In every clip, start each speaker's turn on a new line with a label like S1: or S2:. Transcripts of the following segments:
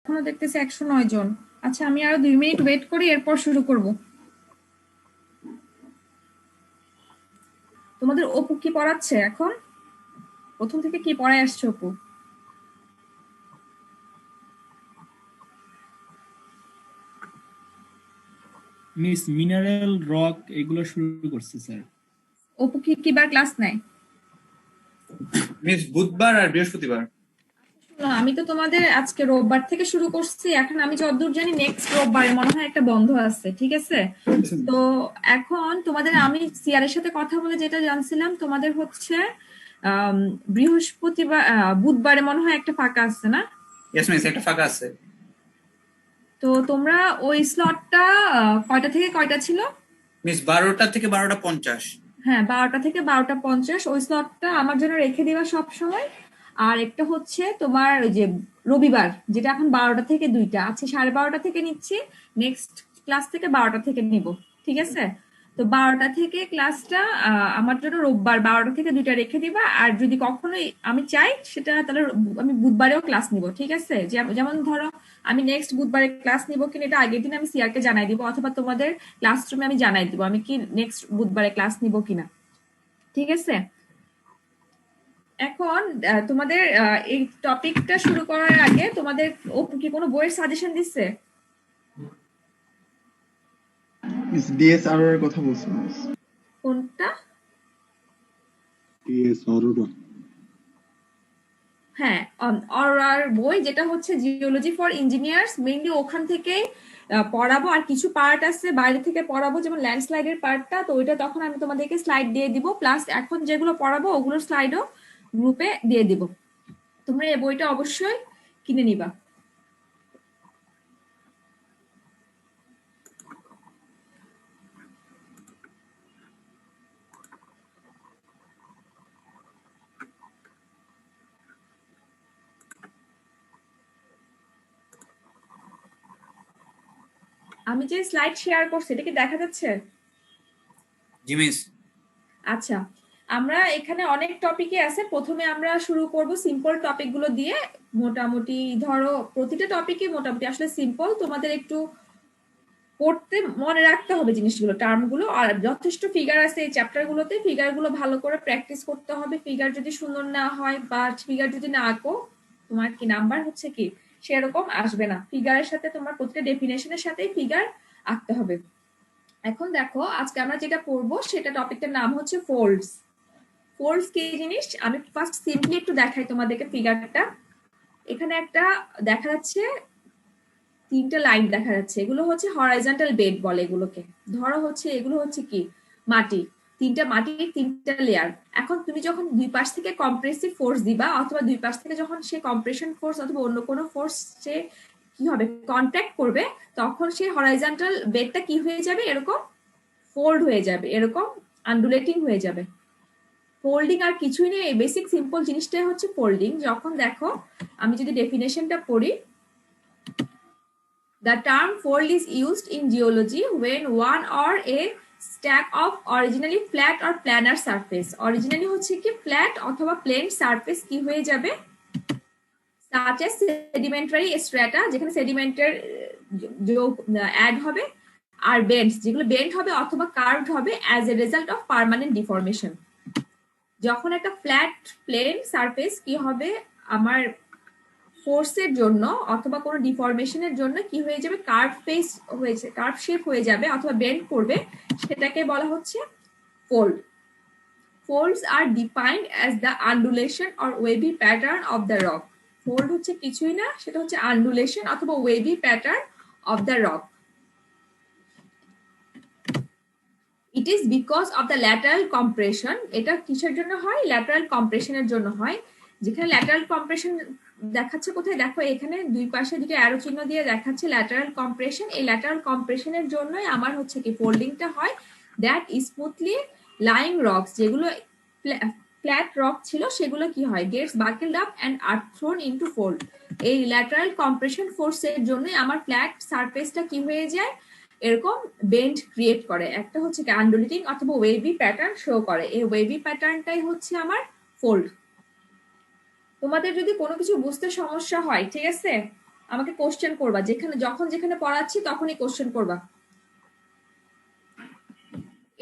S1: এখনো দেখতেছি 109 জন। আচ্ছা, আমি আরো 2 মিনিট ওয়েট করি, এরপর শুরু করব। তোমাদের অপু কি পড়াচ্ছে এখন? প্রথম থেকে কি পড়ায় আসছে অপু?
S2: মিস মিনারেল রক এগুলো শুরু করছে স্যার।
S1: অপু কি বার ক্লাস নেয়?
S3: মিস বুধবার আর বৃহস্পতিবার।
S1: না, আমি তো তোমাদের আজকে রোববার থেকে শুরু করছি। এখন আমি যতদূর জানি নেক্সট রোববারে মনে হয় একটা বন্ধ আছে, ঠিক আছে? তো এখন তোমাদের আমি সিআর এর সাথে কথা বলে যেটা জানছিলাম, তোমাদের হচ্ছে বৃহস্পতিবার বুধবারে মনে হয় একটা ফাঁকা আছে না?
S3: ইয়েস মিস, একটা ফাঁকা আছে।
S1: তো তোমরা ওই স্লটটা কয়টা থেকে কয়টা ছিল?
S3: মিস 12টা থেকে 12টা 50।
S1: হ্যাঁ, 12টা থেকে 12টা 50 ওই স্লটটা আমার জন্য রেখে দিবা সব সময়। আর একটা হচ্ছে তোমার ওই যে রবিবার, যেটা এখন 12টা থেকে 2টা আছে, 12:30 থেকে নিচ্ছি। নেক্সট ক্লাস থেকে 12টা থেকে নিব, ঠিক আছে? তো 12টা থেকে ক্লাসটা আমার জন্য রোববার 12টা থেকে 2টা রেখে দিবা। আর যদি কখনোই আমি চাই সেটা, তাহলে আমি বুধবারেও ক্লাস নিব, ঠিক আছে? যেমন ধরো আমি নেক্সট বুধবারে ক্লাস নিব কিনা এটা আগের দিন আমি সিআর কে জানাই দিব, অথবা তোমাদের ক্লাসরুমে আমি জানাই দিব আমি কি নেক্সট বুধবারে ক্লাস নিব কিনা, ঠিক আছে? এখন তোমাদের এই টপিকটা শুরু করার আগে তোমাদের অপু কি কোনো বইয়ের সাজেশন দিচ্ছে?
S4: ডিএসআর এর কথা বলছি মিস।
S1: কোনটা?
S4: ডিএসআর।
S1: হ্যাঁ, অরার বই, যেটা হচ্ছে জিওলজি ফর ইঞ্জিনিয়ার্স, মেইনলি ওখান থেকেই পড়াবো। আর কিছু পার্ট আছে বাইরে থেকে পড়াবো, যেমন ল্যান্ডস্লাইডের পার্টটা, তো ওইটা তখন আমি তোমাদেরকে স্লাইড দিয়ে দিব। প্লাস এখন যেগুলো পড়াবো ওগুলোর স্লাইডও গ্রুপে দিয়ে দিব। তোমরা এই বইটা অবশ্যই কিনে নিবা। আমি যে স্লাইড শেয়ার করছি এটা কি দেখা যাচ্ছে?
S3: জি মিস।
S1: আচ্ছা, আমরা এখানে অনেক টপিকে আছে। প্রথমে আমরা শুরু করব সিম্পল টপিক গুলো দিয়ে। মোটামুটি ধরো প্রতিটা টপিকই মোটামুটি আসলে সিম্পল, তোমাদের একটু পড়তে মনে রাখতে হবে জিনিসগুলো, টার্মগুলো। আর যথেষ্ট ফিগার আছে এই চ্যাপ্টার গুলোতে, ফিগার গুলো ভালো করে প্র্যাকটিস করতে হবে। ফিগার যদি সুন্দর না হয় বা ফিগার যদি না আঁকো, তোমার কি নাম্বার হচ্ছে কি সেরকম আসবে না। ফিগারের সাথে তোমার প্রতিটা ডেফিনেশনের সাথেই ফিগার আঁকতে হবে। এখন দেখো, আজকে আমরা যেটা পড়বো সেটা টপিকটার নাম হচ্ছে ফোল্ডস। ফোল্ডস কি জিনিস আমি ফার্স্ট সিম্পলি একটু দেখাই তোমাদেরকে ফিগারটা। এখানে একটা দেখা যাচ্ছে, 3টা লাইন দেখা যাচ্ছে, এগুলো হচ্ছে হরাইজন্টাল বেড বলে এগুলোকে। ধরো হচ্ছে এগুলো হচ্ছে কি মাটি, মাটির 3টা লেয়ার। এখন তুমি যখন দুই পাশ থেকে কম্প্রেসিভ ফোর্স দিবা, অথবা দুই পাশ থেকে যখন সে কম্প্রেশন ফোর্স অথবা অন্য কোনো ফোর্স সে কি হবে কন্ট্যাক্ট করবে, তখন সেই হরাইজন্টাল বেডটা কি হয়ে যাবে, এরকম ফোল্ড হয়ে যাবে, এরকম আন্ডুলেটিং হয়ে যাবে। ফোল্ডিং আর কিছুই নেই, বেসিক সিম্পল জিনিসটাই হচ্ছে ফোল্ডিং। যখন দেখো আমি যদি ডেফিনেশনটা পড়ি, the term fold is used in geology when one or a stack of originally flat or planar surface, originally হচ্ছে কি ফ্ল্যাট অথবা প্লেন সারফেস কি হয়ে যাবে, such as sedimentary strata, যেখানে সেডিমেন্টের অ্যাড হবে, আর বেন্ডস যেগুলো বেন্ড হবে অথবা কার্ভড হবে as a result of permanent deformation. যখন একটা ফ্ল্যাট প্লেন সারফেস কি হবে, আমার ফোর্সের জন্য অথবা কোনো ডিফরমেশনের জন্য কি হয়ে যাবে, কার্ভ ফেস হয়েছে, কার্ভ শেপ হয়ে যাবে অথবা বেন্ড করবে, সেটাকে বলা হচ্ছে fold. Folds are defined as the undulation or wavy pattern of the rock. Fold হচ্ছে কিছুই না, সেটা হচ্ছে undulation অথবা wavy pattern of the rock. It is because of the lateral compression. এটা কিসের জন্য হয়, ল্যাটারাল কম্প্রেশনের জন্য হয়। যেখানে ল্যাটারাল কম্প্রেশন দেখাচ্ছে কোথায়, দেখো এখানে দুই পাশে দুটো অ্যারো চিহ্ন দিয়ে দেখাচ্ছে ল্যাটারাল কম্প্রেশন। এই ল্যাটারাল কম্প্রেশনের জন্যই আমার হচ্ছে কি ফোল্ডিংটা হয়। দ্যাট স্মুথলি লাইং রকস, যেগুলো ফ্ল্যাট রক ছিল সেগুলো কি হয়, gets buckled up and are thrown into fold. এই ল্যাটারাল কম্প্রেশন ফোর্সের জন্যই আমার ফ্ল্যাট সারফেসটা কি হয়ে যায়, এরকম বেন্ড ক্রিয়েট করে। একটা হচ্ছে আন্ডুলেটিং অথবা ওয়েভি প্যাটার্ন শো করে, এই ওয়েভি প্যাটার্নটাই হচ্ছে আমার ফোল্ড। তোমাদের যদি কোনো কিছু বুঝতে সমস্যা হয়, ঠিক আছে, আমাকে কোশ্চেন করবা, যেখানে পড়াচ্ছি তখনই কোশ্চেন করবা।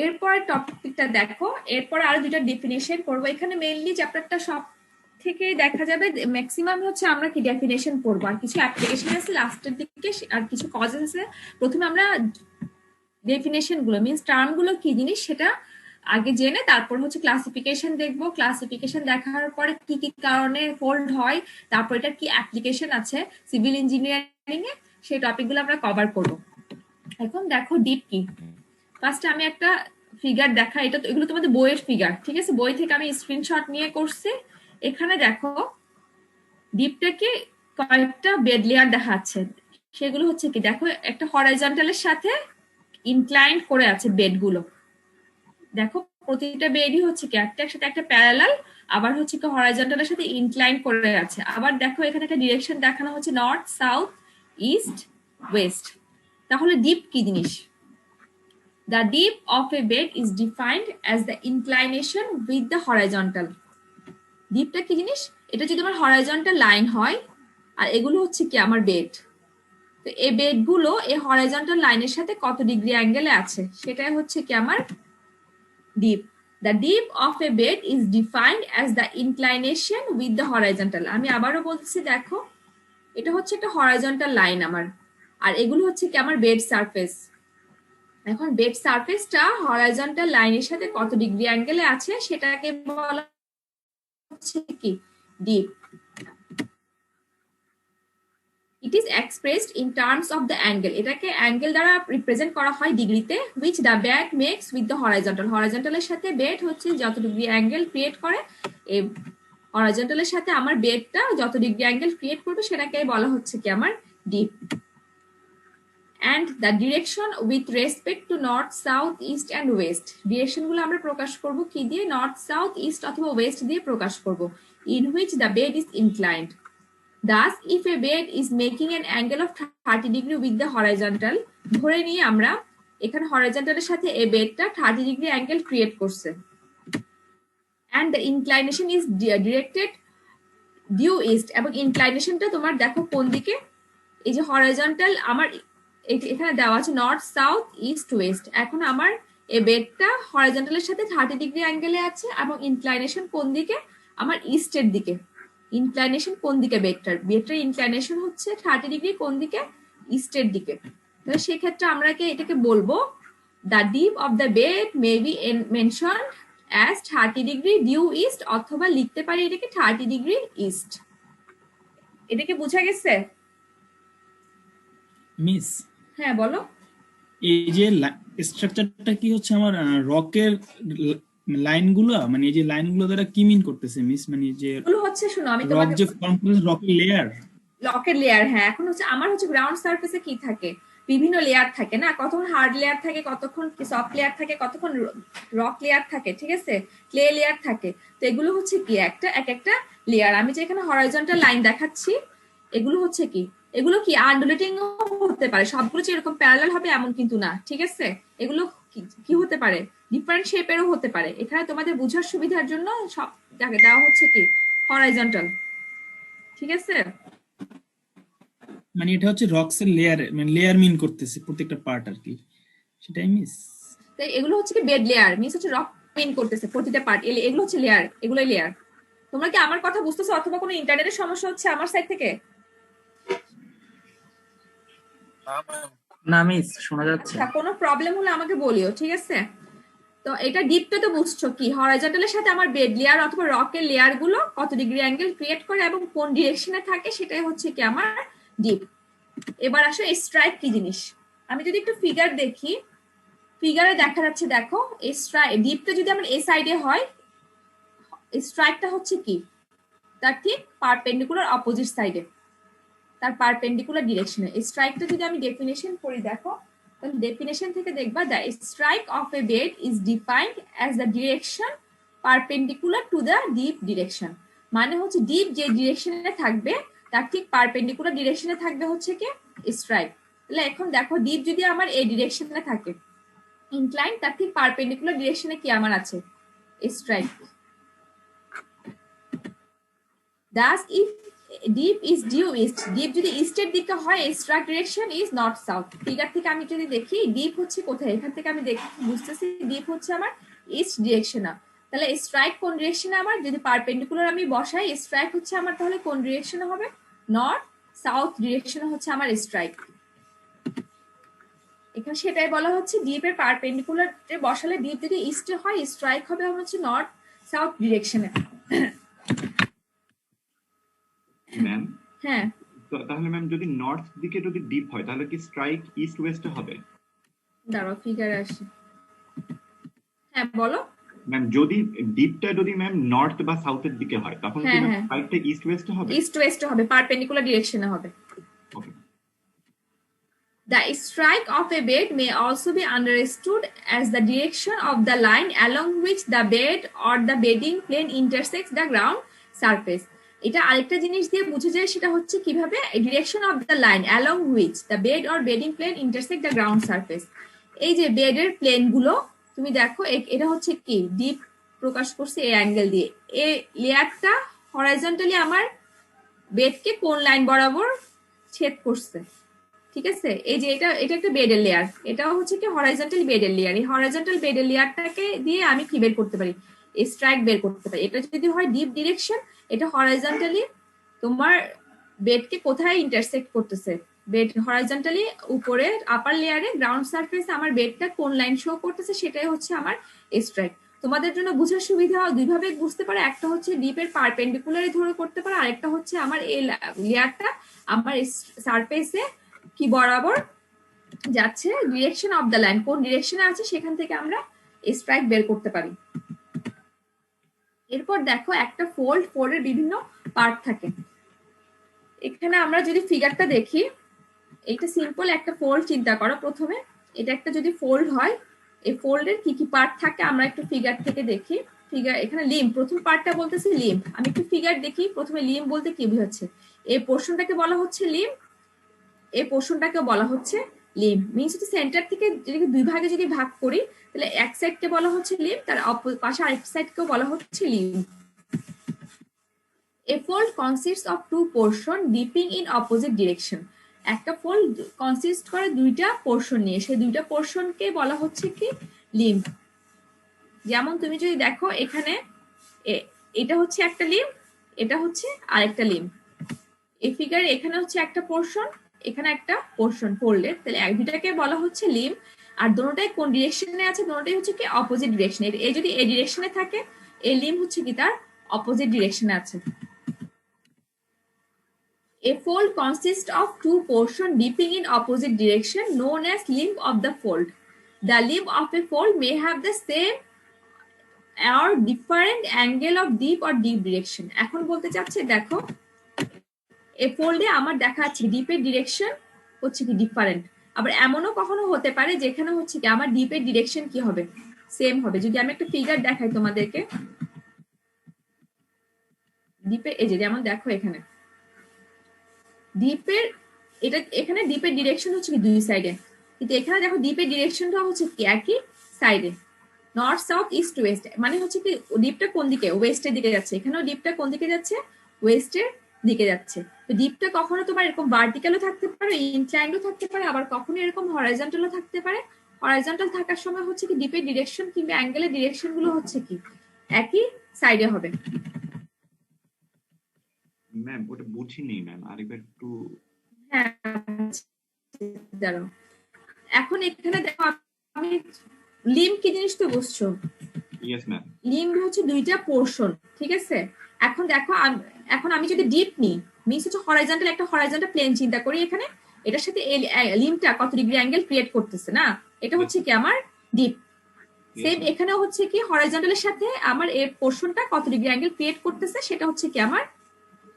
S1: এরপর টপিকটা দেখো, এরপর আরো দুইটা ডেফিনেশন করবো। এখানে মেইনলি চ্যাপ্টারটা সব থেকে দেখা যাবে ম্যাক্সিমাম হচ্ছে আমরা কি ডেফিনেশন পড়বো, আর কিছু অ্যাপ্লিকেশন আছে লাস্টের দিকে, আর কিছু কজেস আছে। প্রথমে আমরা ডেফিনেশন গুলো মিনস টার্ম গুলো কি জিনিস সেটা আগে জেনে তারপর হচ্ছে ক্লাসিফিকেশন দেখবো। ক্লাসিফিকেশন দেখার পরে কি কি কারণে ফোল্ড হয়, তারপর এটা কি অ্যাপ্লিকেশন আছে সিভিল ইঞ্জিনিয়ারিং এ, সেই টপিকগুলো আমরা কভার করব। এখন দেখো ডিপ কি। ফার্স্টে আমি একটা ফিগার দেখা, এটা তো এগুলো তোমাদের বইয়ের ফিগার, ঠিক আছে, বই থেকে আমি স্ক্রিনশট নিয়ে করছি। এখানে দেখো ডিপটাকে কয়েকটা বেড লেয়ার দেখাচ্ছে, সেগুলো হচ্ছে কি দেখো একটা হরাইজন্টালের সাথে ইনক্লাইন্ড করে আছে বেডগুলো। দেখো প্রতিটা বেডই হচ্ছে কি একটার সাথে একটা প্যারালাল, আবার হচ্ছে কি হরাইজন্টালের সাথে ইনক্লাইন করে আছে। আবার দেখো এখানে একটা ডিরেকশন দেখানো হচ্ছে নর্থ, সাউথ, ইস্ট, ওয়েস্ট। তাহলে ডিপ কি জিনিস? The dip of a bed is defined as the inclination with the horizontal. ডিপটা কি জিনিস? এটা যদি আমার হরাইজন্টাল লাইন হয় আর এগুলো হচ্ছে কি আমার বেড, তো এই বেডগুলো এই হরাইজন্টাল লাইনের সাথে কত ডিগ্রি অ্যাঙ্গেলে আছে সেটাই হচ্ছে কি আমার deep. The dip of a bed is defined as the inclination with the horizontal. আমি আবারও বলছি, দেখো এটা হচ্ছে একটা হরাইজন্টাল লাইন আমার, আর এগুলো হচ্ছে কি আমার বেড সারফেস। এখন বেড সারফেসটা হরাইজন্টাল লাইনের সাথে কত ডিগ্রি অ্যাঙ্গেলে আছে সেটাকে বলা হচ্ছে কি dip. It is expressed in terms of the angle, এটাকে অ্যাঙ্গেল দ্বারা রিপ্রেজেন্ট করা হয় ডিগ্রিতে, which the bed makes with the horizontal. হরাইজন্টালের সাথে বেড হচ্ছে যত ডিগ্রি অ্যাঙ্গেল ক্রিয়েট করে, এই হরাইজন্টালের সাথে আমার বেডটা যত ডিগ্রি অ্যাঙ্গেল ক্রিয়েট করবে সেটাকে বলা হচ্ছে কি আমার deep. and the direction with respect to north, south, east and west. Direction গুলো আমরা প্রকাশ করব কি দিয়ে? নর্থ, সাউথ, ইস্ট অথবা ওয়েস্ট দিয়ে প্রকাশ করব। in which the bed is inclined. Thus, if a bed is making an angle of 30 degree with the horizontal, ধরে নিয়ে আমরা এখানে হরাইজন্টালের সাথে এই বেডটা 30 ডিগ্রি অ্যাঙ্গেল ক্রিয়েট করছে, and the inclination is directed due east, এবং ইনক্লাইনেশনটা তোমার দেখো কোন দিকে, এই যে হরাইজন্টাল আমার এখানে দেওয়া আছে নর্থ, সাউথ, ইস্ট, ওয়েস্ট। এখন আমার এই বেডটা হরাইজন্টালের সাথে 30 ডিগ্রি অ্যাঙ্গেলে আছে এবং ইনক্লাইনেশন কোন দিকে? আমার ইস্টের দিকে। ইনক্লাইনেশন কোন দিকে? বেডটার ইনক্লাইনেশন হচ্ছে 30 ডিগ্রি কোন দিকে? ইস্টের দিকে। তাহলে সেক্ষেত্রে আমরা এটাকে বলবো the dip of the bed may be mention as 30 degree due east, অথবা লিখতে পারি এটাকে 30 ডিগ্রি ইস্ট। এটাকে বোঝা গেছে?
S2: মিস
S1: হ্যাঁ বলো।
S2: এই যে স্ট্রাকচারটা কি হচ্ছে আমার রকের লাইনগুলো, মানে এই যে লাইনগুলো দ্বারা কি মিন করতেছে মিস? মানে যে
S1: এগুলো হচ্ছে, শোনো আমি
S2: রক
S1: তোমাকে
S2: যে ফর্ম করে রকের লেয়ার,
S1: লকের লেয়ার, হ্যাঁ। এখন হচ্ছে আমার হচ্ছে গ্রাউন্ড সারফেসে কি থাকে, বিভিন্ন লেয়ার থাকে না, কতক্ষণ হার্ড লেয়ার থাকে, কতক্ষণ সফট লেয়ার থাকে, কতক্ষণ রক লেয়ার থাকে, ঠিক আছে, ক্লে লেয়ার থাকে। তো এগুলো হচ্ছে কি এক একটা লেয়ার। আমি যে এখানে হরাইজন্টাল লাইন দেখাচ্ছি এগুলো হচ্ছে কি, এগুলো কি আন্ডুলেটিং হতে পারে, সবগুলো যে এরকম প্যারালাল হবে এমন কিন্তু না, ঠিক আছে। এগুলো কি হতে পারে? ডিফারেন্ট শেপেরও হতে পারে। এখানে তোমাদের বোঝার সুবিধার জন্য সব দেওয়া হচ্ছে কি হরাইজন্টাল, ঠিক আছে।
S2: মানে এটা হচ্ছে রকস এর লেয়ার, মানে লেয়ার মিন করতেছে প্রত্যেকটা পার্ট আর কি, সেটাই মিস।
S1: তাই এগুলো হচ্ছে কি বেড লেয়ার মিনস হচ্ছে রক মিন করতেছে প্রতিটা পার্ট, এগুলো হচ্ছে লেয়ার, এগুলোই লেয়ার। তোমরা কি আমার কথা বুঝতেছো অথবা কোনো ইন্টারনেটের সমস্যা হচ্ছে আমার সাইড থেকে?
S5: না মিস, শোনা যাচ্ছে।
S1: আচ্ছা, কোনো প্রবলেম হলে আমাকে বলিও, ঠিক আছে। তো এটা ডিপটা তো বুঝছো কি হরাইজন্টালের সাথে আমার বেড লেয়ার অথবা রকের লেয়ার গুলো কত ডিগ্রি অ্যাঙ্গেল ক্রিয়েট করে এবং কোন ডিরেকশনে থাকে সেটাই হচ্ছে কি আমার ডিপ। এবার আসো স্ট্রাইক কি জিনিস। আমি যদি একটু ফিগার দেখি, ফিগারে দেখা যাচ্ছে, দেখো ডিপটা যদি আমার এ সাইডে হয়, স্ট্রাইকটা হচ্ছে কি তার ঠিক পারপেন্ডিকুলার অপোজিট সাইডে, তার পারপেন্ডিকুলার ডিরেকশনে। স্ট্রাইকটা যদি আমি ডেফিনেশন করি দেখো, তাহলে ডেফিনেশন থেকে দেখবা the strike of A bed is defined as the direction perpendicular to the deep direction. মানে হচ্ছে ডিপ যে ডিরেকশনে থাকবে তার ঠিক পারপেন্ডিকুলার ডিরেকশনে থাকবে হচ্ছে কি স্ট্রাইক। তাহলে এখন দেখো ডিপ যদি আমার এই ডিরেকশনে থাকে, ইনক্লাইন তার ঠিক পারপেন্ডিকুলার ডিরেকশনে কি আমার আছে strike. Thus, if dip is due east, dip যদি ইস্টের দিকে হয় strike direction is north south. Figure থেকে আমি যদি দেখি ডিপ হচ্ছে কোথায়, এখান থেকে আমি দেখি বুঝতেছি ডিপ হচ্ছে আমার ইস্ট ডিরেকশনে। তাহলে স্ট্রাইক কোন ডিরেকশনে আমার, যদি পারপেন্ডিকুলার আমি বসাই স্ট্রাইক হচ্ছে আমার তাহলে কোন ডিরেকশনে হবে, নর্থ সাউথ ডিরেকশনে হচ্ছে আমার স্ট্রাইক। এখানে সেটাই বলা হচ্ছে ডিপের পারপেন্ডিকুলার বসালে ডিপ যদি ইস্টে হয় স্ট্রাইক হবে আমার হচ্ছে নর্থ সাউথ ডিরেকশনে।
S5: ম্যাম
S1: হ্যাঁ
S5: তাহলে ম্যাম যদি নর্থ দিকে যদি ডিপ হয় তাহলে কি স্ট্রাইক ইস্ট ওয়েস্টে হবে?
S1: দাঁড়াও ফিগারে আসি। হ্যাঁ বলো।
S5: ম্যাম যদি ডিপটা যদি ম্যাম নর্থ বা সাউথের দিকে হয় তখন কি
S1: হ্যাঁ,
S5: ম্যাম
S1: হ্যাঁ।
S5: স্ট্রাইকটা ইস্ট ওয়েস্টে হবে?
S1: ইস্ট ওয়েস্ট হবে, পারপেন্ডিকুলার ডিরেকশনে হবে।
S5: ওকে।
S1: The strike of a bed may also be understood as the direction of the line along which the bed or the bedding plane intersects the ground surface. এটা আরেকটা জিনিস দিয়ে বুঝে যায়, সেটা হচ্ছে কিভাবে direction of the line along which the bed or bedding plane intersect the ground surface. এই যে বেডের প্লেন গুলো তুমি দেখো এটা হচ্ছে কি ডিপ প্রকাশ করছে এই অ্যাঙ্গেল দিয়ে। এই লেয়ারটা হরাইজন্টালি আমার বেডকে কোন লাইন বরাবর ছেদ করছে, ঠিক আছে। এই যে এটা একটা বেডের লেয়ার, এটাও হচ্ছে কি হরাইজন্টাল বেডের লেয়ার। এই হরাইজন্টাল বেডের লেয়ারটাকে দিয়ে আমি কি বের করতে পারি, স্ট্রাইক বের করতে পারি। এটা যদি হয় ডিপ ডিরেকশন, এটা হরাইজন্টালি তোমার বেডকে কোথায় ইন্টারসেক্ট করতেছে, বেড হরাইজন্টালি উপরে আপার লেয়ারে গ্রাউন্ড সারফেসে আমার বেডটা কোন লাইন শো করতেছে, সেটাই হচ্ছে আমার স্ট্রাইক। তোমাদের জন্য বুঝার সুবিধা দুইভাবে বুঝতে পারে, একটা হচ্ছে ডিপের পারপেন্ডিকুলারি ধরে করতে পারে, আরেকটা হচ্ছে আমার এই লেয়ারটা আমার সারফেসে কি বরাবর যাচ্ছে, ডিরেকশন অফ দ্য লাইন কোন ডিরেকশনে আছে সেখান থেকে আমরা স্ট্রাইক বের করতে পারি। এরপর দেখো একটা ফোল্ডের বিভিন্ন পার্ট থাকে। এখানে আমরা যদি ফিগারটা দেখি, এটা সিম্পল একটা ফোল্ড চিন্তা করো। প্রথমে এটা একটা যদি ফোল্ড হয়, এই ফোল্ডের কি কি পার্ট থাকে আমরা একটু ফিগার থেকে দেখি। ফিগার এখানে লিম্ব, প্রথম পার্টটা বলতেছি লিম্ব। আমি একটু ফিগার দেখি। প্রথমে লিম্ব বলতে কি বোঝাচ্ছে, এই পোর্শনটাকে বলা হচ্ছে লিম্ব, এই পোর্শনটাকে বলা হচ্ছে লিম্ব। মিনস হচ্ছে সেন্টার থেকে যদি দুই ভাগে যদি ভাগ করি তাহলে এক সাইডকে বলা হচ্ছে লিম্ব, তার পাশে আরেক সাইডকেও বলা হচ্ছে limb. A fold consists of two portion dipping in opposite direction. একটা ফোল্ড কনসিস্ট করে দুইটা পোর্শন নিয়ে, সেই দুইটা পোর্শনকে বলা হচ্ছে কি লিম্ব। যেমন তুমি যদি দেখো এখানে এটা হচ্ছে একটা লিম্ব, এটা হচ্ছে আরেকটা লিম্ব। এই ফিগারে এখানে হচ্ছে একটা পোর্শন, এখানে একটা পোর্শন ফোল্ডের, তাহলে এক দুটাকে বলা হচ্ছে লিম্ব। আর দুটোটাই কোন ডিরেকশনে আছে, দুটোটাই হচ্ছে কি অপোজিট ডিরেকশনে। এই যদি এই ডিরেকশনে থাকে, এই লিম্ব হচ্ছে কি তার অপোজিট ডিরেকশনে আছে। A fold consists of two portions dipping in opposite direction known as limb of the fold. The limb of a fold may have the same or different angle of dip or dip direction. এখন বলতে চাচ্ছে দেখো এই ফোল্ডে আমার দেখা যাচ্ছে ডিপের direction হচ্ছে কি ডিফারেন্ট, আবার এমনও কখনো হতে পারে যেখানে হচ্ছে কি আমার ডিপের ডিরেকশন কি হবে, সেম হবে। যদি আমি একটা ফিগার দেখাই তোমাদেরকে, ডিপের এই যে যেমন দেখো এখানে ডিপের এটা এখানে ডিপের ডিরেকশন হচ্ছে কি দুই সাইডে, কিন্তু এখানে দেখো ডিপের ডিরেকশনটা হচ্ছে কি একই সাইডে, নর্থ সাউথ ইস্ট ওয়েস্ট। মানে হচ্ছে কি ডিপটা কোন দিকে, ওয়েস্টের দিকে যাচ্ছে। এখানেও ডিপটা কোন দিকে যাচ্ছে, ওয়েস্টের দিকে যাচ্ছে। তো ডিপটা কখনো তোমার এরকম ভার্টিক্যালও থাকতে পারে, ইনক্লাইন্ডও থাকতে পারে, আবার কখনো এরকম হরাইজন্টালও থাকতে পারে। হরাইজন্টাল থাকার সময় হচ্ছে কি ডিপের ডিরেকশন কিংবা অ্যাঙ্গেলের ডিরেকশন গুলো হচ্ছে কি একই সাইডে হবে।
S5: ম্যাম ওটা বুঝিনি ম্যাম, আরেকবার একটু।
S1: হ্যাঁ দাঁড়াও, এখন এখানে দেখো আমি লিম্ব কি জিনিস তো বুঝছো?
S5: Yes ma'am.
S1: লিম্ব হচ্ছে দুইটা পোর্শন, ঠিক আছে। এখন দেখো এখন আমি যদি ডিপ নিই, মিনস হচ্ছে হরাইজন্টাল একটা হরাইজন্টাল প্লেন চিন্তা করি, এখানে এটার সাথে লিম্বটা কত ডিগ্রি অ্যাঙ্গেল ক্রিয়েট করতেছে না, এটা হচ্ছে কি আমার ডিপ। সেম এখানেও হচ্ছে কি হরাইজন্টালের সাথে আমার এই পোর্শনটা কত ডিগ্রি অ্যাঙ্গেল ক্রিয়েট করতেছে, সেটা হচ্ছে কি আমার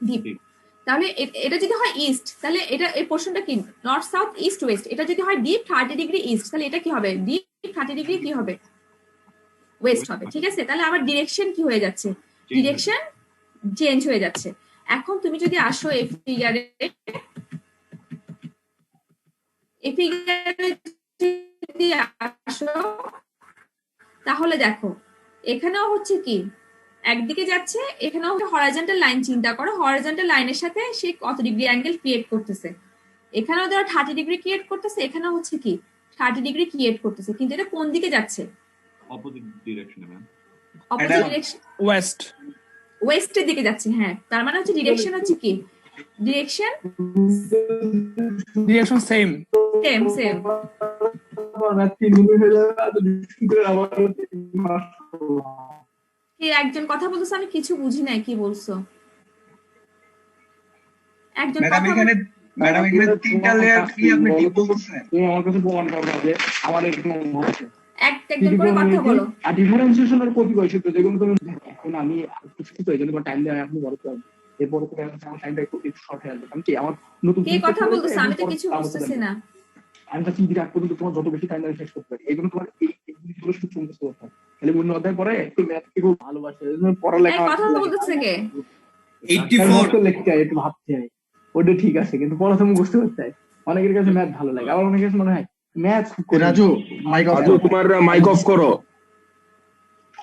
S1: ডিপ। তাহলে এটা যদি হয় ইস্ট, তাহলে এটা এই পোর্শনটা কি নর্থ সাউথ ইস্ট ওয়েস্ট। এটা যদি হয় ডিপ 30 ডিগ্রি ইস্ট, তাহলে এটা কি হবে ডিপ 30 ডিগ্রি কি হবে ওয়েস্ট হবে, ঠিক আছে। তাহলে আমার ডিরেকশন কি হয়ে যাচ্ছে, ডিরেকশন চেঞ্জ হয়ে যাচ্ছে। এখন তুমি যদি আসো এই ফিগারে যদি আসো, তাহলে দেখো এখানেও হচ্ছে কি একদিকে যাচ্ছে, এখানেও হরাইজন্টাল লাইন চিন্তা করো, হরাইজন্টাল লাইনের সাথে সে কত ডিগ্রি অ্যাঙ্গেল ক্রিয়েট করতেছে। এখানেও ধরো 30 ডিগ্রি ক্রিয়েট করতেছে, এখানেও হচ্ছে কি 30 ডিগ্রি ক্রিয়েট করতেছে, কিন্তু এটা কোন দিকে যাচ্ছে?
S5: অপোজিট ডিরেকশনে ম্যাম।
S1: Opposite direction,
S2: west.
S1: ওয়েস্টের দিকে যাচ্ছে। হ্যাঁ, তার মানে হচ্ছে ডিরেকশন হচ্ছে কি, direction
S2: direction same.
S1: Same same. কে একজন কথা বলতেছে, আমি কিছু বুঝি নাই কি বলছো। একজন
S3: ম্যাডাম
S1: কথা
S3: এখানে ম্যাডাম এখানে তিনটা লেয়ার কি আপনি ডিপ বলছেন?
S6: তুমি আমার কাছে প্রমাণ করবে যে আমার এরকম হচ্ছে।
S1: একজন করে কথা বলো।
S6: আর ডিফারেন্সিয়েশনের কপি বৈশিষ্ট্য যেগুলো তুমি এখন আমি কিছু কিছু এই জন্য টাইম দেওয়া এখন বড় করব, এরপরে তো আমার টাইমটা একটু শর্ট হয়ে আসবে। কারণ কি আমার নতুন
S1: কে কথা বলতেছে, আমি তো কিছু বুঝতেছি না।
S6: আমি চাচ্ছি ঈদের আগ পর্যন্ত তোমার যত বেশি টাইম দেওয়া শেষ করতে পারি, এই জন্য তোমার এই জিনিসগুলো সূত্র মুখস্থ করতে হবে। তাহলে অন্য অধ্যায় পরে একটু ম্যাথকে খুব ভালোবাসে, এই জন্য
S1: এই
S6: পড়ালেখা
S1: কথা বলতেছে কে?
S3: 84
S6: লিখতে হয়, একটু ভাবতে হয়, ওটা ঠিক আছে, কিন্তু পড়াতে মুখস্থ করতে হয়। অনেকের কাছে ম্যাথ ভালো লাগে, আবার অনেকের কাছে মনে হয় math
S4: Raju mike off
S7: Raju তোমার মাইক অফ করো।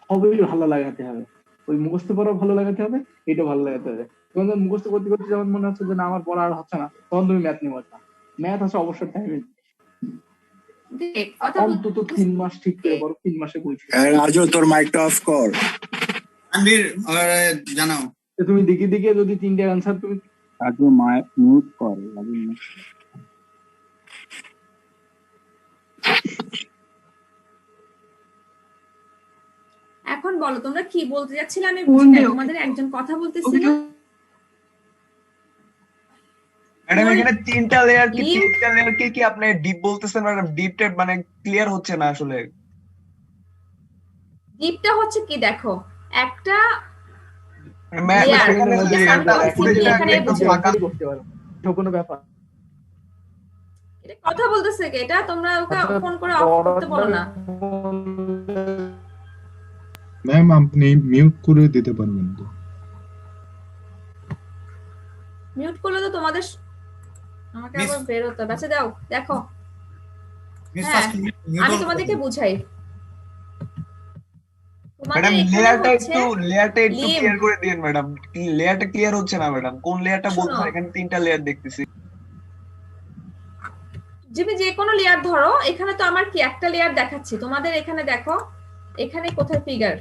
S6: সবই ভালো লাগাতে হবে, ওই মুখস্থ পড়া ভালো লাগাতে হবে, এটা ভালো লাগাতে হবে। তখন যখন মুখস্থ করতে করতে যখন মনে হচ্ছে যে না আমার পড়া আর হচ্ছে না, তখন তুমি ম্যাথ নিয়ে বসবা। ম্যাথ আছে অবসর টাইমে,
S1: দেখ কথা
S6: অন্তত 3 মাস ঠিক করে পড়ো, 3 মাসে বই শেষ।
S7: রাজু তোর মাইকটা অফ কর।
S3: আনবির জানাও।
S6: তো তুমি দিকে দিকে যদি 3টে অ্যান্সার তুমি
S7: রাজু মিউট কর।
S1: এখন বলো তোমরা কি বলতে যাচ্ছিলে, আমি বুঝি না। তোমাদের একজন কথা বলতেছিল,
S8: ম্যাডাম এখানে তিনটা লেয়ার
S1: Deep?
S8: কি আপনি ডিপ বলতেছেন ম্যাডাম? ডিপটা মানে ক্লিয়ার হচ্ছে না আসলে।
S1: ডিপটা হচ্ছে কি, দেখো একটা
S8: ম্যাম
S1: Layer,
S8: এখানে
S1: yes, আমি
S8: লেয়ারটা
S1: তোমাকে simply এখানে
S8: একদম
S1: বুঝাই।
S8: ফাঁকা।
S6: করতে পারো, এটা কোনো ব্যাপার।
S1: এটা কথা বলতেছে কে? এটা তোমরা ওকে ফোন করে অফ করতে বলো না।
S9: ম্যাম আপনি মিউট করে দিতে পারবেন তো?
S1: মিউট করলে তো তোমাদের আমাকে আবার বের হতে হবে। আচ্ছা দাও, দেখো
S3: মিস
S1: হ্যাঁ,
S3: ফার্স্ট
S1: আমি তোমাদেরকে বুঝাই। তোমাদের
S8: ম্যাডাম
S1: এখানে
S8: লেয়ারটা
S1: হচ্ছে
S8: একটু
S1: limb।
S8: ক্লিয়ার করে দিন ম্যাডাম। লেয়ারটা ক্লিয়ার হচ্ছে না ম্যাডাম, কোন লেয়ারটা বলতে
S1: শোনো।
S8: এখানে তিনটা লেয়ার দেখতেছি।
S1: তুমি যে কোনো লেয়ার ধরো, এখানে তো আমার কি একটা লেয়ার দেখাচ্ছি তোমাদের। এখানে দেখো, এখানে কোথায় ফিগার,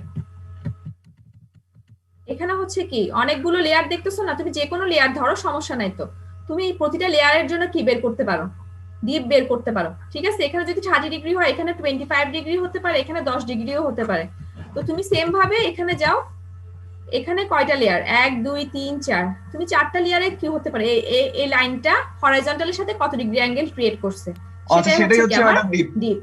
S1: এখানে হচ্ছে কি অনেকগুলো লেয়ার দেখতেছো না? তুমি যে কোনো লেয়ার ধরো, সমস্যা নাই তো। তুমি প্রতিটা লেয়ারের জন্য কি বের করতে পারো, ডিপ বের করতে পারো, ঠিক আছে? এখানে যদি 30 ডিগ্রি হয়, এখানে 25 ডিগ্রি হতে পারে, এখানে 10 ডিগ্রিও হতে পারে। তো তুমি সেম ভাবে এখানে যাও, এখানে কয়টা লেয়ার, 1 2 3 4, তুমি 4টা লেয়ারে কি হতে পারে, এই লাইনটা হরাইজন্টালের সাথে কত ডিগ্রি অ্যাঙ্গেল ক্রিয়েট করছে,
S8: সেটাই হচ্ছে ম্যাডাম ডিপ।
S1: ডিপ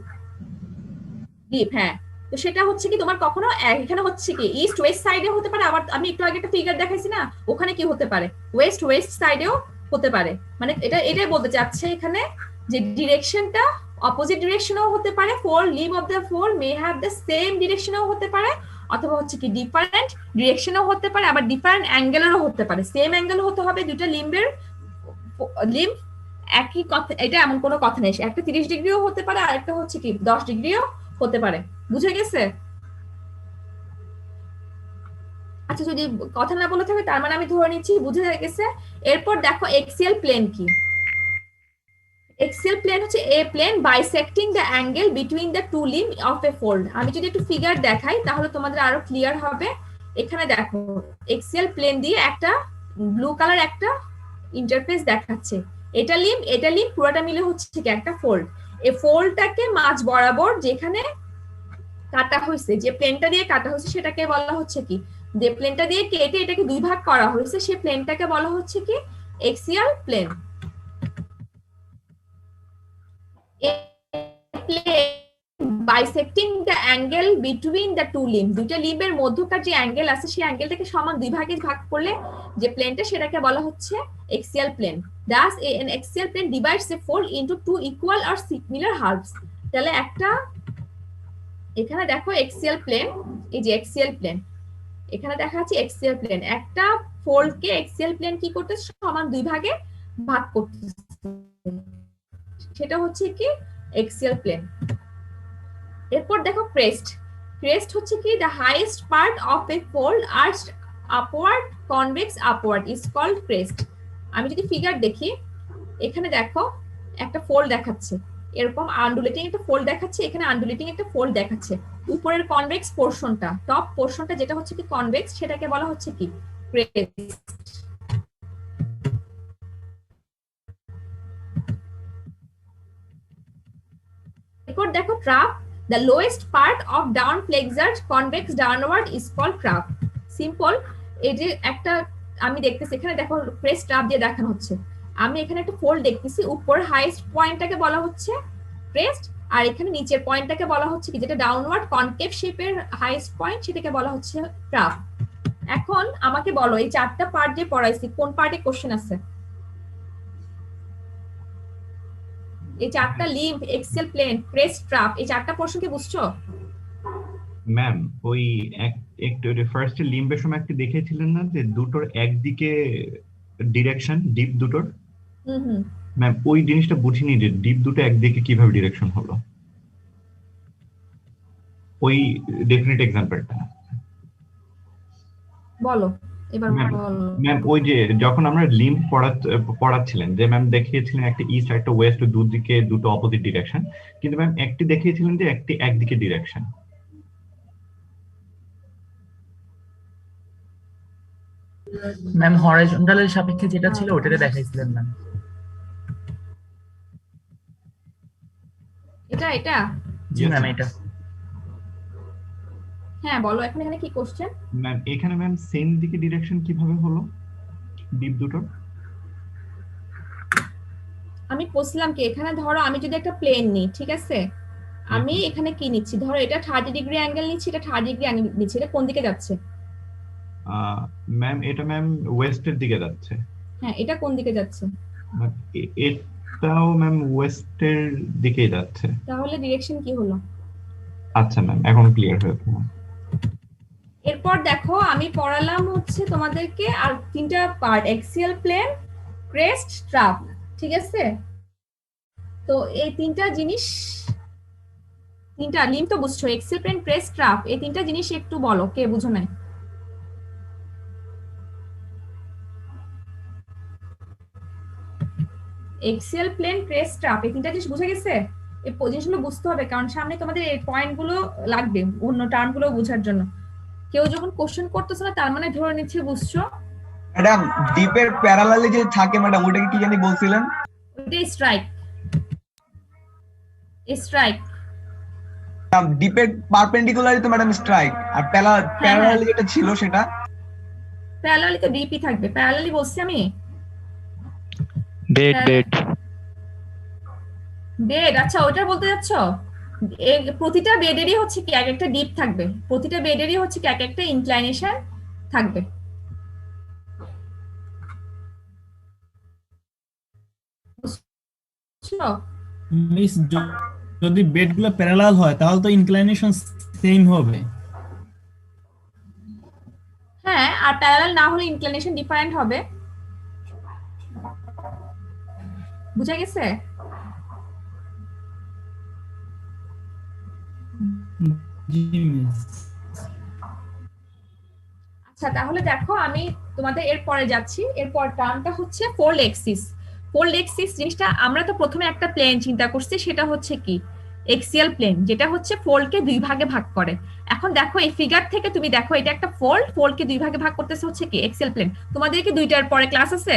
S1: ডিপ হ্যাঁ। তো সেটা হচ্ছে কি তোমার কখনো এখানে হচ্ছে কি ইস্ট ওয়েস্ট সাইডে হতে পারে, আবার আমি একটু আগে একটা ফিগার দেখাইছি না, ওখানে কি হতে পারে ওয়েস্ট সাইডেও হতে পারে। মানে এটাই বলতে চাচ্ছে এখানে যে ডিরেকশনটা অপোজিট ডিরেকশনেও হতে পারে, four limb of the four may have the same ডিরেকশনেও হতে পারে, অথবা হচ্ছে কি ডিফারেন্ট ডিরেকশনেও হতে পারে, আবার ডিফারেন্ট অ্যাঙ্গেলেরও হতে পারে। সেম অ্যাঙ্গেল হতে হবে দুটো লিম্বের, লিম একই কথা, এটা এমন কোনো কথা নেই। একটা 30 ডিগ্রিও হতে পারে, আর একটা হচ্ছে কি 10 ডিগ্রিও হতে পারে। বুঝে গেছে? আচ্ছা যদি কথা না বলে থাকে তার মানে আমি ধরে নিচ্ছি বুঝে গেছে। এরপর দেখো এক্সিয়াল প্লেন কি। এক্সিয়াল প্লেন হচ্ছে a plane bisecting the angle between the two limb of a fold. আমি যদি একটু ফিগার দেখাই তাহলে তোমাদের আরো ক্লিয়ার হবে। এখানে দেখো এক্সিয়াল প্লেন দিয়ে একটা ব্লু কালার একটা ইন্টারফেস দেখাচ্ছে, এটা লিম পুরোটা মিলে হচ্ছে ঠিক একটা ফোল্ড। এই ফোল্ডটাকে মাঝ বরাবর যেখানে কাটা হয়েছে, যে প্লেনটা দিয়ে কাটা হয়েছে সেটাকে বলা হচ্ছে কি, যে প্লেনটা দিয়ে কেটে এটাকে দুই ভাগ করা হয়েছে সেই প্লেনটাকে বলা হচ্ছে কি axial plane. Bisecting the angle between the two limb, দুইটা লিম্বের মধ্যকার যে অ্যাঙ্গেল আছে সেই অ্যাঙ্গেলটাকে সমান দুই ভাগে ভাগ করলে যে প্লেনটা সেটাকে বলা হচ্ছে axial plane. Thus an axial plane divides a fold into two equal or similar halves. তাহলে একটা এখানে দেখো এক্সিয়াল প্লেন, এই যে এক্সিয়াল প্লেন এখানে দেখা যাচ্ছে এক্সিয়াল প্লেন, একটা ফোল্ডকে এক্সিয়াল প্লেন কি করতেছে সমান দুই ভাগে ভাগ করতেছে, সেটা হচ্ছে কি এক্সিয়াল প্লেন। এরপর দেখো ক্রেস্ট। ক্রেস্ট হচ্ছে কি the highest part of a fold arched upward convex upward is called crest. আমি যদি ফিগার দেখি, এখানে দেখো একটা ফোল্ড দেখাচ্ছে, এরকম আন্ডুলেটিং একটা ফোল্ড দেখাচ্ছে, এখানে আন্ডুলেটিং একটা ফোল্ড দেখাচ্ছে। উপরের কনভেক্স পোর্শনটা, টপ পোর্শনটা যেটা হচ্ছে কি কনভেক্স, সেটাকে বলা হচ্ছে কি ক্রেস্ট। এরপর দেখো trap, the lowest part of down flexure convex downward is called trap. Simple, এই যে একটা আমি দেখতেছি এখানে দেখো ক্রেস্ট ট্রাপ দিয়ে দেখানো হচ্ছে, আমি এখানে একটা ফোল্ড দেখতেছি, উপর হাইয়েস্ট পয়েন্টটাকে বলা হচ্ছে ক্রেস্ট, আর এখানে নিচের পয়েন্টটাকে বলা হচ্ছে কি যেটা ডাউনওয়ার্ড কনকেভ শেপের হাইয়েস্ট পয়েন্ট, সেটাকে বলা হচ্ছে ট্রাপ। এখন আমাকে বলো এই চারটা পার্ট যে পড়াইছি কোন পার্টে কোশ্চেন আছে? এই চারটা limb, axial plane, crest, trough, এই চারটা পোরশন কি বুঝছো?
S5: ম্যাম ওই একটু ফার্স্টে লিম্বের সময় একটু দেখেছিলেন না যে দুটোর একদিকে ডিরেকশন ডিপ দুটোর?
S1: হুম।
S5: ম্যাম ওই জিনিসটা বুঝিনি যে ডিপ দুটো একদিকে কিভাবে ডিরেকশন হলো, ওই ডেফিনিট এক্সাম্পলটা
S1: বলো এবার বলো।
S5: ম্যাম ওই যে যখন আমরা লিম্ব পড়াচ্ছিলেন যে ম্যাম দেখিয়েছিলেন একটা ইস্ট আর একটা ওয়েস্ট, দুদিকে দুটো অপোজিট ডিরেকশন, কিন্তু ম্যাম একটি দেখিয়েছিলেন যে একটি একদিকে ডিরেকশন।
S10: ম্যাম হরাইজন্টালের সাপেক্ষে যেটা ছিল ওটাতে দেখাইছিলেন ম্যাম।
S1: এটা
S10: জি ম্যাম এটা।
S1: হ্যাঁ বলো এখন এখানে কি কোশ্চেন?
S5: ম্যাম এখানে ম্যাম সেম দিকে ডিরেকশন কিভাবে হলো ডিপ দুটোর?
S1: আমি বলছিলাম কি এখানে ধরো আমি যদি একটা প্লেন নিই, ঠিক আছে, আমি এখানে কি নিচ্ছি, ধরো এটা 30 ডিগ্রি অ্যাঙ্গেল নিচ্ছি, এটা 30 ডিগ্রি অ্যাঙ্গেল নিচ্ছি, এটা কোন দিকে যাচ্ছে?
S5: ম্যাম এটা ম্যাম ওয়েস্টের দিকে যাচ্ছে।
S1: হ্যাঁ এটা কোন দিকে যাচ্ছে?
S5: এটাও ম্যাম ওয়েস্টের দিকেই যাচ্ছে।
S1: তাহলে ডিরেকশন কি হলো?
S5: আচ্ছা ম্যাম এখন ক্লিয়ার হয়েছে।
S1: এরপর দেখো আমি পড়ালাম হচ্ছে তোমাদেরকে আর তিনটা part, axial plane, crest, trough, ঠিক আছে? তো এই তিনটা জিনিস, তিনটা লিম্ব তো বুঝছো, এক্সিয়াল প্লেন, ক্রেস্ট, ট্রাপ, এই তিনটা জিনিস একটু বলো কে বুঝো নাই? এক্সিয়াল প্লেন, ক্রেস্ট, ট্রাপ, এই তিনটা জিনিস বুঝে গেছে? এই জিনিসগুলো বুঝতে হবে কারণ সামনে তোমাদের এই পয়েন্টগুলো লাগবে অন্য টার্মগুলো বোঝার জন্য। কেউ যখন কোশ্চেন করতেছে না তার মানে ধরে নিচ্ছে বুঝছো।
S8: ম্যাডাম ডিপের প্যারালালে যে থাকে ম্যাডাম ওটাকে কি জানি বলছিলেন?
S1: ওটা স্ট্রাইক। স্ট্রাইক
S8: ডিপের পারপেন্ডিকুলারই তো ম্যাডাম স্ট্রাইক, আর প্যারালালে যেটা ছিল সেটা
S1: প্যারালালি তো ডিপই থাকবে। প্যারালালি বলছি আমি
S11: ডেড ডেড
S1: বেড। আচ্ছা ওটা বলতে যাচ্ছ? প্রতিটা বেডেরই হচ্ছে কি এক একটা ডিপ থাকবে, প্রতিটা বেডেরই হচ্ছে কি এক একটা ইনক্লাইনেশন থাকবে।
S2: মিস যদি বেডগুলো প্যারালাল হয় তাহলে তো ইনক্লাইনেশন সেম হবে।
S1: হ্যাঁ আর প্যারালাল না হলে ইনক্লিনেশন ডিফারেন্ট হবে। বুঝা গেছে? আচ্ছা তাহলে দেখো আমি তোমাদের এরপরে যাচ্ছি। এরপর টার্মটা হচ্ছে ফোল্ড এক্সিস। ফোল্ড এক্সিস জিনিসটা আমরা তো প্রথমে একটা প্লেন চিন্তা করছি, সেটা হচ্ছে কি এক্সিয়াল প্লেন, যেটা হচ্ছে ফোল্ডকে দুই ভাগে ভাগ করে। এখন দেখো এই ফিগার থেকে তুমি দেখো এটা একটা ফোল্ড, ফোল্ডকে দুই ভাগে ভাগ করতেছে হচ্ছে কি এক্সিয়াল প্লেন। তোমাদের কি দুইটার পরে ক্লাস আছে?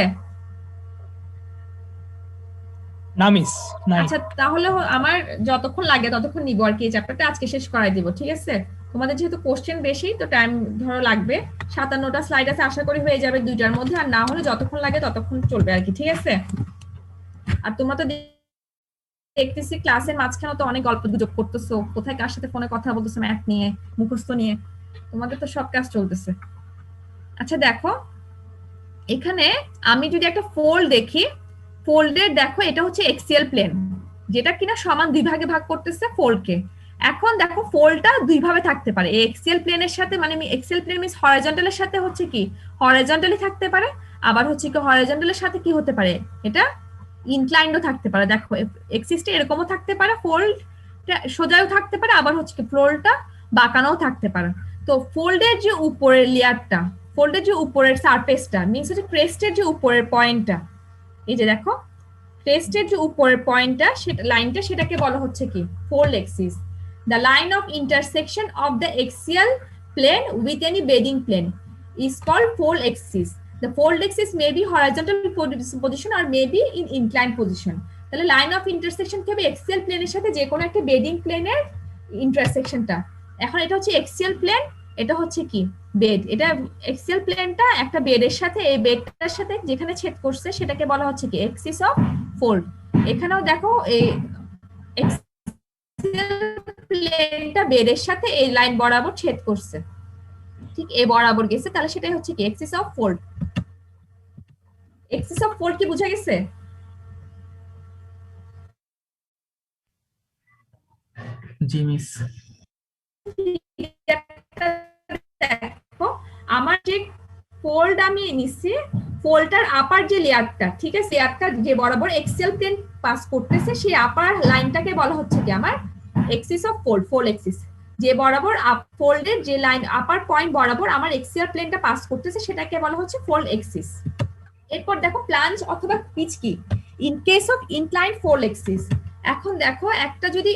S10: না মিস নাই।
S1: আচ্ছা তাহলে আমার যতক্ষণ লাগে ততক্ষণ নিব আর কি, এই চ্যাপ্টারটা আজকে শেষ করাই দিব, ঠিক আছে? তোমাদের যেহেতু কোশ্চেন বেশি তো টাইম ধরো লাগবে, 57টা স্লাইড আছে, আশা করি হয়ে যাবে দুইটার মধ্যে, আর না হলে যতক্ষণ লাগে ততক্ষণ চলবে আর কি, ঠিক আছে? আর তোমরা তো দেখতেছি ক্লাসের মাঝখানে তো অনেক গল্প গুজব করতেছো, কোথায় কার সাথে ফোনে কথা বলতেছো ম্যাথ নিয়ে, মুখস্থ নিয়ে, তোমাদের তো সব কাজ চলতেছে। আচ্ছা দেখো এখানে আমি যদি একটা ফোল্ড দেখি, ফোল্ডের দেখো এটা হচ্ছে এক্সিয়াল প্লেন, যেটা কিনা সমান দুই ভাগে ভাগ করতেছে ফোল্ডকে। এখন দেখো ফোল্ডটা দুই ভাবে থাকতে পারে, এক্সিয়াল প্লেনের সাথে, মানে এক্সিয়াল প্লেন মিন্স হরাইজন্টালের সাথে হচ্ছে কি হরাইজন্টালি থাকতে পারে, আবার হচ্ছে কি হরাইজন্টালের সাথে কি হতে পারে এটা ইনক্লাইন্ডও থাকতে পারে। দেখো এক্সিসটা এরকমও থাকতে পারে, ফোল্ডটা সোজাও থাকতে পারে, আবার হচ্ছে কি ফ্লোরটা বাঁকানোও থাকতে পারে। তো ফোল্ডের যে উপরের লেয়ারটা, ফোল্ডের যে উপরের সারফেসটা মিনস হচ্ছে ক্রেস্টের যে উপরের পয়েন্টটা, এই যে দেখো ক্রেস্টের যে উপরের পয়েন্টটা, সেটা লাইনটা, সেটাকে বলা হচ্ছে কি fold axis. The line of intersection of the axial plane with any bedding plane is called fold axis. The fold axis may be horizontal position or may be in inclined position. তাহলে line of intersection কি হবে? Axial প্লেনের সাথে যে কোনো একটা bedding প্লেনের ইন্টারসেকশনটা। এখন এটা হচ্ছে এক্সিয়াল প্লেন, এটা হচ্ছে কি বেড। এটা এক্সিয়াল প্লেনটা একটা বেডের সাথে, এই বেডটার সাথে যেখানে ছেদ করছে সেটাকে বলা হচ্ছে কি এক্সিস অফ ফোল্ড। এখানেও দেখো এই এক্সিয়াল প্লেনটা বেডের সাথে এই লাইন বরাবর ছেদ করছে, ঠিক এ বরাবর গেছে, তাহলে সেটাই হচ্ছে কি axis of fold. Axis of fold কি বোঝা গেছে?
S10: জি মিস।
S1: দেখো আমার যে ফোল্ড আমি নিছি, ফোল্ডটার আপার যে লেয়ারটা, ঠিক আছে, লেয়ারটা যে বরাবর এক্সিয়াল প্লেন পাস করতেছে সেই আপার লাইনটাকে বলা হচ্ছে কি আমার axis of fold, fold axis. যে বরাবর ফোল্ডের যে লাইন আপার পয়েন্ট বরাবর আমার এক্সিয়াল প্লেনটা পাস করতেছে সেটাকে বলা হচ্ছে ফোল্ড এক্সিস। এরপর দেখো প্লাঞ্জ অথবা পিচ কি in case of inclined fold axis. এখন দেখো একটা যদি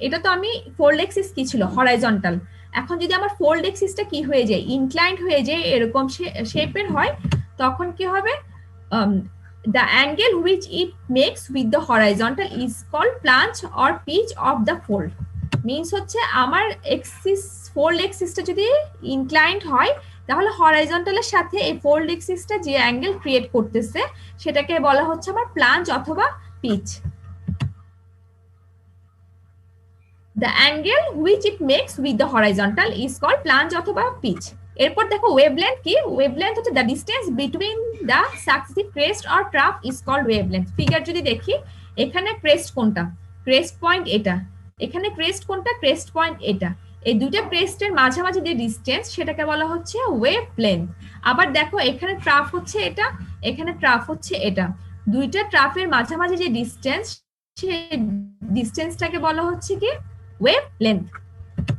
S1: এটা তো আমি ফোল্ড এক্সিস কি ছিল হরাইজন্টাল, এখন যদি আমার ফোল্ড এক্সিসটা কি হয়ে যায় ইনক্লাইন্ড হয়ে যায়, এরকম শেপের হয়, তখন কি হবে the angle which it makes with the horizontal is called plunge or pitch of the fold. Means হচ্ছে আমার এক্সিস ফোল্ড এক্সিসটা যদি ইনক্লাইন্ড হয় তাহলে হরাইজন্টালের সাথে এই ফোল্ড এক্সিসটা যে অ্যাঙ্গেল ক্রিয়েট করতেছে সেটাকে বলা হচ্ছে আমার প্লাঞ্জ অথবা pitch. The angle which it makes with the horizontal is called plunge অথবা pitch. এরপর দেখো ওয়েভলেন্থ কি? ওয়েভলেন্থ হচ্ছে the distance between the successive crest or trough is called wavelength. Figure যদি দেখি এখানে ক্রেস্ট কোনটা? ক্রেস্ট পয়েন্ট এটা। এখানে ক্রেস্ট কোনটা? ক্রেস্ট পয়েন্ট এটা। এই দুইটা ক্রেস্টের মাঝামাঝি যে ডিসটেন্স সেটাকে বলা হচ্ছে ওয়েভলেন্থ। আবার দেখো এখানে ট্রাফ হচ্ছে এটা, এখানে ট্রাফ হচ্ছে এটা। দুইটা ট্রাফের মাঝামাঝি যে ডিসটেন্স সেই ডিসটেন্সটাকে বলা হচ্ছে কি ওয়েভলেন্থ।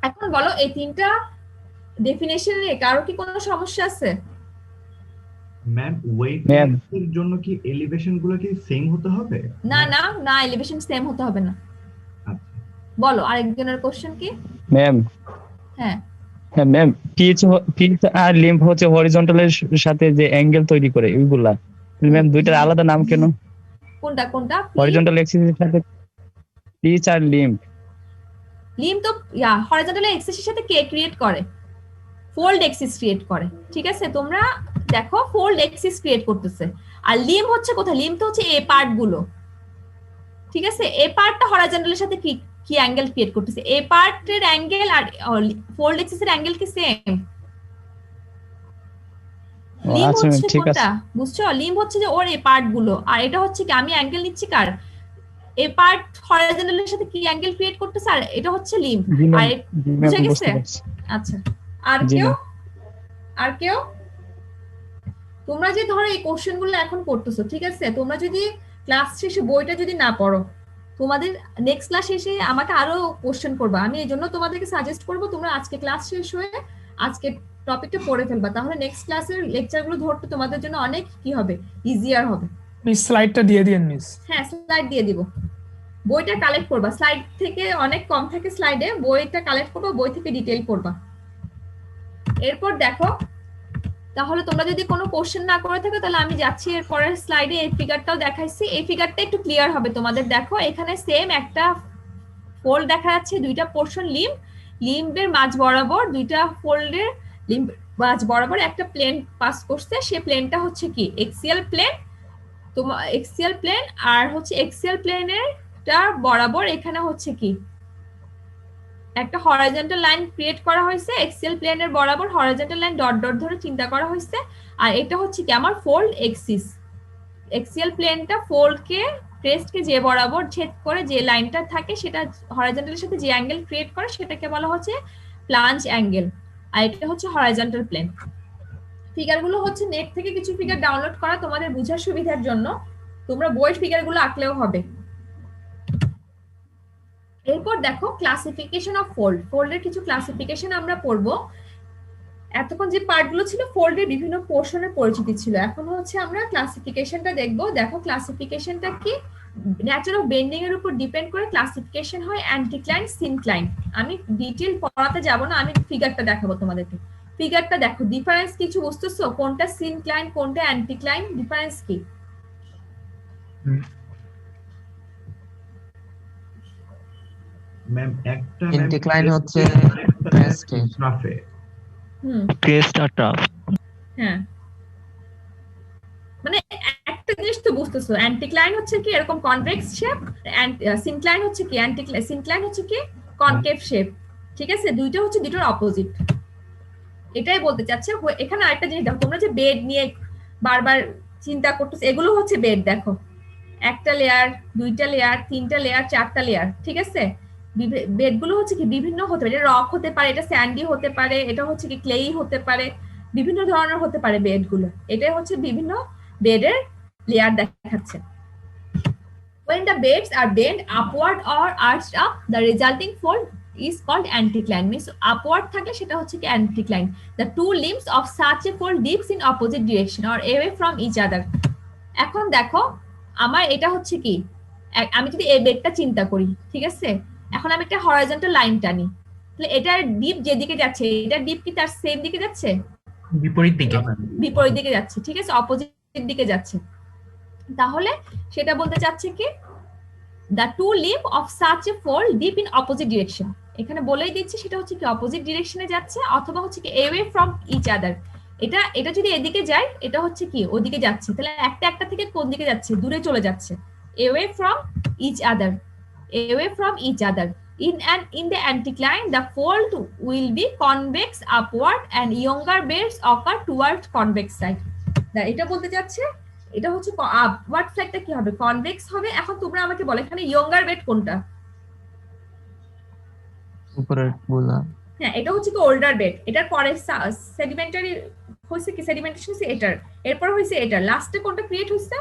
S1: এখন বলো এই তিনটা ডেফিনেশনে কারো কি কোনো সমস্যা আছে?
S5: ম্যাম ওয়েভলেন্থের জন্য কি এলিভেশন গুলো কি সেম হতে হবে?
S1: না না না, এলিভেশন সেম হতে হবে না। বলো আরেকজনের কোশ্চেন কি?
S11: ম্যাম
S1: হ্যাঁ
S11: হ্যাঁ ম্যাম, পিচ আর লিম্ব হচ্ছে হরিজন্টালের সাথে যে অ্যাঙ্গেল তৈরি করে ওইগুলা, ম্যাম দুইটার আলাদা নাম কেন?
S1: কোনটা কোনটা?
S11: হরিজন্টাল এক্সিসের সাথে পিচ আর লিম্ব।
S1: লিম্ব তো হরিজন্টাল এক্সিসের সাথে কে ক্রিয়েট করে? ফোল্ড এক্সিস ক্রিয়েট করে, ঠিক আছে। তোমরা দেখো ফোল্ড এক্সিস ক্রিয়েট করতেছে। আর লিম্ব হচ্ছে কোথায়? লিম্ব তো হচ্ছে এই পার্ট গুলো, ঠিক আছে। এই পার্টটা হরিজন্টালের সাথে কি কি অ্যাঙ্গেল ক্রিয়েট করতেছে? এই পার্টের অ্যাঙ্গেল আর ফোল্ড এক্সিসের অ্যাঙ্গেল কি সেম? লিম্ব হচ্ছে কোনটা বুঝছো? লিম্ব হচ্ছে যে ওর এই পার্ট গুলো, আর এটা হচ্ছে কি আমি অ্যাঙ্গেল নিচ্ছি কার? এই পার্ট হরিজন্টালের সাথে কি অ্যাঙ্গেল ক্রিয়েট করতেছে, আর এটা হচ্ছে লিম্ব। আর বুঝে গেছে? আচ্ছা, আর কেউ? আর কেউ? তোমরা যে ধরো এই কোশ্চেন গুলো এখন করতেছো, ঠিক আছে, তোমরা যদি ক্লাস শেষে বইটা যদি না পড়ো, তোমাদের নেক্সট ক্লাস শেষে আমাকে আরো কোশ্চেন করবা। আমি এই জন্য তোমাদেরকে সাজেস্ট করবো তোমরা আজকে ক্লাস শেষ হয়ে আজকে টপিকটা পড়ে ফেলবা, তাহলে নেক্সট ক্লাসের লেকচার গুলো ধরতে তোমাদের জন্য অনেক কি হবে, ইজিয়ার হবে।
S12: মিস স্লাইডটা দিয়ে দিন মিস।
S1: হ্যাঁ স্লাইড দিয়ে দিব। বইটা কালেক্ট করবা, স্লাইড থেকে অনেক কম থাকে স্লাইডে, বইটা কালেক্ট করবা, বই থেকে ডিটেইল করবা। এরপর দেখো তাহলে তোমরা যদি কোনো কোশ্চেন না করে থাকো তাহলে আমি যাচ্ছি এর পরের স্লাইডে। এই ফিগারটাও দেখাইছি, এই ফিগারটা একটু ক্লিয়ার হবে তোমাদের। দেখো এখানে সেম একটা ফোল্ড দেখা যাচ্ছে, দুইটা পোর্শন লিম্ব, লিম্বের মাঝ বরাবর দুইটা ফোল্ডের লিম্ব মাঝ বরাবর একটা প্লেন পাস করছে। সেই প্লেনটা হচ্ছে কি এক্সিয়াল প্লেন, তোমার এক্সিয়াল প্লেন, আর হচ্ছে এক্সিয়াল প্লেনেরটা বরাবর এখানে হচ্ছে কি একটা হরাইজন্টাল লাইন ক্রিয়েট করা হয়েছে। এক্সিয়াল প্লেনের বরাবর হরাইজন্টাল লাইন ডট ডট ধরে চিন্তা করা হয়েছে। আর এটা হচ্ছে কি আমার ফোল্ড এক্সিস। এক্সিয়াল প্লেনটা ফোল্ডকে ক্রেস্টকে যে বরাবর ছেদ করে যে লাইনটা থাকে সেটা হরাইজন্টালের সাথে যে অ্যাঙ্গেল ক্রিয়েট করে সেটাকে বলা হচ্ছে প্লাঞ্জ অ্যাঙ্গেল। আর এটা হচ্ছে হরাইজন্টাল প্লেন। ফিগারগুলো হচ্ছে নেট থেকে কিছু ফিগার ডাউনলোড করা তোমাদের বোঝার সুবিধার জন্য, তোমরা বইয়ের ফিগারগুলো আঁকলেও হবে। এরপর দেখো ক্লাসিফিকেশন অফ ফোল্ড। ফোল্ডের কিছু ক্লাসিফিকেশন আমরা পড়বো। এতক্ষণ যে পার্টগুলো ছিল ফোল্ডের বিভিন্ন পোর্শনের পরিচিতি ছিল, এখন হচ্ছে আমরা ক্লাসিফিকেশনটা দেখবো। দেখো ক্লাসিফিকেশনটা কি, ন্যাচার অফ বেন্ডিং এর উপর ডিপেন্ড করে ক্লাসিফিকেশন হয় অ্যান্টিক্লাইন, সিনক্লাইন। আমি ডিটেইল পড়াতে যাব না, আমি ফিগারটা দেখাবো তোমাদেরকে। ফিগারটা দেখো, ডিফারেন্স কিছু বুঝতেছো? কোনটা সিনক্লাইন কোনটা অ্যান্টিক্লাইন, ডিফারেন্স কি?
S5: ম্যাম একটা
S10: ইনক্লাইন হচ্ছে ক্রেস্টে,
S5: ট্রাফে।
S11: ক্রেস্ট আর ট্রাফ।
S1: হ্যাঁ, মানে একটা জিনিস তো বুঝতেছো, অ্যান্টিক্লাইন হচ্ছে কি এরকম কনভেক্স শেপ, সিনক্লাইন হচ্ছে কি সিনক্লাইন হচ্ছে কি কনকেভ শেপ। ঠিক আছে, দুইটা হচ্ছে দুটোর অপোজিট, এটাই বলতে চাচ্ছে। এখানে আরেকটা জিনিস দেখো, তোমরা যে বেড নিয়ে বারবার চিন্তা করতেছো, এগুলো হচ্ছে বেড। দেখো একটা লেয়ার, দুইটা লেয়ার, তিনটা লেয়ার, চারটা লেয়ার। ঠিক আছে, বেডগুলো হচ্ছে কি বিভিন্ন হতে পারে, এটা রক হতে পারে, এটা স্যান্ডি হতে পারে, এটা হচ্ছে কি ক্লেই হতে পারে, বিভিন্ন ধরনের হতে পারে বেডগুলো। এটাই হচ্ছে বিভিন্ন বেডের লেয়ার দেখাচ্ছে। When the beds are bent upward or arched up, the resulting fold is called anticline. Means upward থাকলে সেটা হচ্ছে কি anticline. The two limbs of such a fold dips in opposite direction or away from each other. এখন দেখো আমার এটা হচ্ছে কি, আমি যদি এই বেডটা চিন্তা করি, ঠিক আছে, এখন আমি একটা হরাইজন্টাল লাইন টানি, তাহলে এটার ডিপ যেদিকে যাচ্ছে, এটার ডিপ কি তার সেম দিকে যাচ্ছে?
S10: বিপরীত দিকে,
S1: বিপরীত দিকে যাচ্ছে। ঠিক আছে, অপোজিট দিকে যাচ্ছে। তাহলে সেটা বলতে চাচ্ছে কি the two limb of such a fold dip in opposite direction. এখানে বলেই দিচ্ছি সেটা হচ্ছে কি অপোজিট ডিরেকশনে যাচ্ছে, অথবা হচ্ছে কি away from each other। এটা যদি এদিকে যায়, এটা হচ্ছে কি ওদিকে যাচ্ছে, তাহলে একটা একটা থেকে কোন দিকে যাচ্ছে? দূরে চলে যাচ্ছে। away from each other, away from each other. In the anticline, the fold will be convex upward and younger beds occur towards convex side. এটা বলতে যাচ্ছে এটা হচ্ছে আপওয়ার্ড সাইডটা কি হবে? কনভেক্স হবে। এখন তোমরা আমাকে বলো এখানে ইয়ঙ্গার বেড কোনটা?
S10: উপরের গুলা।
S1: হ্যাঁ, এটা হচ্ছে কি ওল্ডার বেড। এটার পরে সেডিমেন্টারি হইছে কি, সেডিমেন্টেশন হইছে এটার, এরপর হইছে এটার, লাস্টে কোনটা ক্রিয়েট হইছে?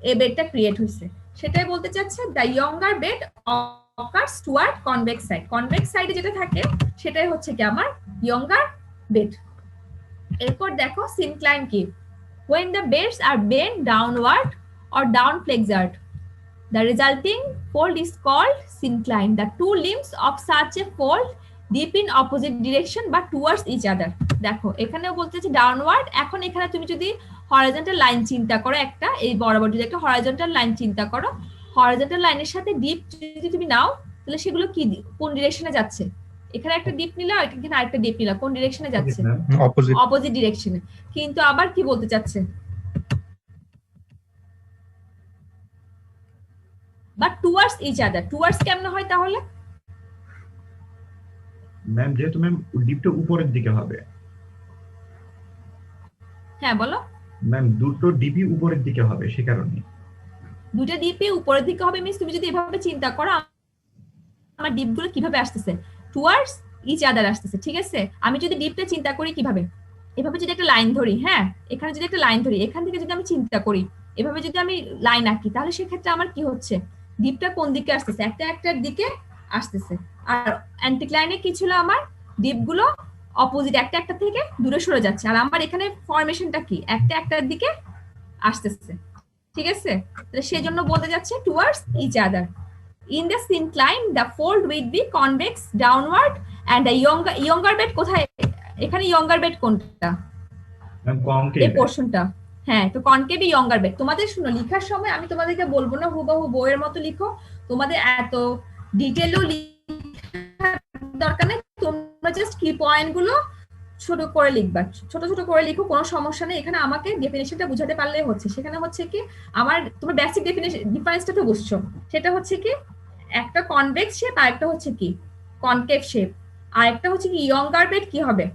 S1: এই বেডটা ক্রিয়েট হইছে। সেটাই বলতে চাচ্ছে the younger bed occurs toward convex side. Convex সাইডে যেটা থাকে সেটাই হচ্ছে কি আমার ইয়ঙ্গার বেড। এরপর দেখো সিনক্লাইন কি, when the beds are bent downward or down flexured, the resulting fold is called syncline. The two limbs of such a fold dip in opposite direction but towards each other. দেখো এখানেও বলতেছে downward. এখন এখানে তুমি যদি horizontal line চিন্তা করো, একটা এই বরাবর যদি একটা হরাইজন্টাল লাইন চিন্তা করো, হরাইজন্টাল লাইনের সাথে ডিপ যদি তুমি নাও, তাহলে সেগুলো কি কোন ডিরেকশনে যাচ্ছে? এখানে একটা ডিপ নিলা, এখানে আরেকটা ডিপ নিলা, কোন ডিরেকশনে যাচ্ছে? অপোজিট ডিরেকশনে। কিন্তু আবার কি বলতে চাচ্ছে? But towards each other. Towards কেমন হয় তাহলে?
S5: ম্যাম যেহেতু ম্যাম ডিপটা উপরের দিকে হবে।
S1: হ্যাঁ বলো।
S5: ম্যাম দুটো ডিপি উপরের দিকে হবে, সে কারণে।
S1: দুটো ডিপি উপরের দিকে হবে মিন্স তুমি যদি এভাবে চিন্তা করো, আমার ডিপগুলো কিভাবে আসতেছে? টুয়ার্ডস ইচ আদার আসতেছে। ঠিক আছে, আমি যদি ডিপটা চিন্তা করি কিভাবে, এভাবে যদি একটা লাইন ধরি, হ্যাঁ এখানে যদি একটা লাইন ধরি, এখান থেকে যদি আমি চিন্তা করি, এভাবে যদি আমি লাইন আঁকি, তাহলে সেক্ষেত্রে আমার কি হচ্ছে? ডিপটা কোন দিকে আসতেছে? একটার দিকে আসতেছে। আর অ্যান্টিক্লাইনে কি ছিল? আমার ডিপগুলো অপোজিট একটা থেকে দূরে সরে যাচ্ছে। আর আমার এখানে ফরমেশনটা কি? একটার দিকে আসতেছে। ঠিক আছে, তাহলে সেজন্য বলতে যাচ্ছে towards each other. In the syncline, the fold will be convex downward and the younger bed কোথায়? এখানে younger bed কোনটা? এই পোরশনটা। হ্যাঁ, তো কনকেভ ইয়ঙ্গার বেড। তোমাদের শুনো, লেখার সময় আমি তোমাদেরকে বলবো না হুবহু বইয়ের মতো লিখো, তোমাদের এত ডিটেলও দরকার নেই, তোমরা জাস্ট কি পয়েন্ট গুলো ছোট করে লিখবা, ছোট করে লিখো, কোনো সমস্যা নেই। এখানে আমাকে ডেফিনেশনটা বুঝাতে পারলেই হচ্ছে। সেখানে হচ্ছে কি আমার তোমার বেসিক ডিফারেন্সটা তো বুঝছো, সেটা হচ্ছে কি একটা কনভেক্স শেপ আর একটা হচ্ছে কি কনকেভ শেপ, আর একটা হচ্ছে কি ইয়ঙ্গার বেড কি হবে?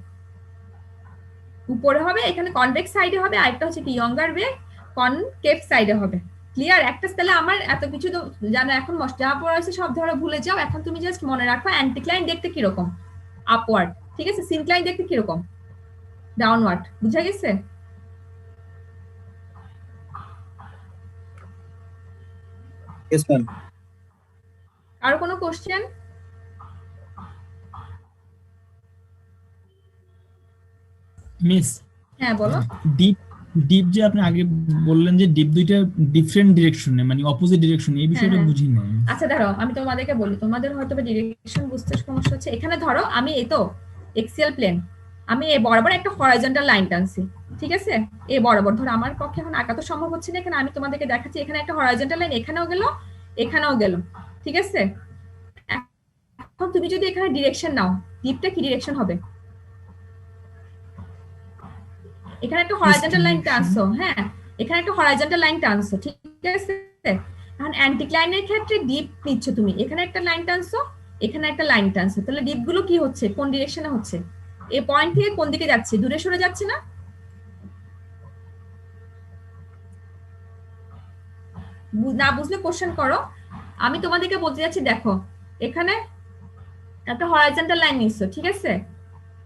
S1: উপরে হবে, এখানে কনভেক্স সাইডে হবে, আর একটা হচ্ছে কি ইয়ঙ্গার বেড কনকেভ সাইডে হবে। ক্লিয়ার? একটা তাহলে আমার এত কিছু তো জানো, এখন যা পড়া হয়েছে সব ধরো ভুলে যাও, এখন তুমি জাস্ট মনে রাখো অ্যান্টিক্লাইন দেখতে কিরকম? আপওয়ার্ড। ঠিক আছে, সিনক্লাইন দেখতে কিরকম? ডাউনওয়ার্ড। বুঝা গেছে?
S13: Yes ma'am.
S1: আর কোনো কোশ্চেন?
S2: মিস
S1: হ্যাঁ বলো।
S2: ডিপ ডিপ যে আপনি আগে বললেন যে ডিপ দুইটা ডিফারেন্ট ডিরেকশনে মানে অপোজিট ডিরেকশনে, এই বিষয়টা
S1: হ্যাঁ।
S2: বুঝি না।
S1: আচ্ছা ধরো আমি তোমাদেরকে বলি, তোমাদের হয়তো ডিরেকশন বুঝতে সমস্যা হচ্ছে। এখানে ধরো আমি এই তো এক্সিয়াল প্লেন, আমি এই বরাবর একটা হরাইজন্টাল লাইন টানছি, ঠিক আছে? এই বরাবর ধরো আমার পক্ষে এখন আঁকা তো সম্ভব হচ্ছে না, এখানে আমি তোমাদেরকে দেখাচ্ছি এখানে একটা হরাইজন্টাল লাইন এখানেও গেল এখানেও গেল, ঠিক আছে? এখন তুমি যদি এখানে ডিরেকশন নাও, ডিপটা কি ডিরেকশন হবে? এখানে একটা হরাইজন্টাল লাইন টানছো, হ্যাঁ এখানে একটা হরাইজন্টাল লাইন টানছো, ঠিক আছে? এখন অ্যান্টিক্লাইনের ক্ষেত্রে ডিপ নিচ্ছ তুমি, এখানে একটা লাইন টানছো এখানে একটা লাইন টানছো, তাহলে ডিপ গুলো কি হচ্ছে, কোন ডিরেকশনে হচ্ছে? এই পয়েন্ট থেকে কোন দিকে যাচ্ছে, দূরে সরে যাচ্ছে না? না বুঝলে কোশ্চেন করো। আমি তোমাদেরকে বলতে যাচ্ছি দেখো এখানে একটা হরাইজন্টাল লাইন নিচ্ছ, ঠিক আছে?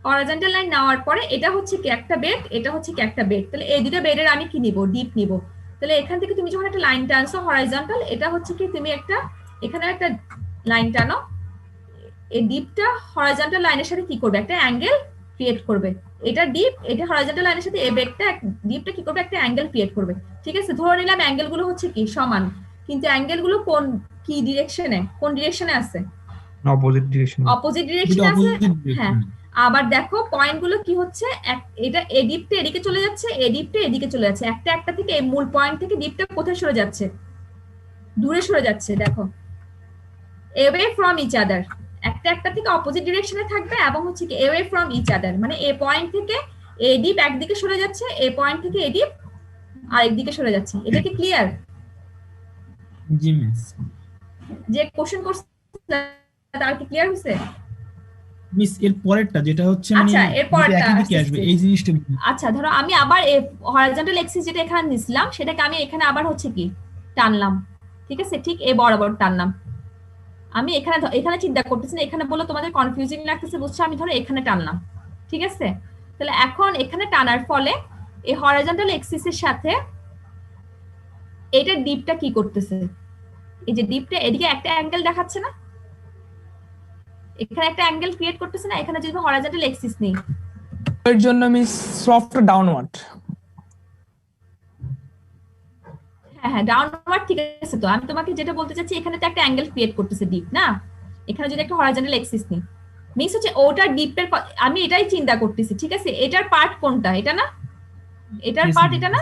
S1: হরাইজন্টাল লাইন নেওয়ার পরে এটা হচ্ছে কি একটা বেড, এটা হচ্ছে কি একটা বেড, তাহলে এই দুটো বেডের আমি কি নিব, ডিপ নিব। তাহলে এখান থেকে তুমি যখন একটা লাইন টানছো হরাইজন্টাল, এটা হচ্ছে কি তুমি একটা এখানে একটা লাইন টানো, এই ডিপটা হরাইজন্টাল লাইনের সাথে কি করবে, একটা অ্যাঙ্গেল ক্রিয়েট করবে। এটা ডিপ, এটা হরাইজন্টাল লাইনের সাথে এই বেডটা ডিপটা কি করবে, একটা অ্যাঙ্গেল ক্রিয়েট করবে, ঠিক আছে? ধরে নিলাম অ্যাঙ্গেল গুলো হচ্ছে কি সমান, কিন্তু অ্যাঙ্গেল গুলো কোন কি ডিরেকশনে, কোন ডিরেকশনে আছে?
S8: Opposite direction.
S1: অপোজিট ডিরেকশনে আছে, হ্যাঁ। আবার দেখো পয়েন্ট গুলো কি হচ্ছে, এটা এই ডিপটা এদিকে চলে যাচ্ছে, এই ডিপটা এদিকে চলে যাচ্ছে, একটা একটা থেকে এই মূল পয়েন্ট থেকে ডিপটা কোথায় সরে যাচ্ছে, দূরে সরে যাচ্ছে। দেখো away from each other, একটা একটা থেকে অপোজিট ডিরেকশনে থাকবে এবং হচ্ছে কি away from each other, মানে এই পয়েন্ট থেকে এই ডিপ একদিকে সরে যাচ্ছে, এই পয়েন্ট থেকে এই ডিপ আরেকদিকে সরে যাচ্ছে। এটা কি ক্লিয়ার?
S2: জি মিস।
S1: যে কোশ্চেন করছে তার কি ক্লিয়ার হয়েছে?
S2: মিস এর পরেরটা যেটা হচ্ছে মানে
S1: আচ্ছা এর পরেরটা
S2: একই দিকে আসবে এই জিনিসটা।
S1: আচ্ছা ধরো আমি আবার হরাইজন্টাল এক্সিস যেটা এখানে নিছিলাম সেটাকে আমি এখানে আবার হচ্ছে কি টানলাম, ঠিক আছে? ঠিক এই বরাবর টানলাম। আমি এখানে এখানে চিন্তা করতেছি না, এখানে বলে তোমাদের কনফিউজিং লাগতেছে বুঝছো, আমি ধরো এখানে টানলাম, ঠিক আছে? তাহলে এখন এখানে টানার ফলে এই হরাইজন্টাল এক্সিসের সাথে এটা ডিপটা কি করতেছে, এই যে ডিপটা এদিকে একটা অ্যাঙ্গেল দেখাচ্ছে না, এখানে একটা অ্যাঙ্গেল ক্রিয়েট করতেছে না? এখানে যদি হরাইজন্টাল এক্সিস নেই
S12: এর জন্য মিস সফট ডাউনওয়ার্ড।
S1: হ্যাঁ ডাউনওয়ার্ড, ঠিক আছে। তো আমি তোমাকে যেটা বলতে চাচ্ছি এখানে তো একটা অ্যাঙ্গেল ক্রিয়েট করতেছে ডিপ না, এখানে যদি একটা হরাইজন্টাল এক্সিস নেই মিস হচ্ছে ওটা ডিপের, আমি এটাই চিন্তা করতেছি, ঠিক আছে? এটার পার্ট কোনটা, এটা না? এটার পার্ট এটা না?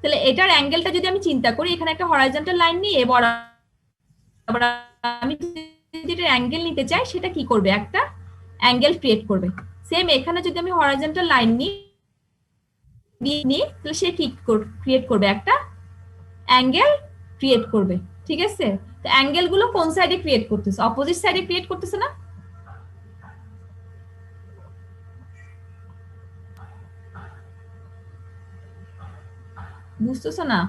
S1: তাহলে এটার অ্যাঙ্গেলটা যদি আমি চিন্তা করি, এখানে একটা হরাইজন্টাল লাইন নিয়ে বরাবর আমি যদি এটার অ্যাঙ্গেল নিতে চাই, সেটা কি করবে, একটা অ্যাঙ্গেল ক্রিয়েট করবে। সেম এখানে যদি আমি হরাইজন্টাল লাইন নিই তাহলে সে কি ক্রিয়েট করবে, একটা অ্যাঙ্গেল ক্রিয়েট করবে, ঠিক আছে? তো অ্যাঙ্গেল গুলো কোন সাইডে ক্রিয়েট করতেছে, অপোজিট সাইডে ক্রিয়েট করতেছে না? বুঝতেছো না?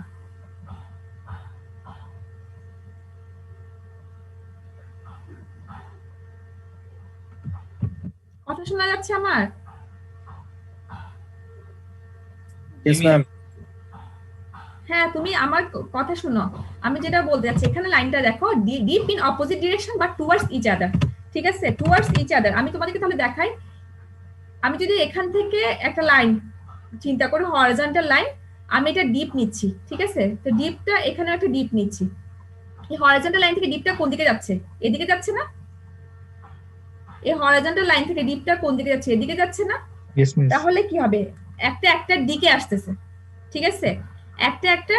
S1: কথা শোনা যাচ্ছে আমার?
S7: Yes, ma'am.
S1: হ্যাঁ তুমি আমার কথা শুনো, আমি যেটা বলতে যাচ্ছি এখানে লাইনটা দেখো, dip in opposite direction but towards each other, ঠিক আছে? Towards each other. আমি তোমাদেরকে তাহলে দেখাই, আমি যদি এখান থেকে একটা লাইন চিন্তা করি হরিজন্টাল লাইন, আমি এটা ডিপ নিচ্ছি, ঠিক আছে? তো ডিপটা এখানে একটা ডিপ নিচ্ছি, এই হরিজন্টাল লাইন থেকে ডিপটা কোন দিকে যাচ্ছে, এদিকে যাচ্ছে না? এই হরিজন্টাল লাইন থেকে ডিপটা কোন দিকে যাচ্ছে, এদিকে যাচ্ছে না? তাহলে কি হবে, একটা একটার দিকে আসতেছে, ঠিক আছে? একটা একটা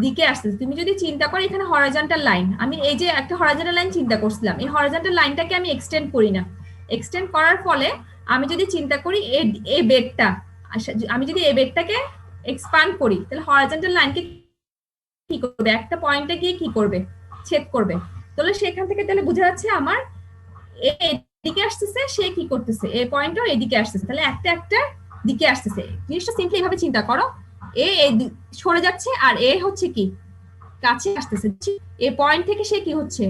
S1: দিকে আসতেছে। তুমি যদি চিন্তা করো এখানে হরিজন্টাল লাইন, আমি এই যে একটা হরিজন্টাল লাইন চিন্তা করছিলাম, এই হরিজন্টাল লাইনটাকে আমি এক্সটেন্ড করি না, এক্সটেন্ড করার ফলে আমি যদি চিন্তা করি এই বেডটা, আমি যদি এই বেডটাকে এক্সপান্ড করি, তাহলে হরিজন্টাল লাইনকে কি করবে, একটা পয়েন্টে গিয়ে কি করবে, ছেদ করবে। তাহলে সেখান থেকে তাহলে বোঝা যাচ্ছে আমার এদিকে আসতেছে, সে কি করতেছে, এই পয়েন্টও এদিকে আসতেছে, তাহলে একটা একটা দিকে আসতেছে। জিনিসটা সিম্পলি এইভাবে চিন্তা করো, এ সরে যাচ্ছে আর এ হচ্ছে কি কাছে আসতেছে, এই পয়েন্ট থেকে সে কি হচ্ছে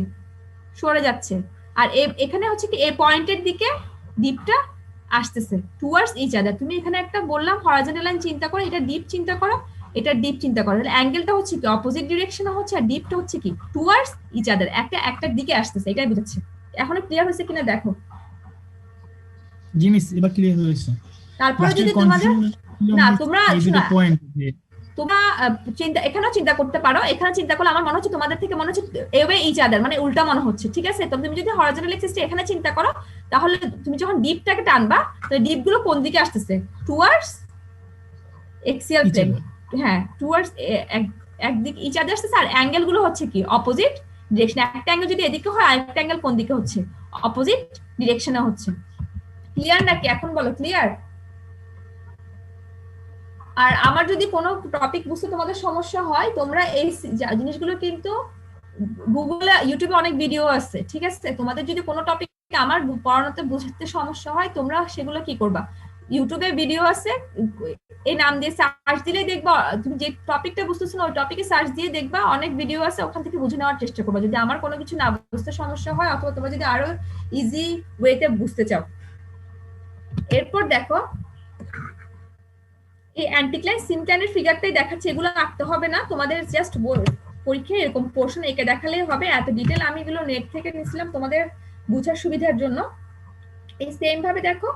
S1: সরে যাচ্ছে, আর এখানে হচ্ছে কি এই পয়েন্টের দিকে ডিপটা আসতেছে টুয়ার্ডস ইচ আদার। তুমি এখানে একটা বললাম হরাইজন্টাল লাইন চিন্তা করো, এটা ডিপ চিন্তা করো, এটা ডিপ চিন্তা করো, তাহলে অ্যাঙ্গেলটা হচ্ছে কি অপোজিট ডিরেকশনে হচ্ছে, আর ডিপটা হচ্ছে কি টুয়ার্ডস ইচ আদার, একটা একটার দিকে আসতেছে। এটাই বুঝাচ্ছে। এখনো ক্লিয়ার হয়েছে কিনা দেখো।
S2: জি মিস, এবার ক্লিয়ার হয়েছে।
S1: তারপরে যদি তোমাদের না তোমরা তোমরা এখানেও চিন্তা করতে পারো, এখানে চিন্তা করলে আমার মনে হচ্ছে তোমাদের থেকে মনে হচ্ছে এওয়ে ইচ আদার, মানে উল্টা মনে হচ্ছে, ঠিক আছে? তো তুমি যদি হরাইজন্টাল এক্সিসটা এখানে চিন্তা করো, তাহলে তুমি যখন ডিপটাকে টানবা, তাহলে ডিপ গুলো কোন দিকে আসতেছে? টুয়ার্ডস এক্সিয়াল প্লেন, হ্যাঁ, টুয়ার্ডস একদিকে ইচ আদার আসতেছে। আর অ্যাঙ্গেল গুলো হচ্ছে কি অপোজিট ডিরেকশন। একটা অ্যাঙ্গেল যদি এদিকে হয়, আরেকটা অ্যাঙ্গেল কোন দিকে হচ্ছে? অপোজিট ডিরেকশনে হচ্ছে। ক্লিয়ার নাকি? এখন বলো ক্লিয়ার? আর আমার যদি কোনো টপিক বুঝতে তোমাদের সমস্যা হয়, তোমরা এই জিনিসগুলো কিন্তু গুগলে, ইউটিউবে অনেক ভিডিও আছে, ঠিক আছে? তোমাদের যদি কোনো টপিক আমার পড়ানোতে বুঝতে সমস্যা হয়, তোমরা সেগুলো কি করবা, ইউটিউবে ভিডিও আছে, এই নাম দিয়ে সার্চ দিলে দেখবা, তুমি যে টপিকটা বুঝতেছো না ওই টপিকে সার্চ দিয়ে দেখবা, অনেক ভিডিও আছে, ওখান থেকে বুঝে নেওয়ার চেষ্টা করবা যদি আমার কোনো কিছু না বুঝতে সমস্যা হয়, অথবা তোমরা যদি আরো ইজি ওয়েতে বুঝতে চাও। এরপর দেখো এই অ্যান্টিক্লাইন সিনক্লাইনের ফিগারটাই দেখাচ্ছে, এগুলো আঁকতে হবে না তোমাদের, জাস্ট পরীক্ষায় এরকম পোর্শন এঁকে দেখালেই হবে। এত ডিটেল আমি এগুলো নেট থেকে নিয়েছিলাম তোমাদের বোঝার সুবিধার জন্য। এই সেম ভাবে দেখো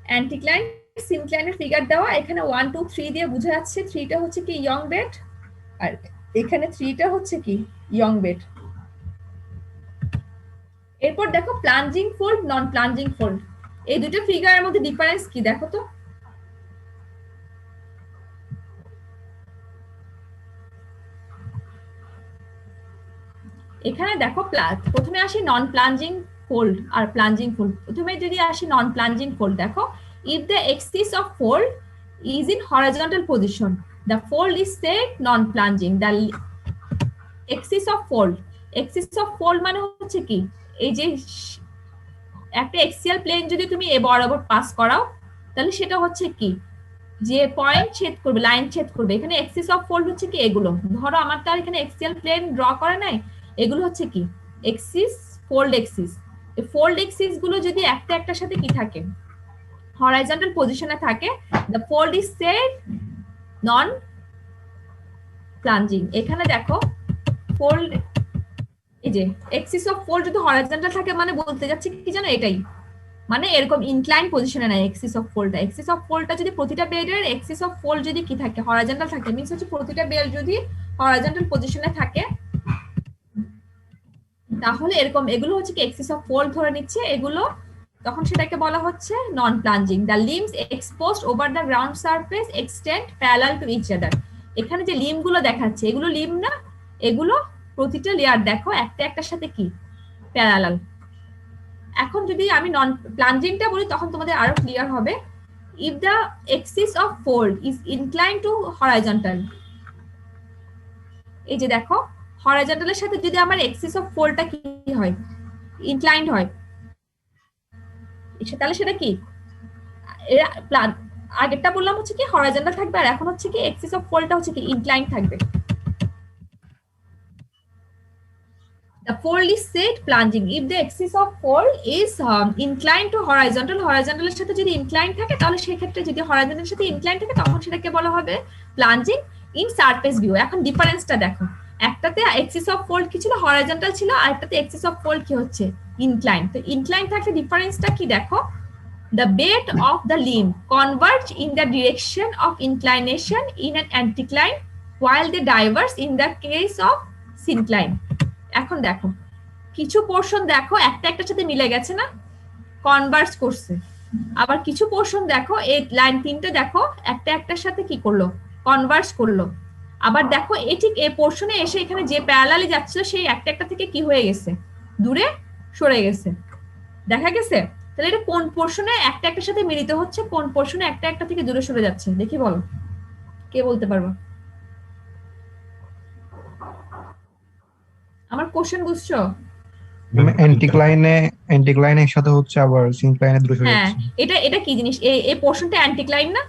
S1: অ্যান্টিক্লাইন সিনক্লাইনের ফিগার দেওয়া, এখানে 1 2 3 দিয়ে বোঝা যাচ্ছে। 3টা হচ্ছে কি ইয়ং বেড, আর এখানে 3টা হচ্ছে কি ইয়ং বেড। এরপর দেখো প্লাঞ্জিং ফোল্ড, নন প্লাঞ্জিং ফোল্ড, এই দুটো ফিগারের মধ্যে ডিফারেন্স কি দেখো তো। এখানে দেখো প্রথমে আসি নন প্লাঞ্জিং ফোল্ড আর প্লাঞ্জিং ফোল্ড। প্রথমে যদি আসি নন প্লাঞ্জিং ফোল্ড, দেখো if the axis of fold is in horizontal position, the fold is said non plunging. The axis of fold মানে হচ্ছে কি, এই যে একটা এক্সিয়াল প্লেন যদি তুমি এ বরাবর পাস করাও, তাহলে সেটা হচ্ছে কি, যে পয়েন্ট ছেদ করবে, লাইন ছেদ করবে। এখানে এক্সিস অফ ফোল্ড হচ্ছে কি এগুলো, ধরো আমার তো আর এখানে এক্সিয়াল প্লেন ড্র করে নাই, এগুলো হচ্ছে কি এক্সিস, ফোল্ড এক্সিস। এই ফোল্ড এক্সিস গুলো যদি একটা একটার সাথে কি থাকে, হরাইজন্টাল পজিশনে থাকে, the fold is said non plunging। এখানে দেখো ফোল্ড, এই যে এক্সিস অফ ফোল্ড যদি হরাইজন্টাল থাকে, মানে বলতে যাচ্ছে কি জানো, এটাই মানে এরকম ইনক্লাইন পজিশনে নাই এক্সিস অফ ফোল্ডটা। এক্সিস অফ ফোল্ডটা যদি প্রতিটা বেডের এক্সিস অফ ফোল্ড যদি কি থাকে, হরাইজন্টাল থাকে, মিন্স হচ্ছে প্রতিটা বেড যদি হরাইজন্টাল পজিশনে থাকে, তাহলে এরকম এগুলো হচ্ছে কি এক্সিস অফ ফোল্ড ধরে নিচ্ছে এগুলো, তখন সেটাকে বলা হচ্ছে non plunging. The limbs exposed over the ground surface extend parallel to each other. এখানে যে লিম্ব গুলো দেখাচ্ছে, এগুলো লিম্ব না, এগুলো প্রতিটা লেয়ার দেখো একটা একটার সাথে কি প্যারালাল। এখন যদি আমি নন প্লাঞ্জিংটা বলি, তখন তোমাদের আরো ক্লিয়ার হবে। If the axis of fold is incline two horizontal, এই যে দেখো হরাইজন্টালের সাথে যদি আমার এক্সিস অফ ফোল্ডটা কি হয়, ইনক্লাইন্ড হয়, তাহলে সেটা কি, আগেরটা বললাম হচ্ছে কি হরাইজন্টাল থাকবে, আর এখন হচ্ছে কি এক্সিস অফ ফোল্ডটা হচ্ছে কি ইনক্লাইন্ড থাকবে। The fold is said plunging if the axis of fold is inclined to horizontal. Horizontal এর সাথে যদি inclined থাকে, তাহলে সেই ক্ষেত্রে যদি horizontal এর সাথে inclined থাকে, তখন সেটাকে বলা হবে plunging in surface view। এখন ডিফারেন্সটা দেখো, একটাতে axis of fold কি ছিল, horizontal ছিল, আর একটাতে axis of fold কি হচ্ছে inclined। তো inclined থাকলে ডিফারেন্সটা কি দেখো, the bed of the limb converge in the direction of inclination in an anticline while they diverge in the case of syncline। এখন দেখো কিছু পোর্শন দেখো একটা একটার সাথে মিলে গেছে না, কনভার্জ করছে, আবার কিছু পোর্শন দেখো এই লাইন তিনটে দেখো একটা একটার সাথে কি করলো, কনভার্জ করলো। আবার দেখো এই ঠিক এই পোর্শনে এসে এখানে যে প্যারালালি যাচ্ছিল সেই একটা একটা থেকে কি হয়ে গেছে, দূরে সরে গেছে, দেখা গেছে। তাহলে এটা কোন পোর্শনে একটা একটার সাথে মিলিত হচ্ছে, কোন পোর্শনে একটা একটা থেকে দূরে সরে যাচ্ছে, দেখি বলো, কে বলতে পারবো? আমার কোশ্চেন বুঝছো?
S7: অ্যান্টিক্লাইনের সাথে হচ্ছে আবার সিনক্লাইনে দূরে সরে
S1: হ্যাঁ,
S7: যাচ্ছে।
S1: এটা কি জিনিস, এই পোর্শনটা অ্যান্টিক্লাইন না,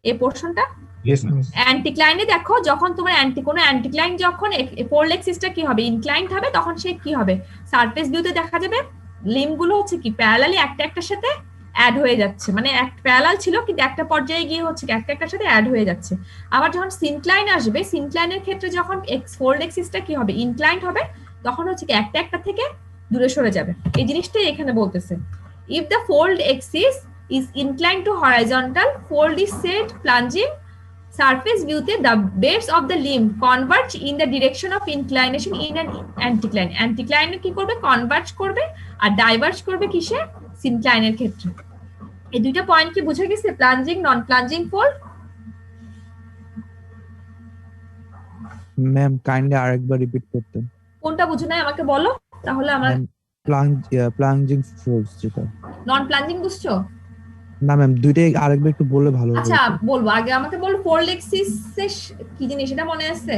S1: এই পোর্শনটা অ্যান্টিক্লাইনে দেখো, যখন তোমার কোনো অ্যান্টিক্লাইন যখন ফোল্ড এক্সিসটা কি হবে, ইনক্লাইন্ড হবে, তখন সে কি হবে, সারফেস ভিউতে দেখা যাবে লিম্ব গুলো হচ্ছে কি প্যারালালি একটা একটার সাথে অ্যাড হয়ে যাচ্ছে, মানে এক প্যারালাল ছিল কিন্তু একটা পর্যায়ে গিয়ে হচ্ছে একটা একটার সাথে অ্যাড হয়ে যাচ্ছে। আবার যখন সিনক্লাইন আসবে, সিনক্লাইনের ক্ষেত্রে যখন ফোল্ড এক্সিসটা কি হবে, ইনক্লাইন্ড হবে, তখন হচ্ছে একটা একটা থেকে দূরে সরে যাবে। এই জিনিসটাই এখানে বলতেছে, if the fold axis is inclined to horizontal, fold is set plunging, surface view তে the base of the limb converge in the direction of inclination in an anticline. Anticline কি করবে? কনভার্জ করবে আর ডাইভার্জ করবে কিসে? সিনক্লাইনের ক্ষেত্রে। এই দুইটা point কি বুঝে গেছে? প্লাঞ্জিং, নন প্লাঞ্জিং ফোল্ড।
S13: ম্যাম কাইন্ডলি আরেকবার রিপিট করতেন।
S1: কোনটা বুঝো নাই আমাকে বলো, তাহলে আমরা
S13: প্লাঞ্জিং ফোর্স যেটা।
S1: নন প্লাঞ্জিং বুঝছো?
S13: না ম্যাম, দুইটাই আরেকবার একটু বললে ভালো হবে।
S1: আচ্ছা বলবো, আগে আমাকে বল ফোল্ড এক্সিস কি জিনিস এটা মনে আছে?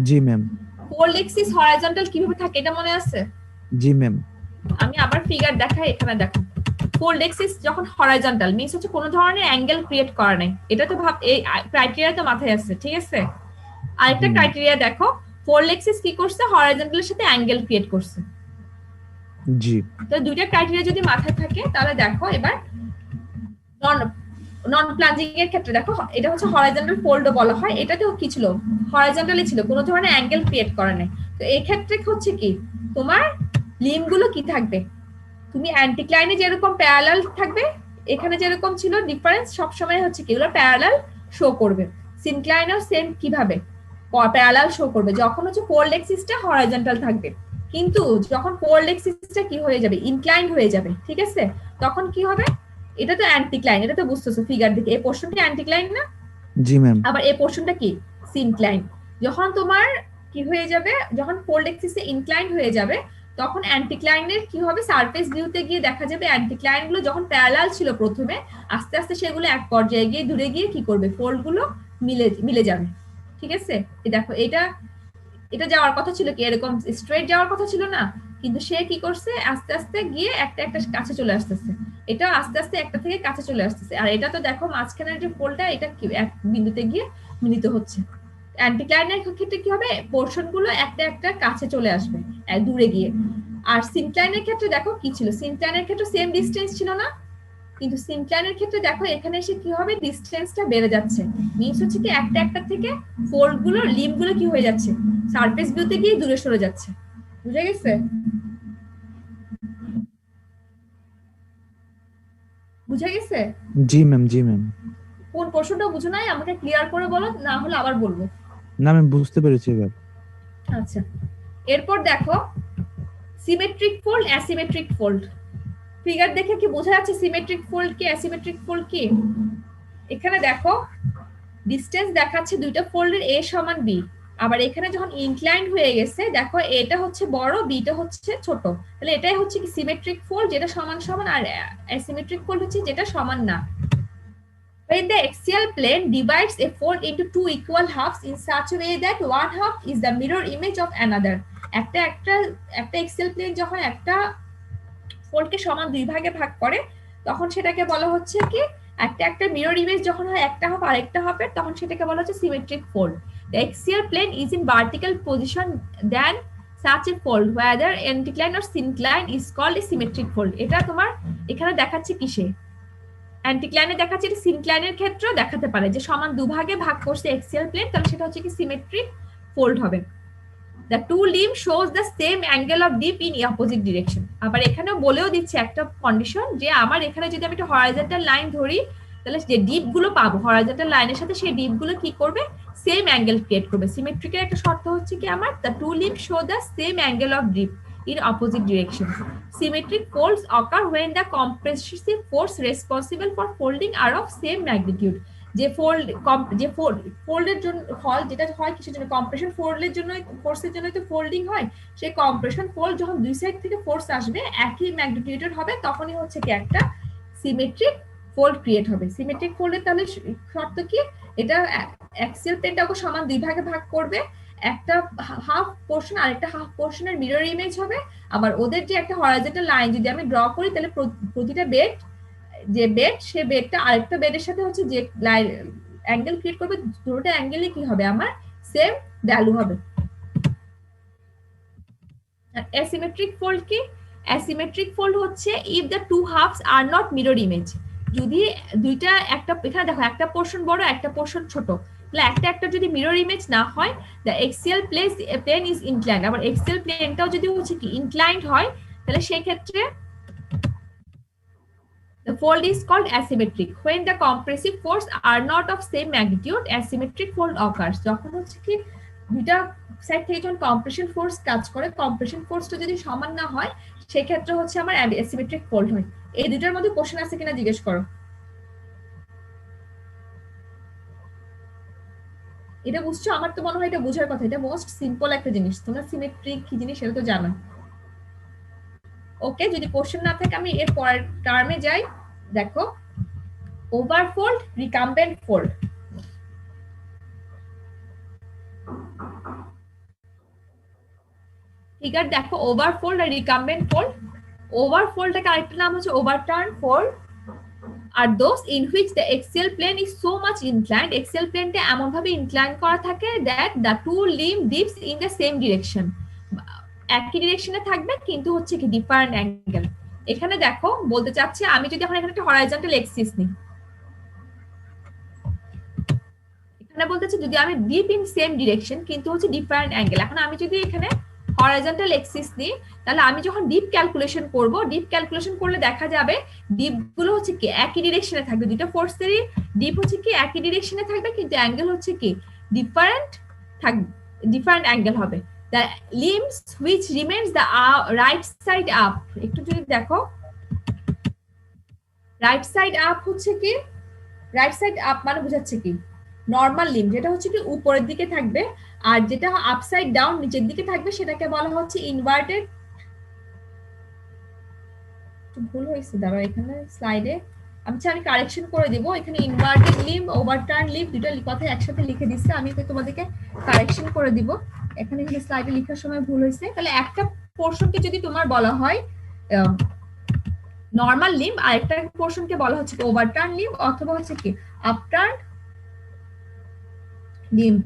S13: জি ম্যাম।
S1: ফোল্ড এক্সিস হরাইজন্টাল কিভাবে থাকে এটা মনে আছে?
S13: জি ম্যাম।
S1: আমি আবার ফিগার দেখাই, এখানে দেখো। ফোল্ড এক্সিস যখন হরাইজন্টাল মিন্স হচ্ছে কোনো ধরনের অ্যাঙ্গেল ক্রিয়েট করা নাই, এটা তো ভাব এই ক্রাইটেরিয়া তো মাথায় আছে, ঠিক আছে? আরেকটা ক্রাইটেরিয়া দেখো, ফোল্ড এক্সিস কি করছে? হরাইজন্টালের সাথে অ্যাঙ্গেল ক্রিয়েট করছে।
S13: জি।
S1: তো দুইটা ক্রাইটেরিয়া যদি মাথায় থাকে তাহলে দেখো এবার নন প্লাঞ্জিং এর ক্ষেত্রে দেখো, এটা হচ্ছে হরাইজন্টাল ফোল্ডও বলা হয়, এটাতেও কি ছিল? হরাইজন্টালি ছিল, কোনো ধরনের অ্যাঙ্গেল ক্রিয়েট করা নাই। তো এই ক্ষেত্রে হচ্ছে কি তোমার লিম্ব গুলো কি থাকবে? তুমি অ্যান্টিক্লাইনে যেরকম প্যারালাল থাকবে, এখানে যেরকম ছিল ডিফারেন্স, সবসময় হচ্ছে কি এগুলো প্যারালাল শো করবে। সিনক্লাইনেও সেম কিভাবে প্যারালাল শো করবে? যখন হচ্ছে ফোল্ড এক্সিসটা হরাইজন্টাল থাকবে, কিন্তু যখন ফোল্ড এক্সিসটা কি হয়ে যাবে? ইনক্লাইন্ড হয়ে যাবে, ঠিক আছে? তখন কি হবে? এটা তো অ্যান্টিক্লাইন, এটা তো বুঝতেছো ফিগার দেখে, এই পোরশনটা অ্যান্টিক্লাইন না?
S13: জি ম্যাম।
S1: আবার এই পোরশনটা কি? সিনক্লাইন। যখন তোমার কি হয়ে যাবে? যখন ফোল্ড এক্সিসে ইনক্লাইন্ড হয়ে যাবে তখন অ্যান্টিক্লাইনের কি হবে? সারফেস ভিউতে গিয়ে দেখা যাবে অ্যান্টিক্লাইন গুলো যখন প্যারালাল ছিল প্রথমে, আস্তে আস্তে সেগুলো এক পর্যায়ে গিয়ে দূরে গিয়ে কি করবে? ফোল্ড গুলো মিলে যাবে, ঠিক আছে? এই দেখো, এটা যাওয়ার কথা ছিল কি এরকম স্ট্রেট যাওয়ার কথা ছিল না, কিন্তু সে কি করছে? আস্তে আস্তে গিয়ে একটা কাছে চলে আসতেছে, এটা আস্তে আস্তে একটা থেকে কাছে চলে আসতেছে। আর এটা তো দেখো মাঝখানের যে ফোল্ডটা, এটা কি এক বিন্দুতে গিয়ে মিলিত হচ্ছে। অ্যান্টিক্লাইনের ক্ষেত্রে কি হবে? পোরশন গুলো একটা কাছে চলে আসবে দূরে গিয়ে। আর সিনক্লাইনের ক্ষেত্রে দেখো কি ছিল? সিনক্লাইনের ক্ষেত্রে সেম ডিসটেন্স ছিল না, কিন্তু সিনক্লাইনের ক্ষেত্রে দেখো এখানে এসে কি হবে? ডিসটেন্সটা বেড়ে যাচ্ছে। মিন্স হচ্ছে কি একটা থেকে ফোল্ড গুলো, লিম্ব গুলো কি হয়ে যাচ্ছে? সারফেস ভিউতে গিয়ে দূরে সরে যাচ্ছে। বুঝে গেছে? বুঝে গেছে?
S13: জি ম্যাম। জি ম্যাম।
S1: কোন পোরশনটা বুঝো নাই আমাকে ক্লিয়ার করে বলো, না হলে আবার বলবো।
S13: না ম্যাম, বুঝতে পেরেছি এবার।
S1: আচ্ছা, এরপর দেখো symmetric fold, asymmetric fold. Figure দেখে কি বোঝা যাচ্ছে সিমেট্রিক ফোল্ড কি অ্যাসিমেট্রিক ফোল্ড কি? এখানে দেখো ডিসটেন্স দেখাচ্ছে দুইটা ফোল্ডের a সমান b, আবার এখানে যখন ইনক্লাইন্ড হয়ে গেছে দেখো এটা হচ্ছে বড়, বিটা হচ্ছে ছোট, তাহলে এটাই হচ্ছে কি সিমেট্রিক ফোল্ড, যেটা সমান সমান, আর অ্যাসিমেট্রিক ফোল্ড হচ্ছে যেটা সমান না। When the axial plane divides a fold into two equal halves in such a way that one half is the mirror image of another, একটা axial plane যখন একটা ফোল্ডকে সমান দুই ভাগে ভাগ করে তখন সেটাকে বলা হচ্ছে কি একটা মিরর ইমেজ যখন হয় একটা হাফ আরেকটা হাফের, তখন সেটাকে বলা হচ্ছে symmetric fold. The axial plane is in vertical position than such a fold, whether anticline or syncline is called a symmetric fold. এটা তোমার এখানে দেখাচ্ছে কিসে? অ্যান্টিক্লাইনে দেখাচ্ছে, এটা সিনক্লাইনের ক্ষেত্রেও দেখাতে পারে যে সমান দুভাগে ভাগ করছে এক্সিয়াল প্লেন, তাহলে সেটা হচ্ছে কি সিমেট্রিক ফোল্ড হবে। The two limbs shows the same angle of dip in opposite direction. আবার এখানেও বলেও দিচ্ছে একটা কন্ডিশন যে আমার এখানে যদি আমি একটা হরাইজন্টাল লাইন ধরি তাহলে যে ডিপ গুলো পাবো হরাইজন্টাল লাইনের সাথে সেই ডিপ গুলো কি করবে? সেম অ্যাঙ্গেল ক্রিয়েট করবে। সিমেট্রিকের একটা শর্ত হচ্ছে কি আমার the two limbs show the same angle of dip in opposite direction. Symmetric folds occur when the compressive force responsible for folding are of same magnitude. যে ফোল্ডের জন্য ফল যেটা হয় কিসের জন্য? কম্প্রেশন ফোল্ডের জন্য, ফোর্সের জন্য তো ফোল্ডিং হয়। সেই কম্প্রেশন ফোল্ড যখন দুই সাইড থেকে ফোর্স আসবে একই ম্যাগনিটিউডের হবে, তখনই হচ্ছে কি একটা সিমেট্রিক ফোল্ড ক্রিয়েট হবে। সিমেট্রিক ফোল্ডের তাহলে শর্ত কি? এটা অ্যাক্সিয়াল প্লেনটাকে সমান দুই ভাগে ভাগ করবে, একটা হাফ পোর্শন আর একটা হাফ পোর্শনের মিরর ইমেজ হবে। আবার ওদের যে একটা হরাইজন্টাল লাইন যদি আমি ড্র করি তাহলে প্রতিটা বেড সে বেডটা আরেকটা বেডের সাথে হচ্ছে যে অ্যাঙ্গেল ক্রিয়েট করবে, দুটোটা অ্যাঙ্গেলে কি হবে? আমার সেম ভ্যালু হবে। অ্যাসিমেট্রিক ফোল্ড কি? অ্যাসিমেট্রিক ফোল্ড হচ্ছে if the two halves are not mirror image. যদি দুইটা এখানে দেখো একটা পোর্শন বড় একটা পোর্শন ছোট, তাহলে একটা যদি মিরর ইমেজ না হয়, the axial plane is inclined. আবার এক্সিয়াল প্লেনটাও যদি হচ্ছে কি ইনক্লাইন্ড হয়, তাহলে সেই ক্ষেত্রে The fold is called asymmetric. When the compressive force are not of same magnitude, asymmetric fold occurs. যখন হচ্ছে কি দুইটা সাইড থেকে যখন কম্প্রেশন ফোর্স কাজ করে, কম্প্রেশন ফোর্সটা যদি সমান না হয় সেই ক্ষেত্রে হচ্ছে আমার অ্যাসিমেট্রিক ফোল্ড হয়। এই দুটোর মধ্যে কোশ্চেন আছে কিনা জিজ্ঞেস করো। এটা বুঝছো? আমার তো মনে হয় এটা বোঝার কথা, এটা মোস্ট সিম্পল একটা জিনিস। তোমরা সিমেট্রিক কি জিনিস সেটা তো জানো। ওকে, যদি কোশ্চেন না থাকে আমি এর পরের টার্মে যাই। দেখো, ওভারফোল্ড, রিকাম্বেন্ট ফোল্ড। ঠিক আছে, দেখো ওভারফোল্ড আর রিকাম্বেন্ট ফোল্ড। ওভারফোল্ডটাকে আরেকটা নাম হচ্ছে overturn fold. R those in which the axial plane is so much inclined, axial প্লেনটা এমন ভাবে ইনক্লাইন করা থাকে that the two limb dips in the same direction, একই ডিরেকশনে থাকবে কিন্তু হচ্ছে কি ডিফারেন্ট অ্যাঙ্গেল। এখানে দেখো বলতে চাচ্ছি, আমি যদি এখন এখানে একটা হরাইজন্টাল এক্সিস নিই, এখানে বলতেছে যদি আমি ডিপ ইন সেম ডিরেকশন কিন্তু হচ্ছে ডিফারেন্ট অ্যাঙ্গেল। এখন আমি যদি এখানে হরাইজন্টাল এক্সিস নিই, তাহলে আমি যখন ডিপ ক্যালকুলেশন করব, ডিপ ক্যালকুলেশন করলে দেখা যাবে ডিপ গুলো হচ্ছে কি একই ডিরেকশনে থাকবে, দুটো ফোর্সেরই ডিপ হচ্ছে কি একই ডিরেকশনে থাকবে কিন্তু অ্যাঙ্গেল হচ্ছে কি ডিফারেন্ট থাকবে, ডিফারেন্ট অ্যাঙ্গেল হবে। The limbs which remains the right side up, একটু যদি দেখো রাইট সাইড আপ হচ্ছে কি, রাইট সাইড আপ মানে বোঝাচ্ছে কি নর্মাল লিম্ব, যেটা হচ্ছে কি উপরের দিকে থাকবে, আর যেটা আপসাইড ডাউন নিচের দিকে থাকবে সেটাকে বলা হচ্ছে ইনভার্টেড। ভুল হয়েছে, দাঁড়াও এখানে স্লাইডে আমি কারেকশন করে দিব। এখানে ইনভার্টেড লিম্ব, ওভারটার্ন লিম্ব দুটো কথা একসাথে লিখে দিচ্ছে, আমি তো তোমাদেরকে কারেকশন করে দিব। এখানে স্লাইডে লেখার সময় ভুল হয়েছে। তাহলে একটা পোরশনকে যদি তোমার বলা হয় নর্মাল লিম্ব, আর একটা পোরশনকে বলা হচ্ছে কি ওভারটার্ন লিম্ব অথবা হচ্ছে কি আপটার্ন লিম্ব।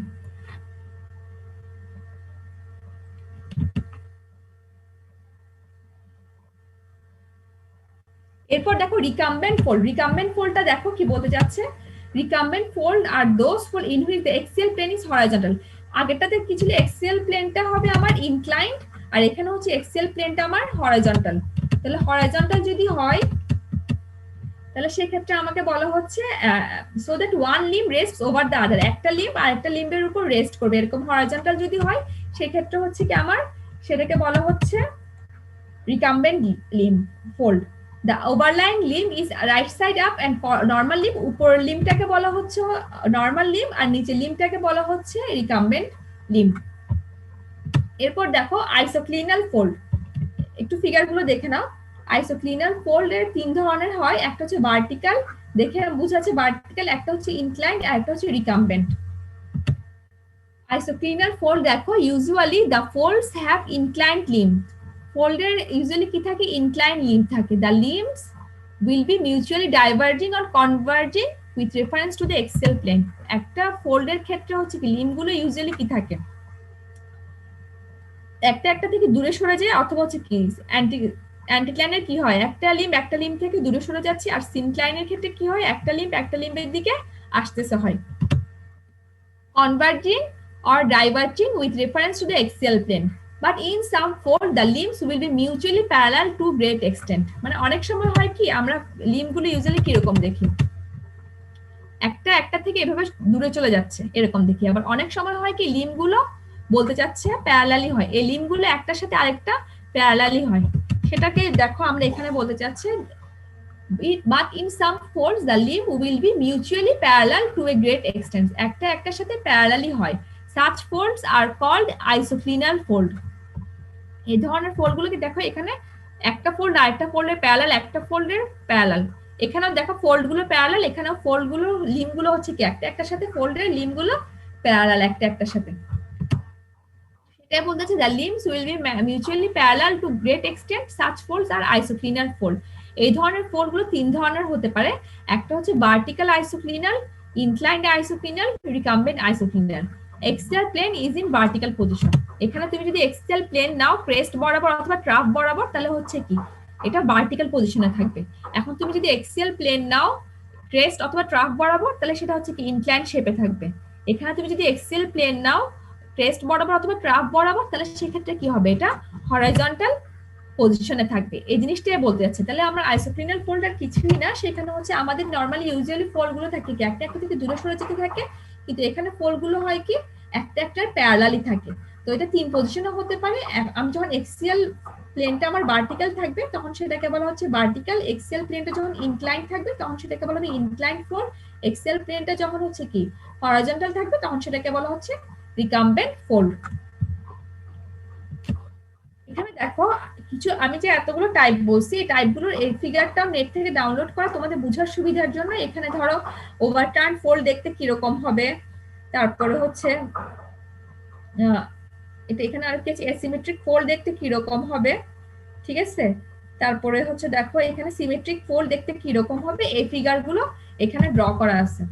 S1: এরপর দেখো রিকাম্বেন্ট ফোল্ড। রিকাম্বেন্ট ফোল্ডটা দেখো কি বলতে যাচ্ছে, recumbent fold R those fold in which the axial plane is horizontal. আগেরটাতে কি ছিল, এক্সিয়াল প্লেনটা হবে আমার ইনক্লাইন্ড আর এখানে হচ্ছে এক্সিয়াল প্লেনটা আমার হরাইজন্টাল। তাহলে হরাইজন্টাল যদি হয় তাহলে সেক্ষেত্রে আমাকে বলা হচ্ছে so that one limb রেস্টস over the other, একটা লিম্ব আর একটা লিম্বের উপর রেস্ট করবে, এরকম হরাইজন্টাল যদি হয় সেক্ষেত্রে হচ্ছে কি আমার সেটাকে বলা হচ্ছে recumbent limb fold. The overlying limb is right side up and normal limb, উপরের লিম্বটাকে বলা হচ্ছে নর্মাল লিম্ব আর নিচের লিম্বটাকে বলা হচ্ছে রিকাম্বেন্ট লিম্ব। এরপর দেখো আইসোক্লিনাল ফোল্ড, একটু ফিগারগুলো দেখে নাও। আইসোক্লিনাল ফোল্ড এর তিন ধরনের হয়, একটা হচ্ছে ভার্টিক্যাল, দেখে বুঝাচ্ছে ভার্টিক্যাল, একটা হচ্ছে ইনক্লাইন্ড আর একটা হচ্ছে রিকাম্বেন্ট। আইসোক্লিনাল ফোল্ড দেখো usually the folds have inclined limb, ফোল্ডের ইউজুয়ালি কি থাকে ইনক্লাইন লিম্ব থাকে। The limbs will be mutually diverging or converging with reference to the axial plane. একটা ফোল্ডের ক্ষেত্রে হচ্ছে কি লিম্বগুলো ইউজুয়ালি কি থাকে একটা একটা থেকে দূরে সরে যায়, অথবা হচ্ছে কি অ্যান্টিক্লাইনের কি হয় একটা লিম্ব থেকে দূরে সরে যাচ্ছে, আর সিনক্লাইনের ক্ষেত্রে কি হয় একটা লিম্বের দিকে আসতেছে হয়। Converging or diverging with reference to the axial plane. But in some fold the limbs will be mutually parallel to great extent, মানে অনেক সময় হয় কি আমরা লিম্বগুলো ইউজুয়ালি কিরকম দেখি একটা থেকে এভাবে দূরে চলে যাচ্ছে এরকম দেখি, আবার অনেক সময় হয় কি লিম্বগুলো বলতে চাচ্ছে প্যারালালি হয়, এই লিম্বগুলো একটার সাথে আরেকটা প্যারালালি হয়, সেটাকে দেখো আমরা এখানে বলতে চাচ্ছে but in some folds the limb will be mutually parallel to a great extent, একটার সাথে প্যারালালি হয়। Such folds are called isoclinal fold. এই ধরনের ফোল্ড গুলোকে দেখো এখানে একটা ফোল্ড আরেকটা ফোল্ডের প্যারালাল, একটা ফোল্ডের প্যারালাল, এখানেও দেখো ফোল্ড গুলো প্যারালাল, এখানেও ফোল্ড গুলো লিম্ব গুলো হচ্ছে কি একটার সাথে ফোল্ডের লিম্ব গুলো প্যারালাল একটার সাথে। সেটাই বলতেছে the limbs will be mutually parallel to great extent, such folds are isoclinal fold. এই ধরনের ফোল্ড গুলো তিন ধরনের হতে পারে, একটা হচ্ছে vertical isoclinal, inclined isoclinal, recumbent isoclinal. Axial plane is in vertical position, এখানে তুমি যদি এক্সিয়াল প্লেন নাও ক্রেস্ট বরাবর অথবা ট্রাফ বরাবর তাহলে হচ্ছে কি এটা ভার্টিক্যাল পজিশনে থাকবে। এখন তুমি যদি এক্সিয়াল প্লেন নাও ক্রেস্ট অথবা ট্রাফ বরাবর তাহলে সেটা হচ্ছে কি ইনক্লাইন্ড শেপে থাকবে। এখানে তুমি যদি এক্সিয়াল প্লেন নাও ক্রেস্ট বরাবর অথবা ট্রাফ বরাবর তাহলে সেক্ষেত্রে কি হবে এটা হরাইজন্টাল পজিশনে থাকবে, এই জিনিসটাই বলতে যাচ্ছে। তাহলে আমরা আইসোক্লিনাল ফোল্ড আর কিছুই না, সেখানে হচ্ছে আমাদের নর্মালি ইউজুয়ালি ফোল্ড গুলো থাকে কি একটা একটা থেকে দূরে সরে যেতে থাকে, কিন্তু এখানে ফোল্ড গুলো হয় কি একটা একটার প্যারালালি থাকে। তো এটা 3 পজিশনে হতে পারে। আমি যখন এক্সিয়াল প্লেনটা আমার ভার্টিক্যাল থাকবে তখন সেটাকে বলা হচ্ছে ভার্টিক্যাল, এক্সিয়াল প্লেনটা যখন ইনক্লাইন থাকবে তখন সেটাকে বলা হবে ইনক্লাইন ফোল্ড, এক্সিয়াল প্লেনটা যখন হচ্ছে কি হরাইজন্টাল থাকবে তখন সেটাকে বলা হচ্ছে রিকাম্বেন্ট ফোল্ড। এখানে দেখো কিছু আমি যে এতগুলো টাইপ বলছি, এই টাইপগুলোর এই ফিগারটাও নেট থেকে ডাউনলোড করা তোমাদের বোঝার সুবিধার জন্য। এখানে ধরো ওভারটার্ন ফোল্ড দেখতে কিরকম হবে, তারপরে হচ্ছে এটা এখানে আর কি আছে অ্যাসিমেট্রিক ফোল্ড দেখতে কিরকম হবে, ঠিক আছে। তারপরে হচ্ছে দেখো এখানে সিমেট্রিক ফোল্ড দেখতে কিরকম হবে, এই ফিগারগুলো এখানে ড্র করা আছে।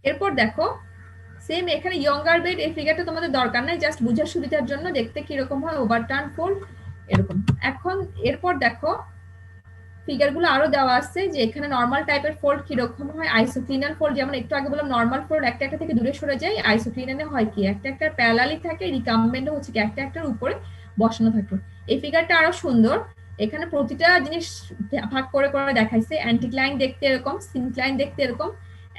S1: এরপর দেখো সেম এখানে ইয়ঙ্গার বেড, এই ফিগারটা তোমাদের দরকার নাই, জাস্ট বুঝার সুবিধার জন্য দেখতে কিরকম হয় ওভারটার্ন ফোল্ড এরকম। এখন এরপর দেখো ফিগারগুলো আরো দেওয়া আছে যে এখানে নরমাল টাইপের ফোল্ড কিরকম হয়, আইসোক্লিনাল ফোল্ড যেমন একটু আগে বললাম নরমাল ফোল্ড একটা একটা থেকে দূরে সরে যায়, আইসোক্লিনালে হয় কি একটা একটা প্যারালালি থাকে, রিকাম্বেন্ট হচ্ছে কি একটা একটার উপরে বসানো থাকে। এই ফিগারটা আরো সুন্দর, এখানে প্রতিটা জিনিস ভাগ করে করে দেখাইছে। অ্যান্টিক্লাইন দেখতে এরকম, সিনক্লাইন দেখতে এরকম,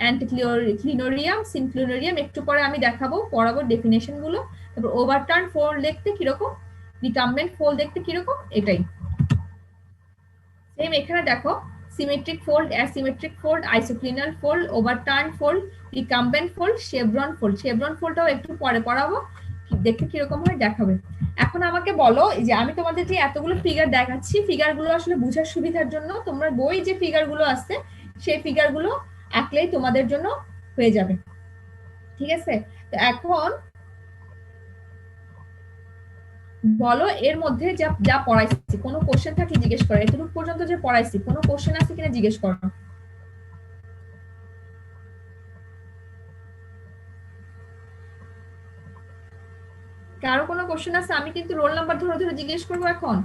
S1: অ্যান্টিক্লিনোরিয়াম, সিনক্লিনোরিয়াম একটু পরে আমি দেখাবো পড়াবো ডেফিনেশন গুলো। তারপর ওভারটার্ন ফোল্ড দেখতে কিরকম, রিকাম্বেন্ট ফোল্ড দেখতে কিরকম, এটাই সেম। এখানে দেখো symmetric fold, asymmetric fold, isoclinal fold, overturn fold, recumbent fold, chevron fold. Chevron ফোল্ডটাও একটু পরে পড়াবো, দেখতে কিরকম হয় দেখাবে। এখন আমাকে বলো যে আমি তোমাদের যে এতগুলো ফিগার দেখাচ্ছি, ফিগারগুলো আসলে বোঝার সুবিধার জন্য তোমরা বই যে ফিগারগুলো আছে সেই ফিগারগুলো আঁকলেই তোমাদের জন্য হয়ে যাবে, ঠিক আছে। তো এখন বলো এর মধ্যে যা যা পড়াইছি কোনো কোশ্চেন থাকলে জিজ্ঞেস করো, এতটুকু পর্যন্ত যে পড়াইছি কোনো কোশ্চেন আছে কিনা জিজ্ঞেস করো। কারো কোনো কোশ্চেন আছে? আমি কিন্তু রোল নাম্বার ধরে ধরে জিজ্ঞেস করবো এখন।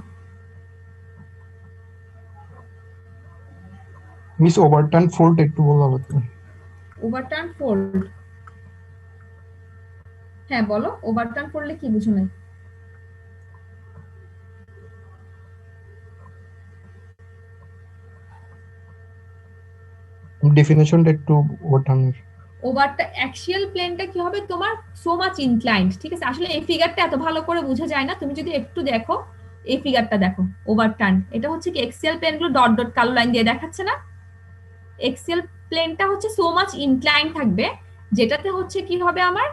S7: মিস ওভারটার্ন ফোল্ড একটু বলা হতো।
S1: ওভারটার্ন ফোল্ড, হ্যাঁ বলো ওভারটার্ন ফোল্ডে কি বুঝো নাই?
S7: ডেফিনেশনটা একটু ওভারটার্নের।
S1: ওভারটা অ্যাক্সিয়াল প্লেনটা কি হবে তোমার সো মাচ ইনক্লাইন্ড, ঠিক আছে। আসলে এই ফিগারটা এত ভালো করে বোঝা যায় না, তুমি যদি একটু দেখো এই ফিগারটা দেখো ওভারটার্ন, এটা হচ্ছে কি এক্সিয়াল প্লেন গুলো ডট ডট কালো লাইন দিয়ে দেখাচ্ছে না, এক্সিয়াল প্লেনটা হচ্ছে সো মাচ ইনক্লাইন্ড থাকবে, যেটাতে হচ্ছে কি হবে আমার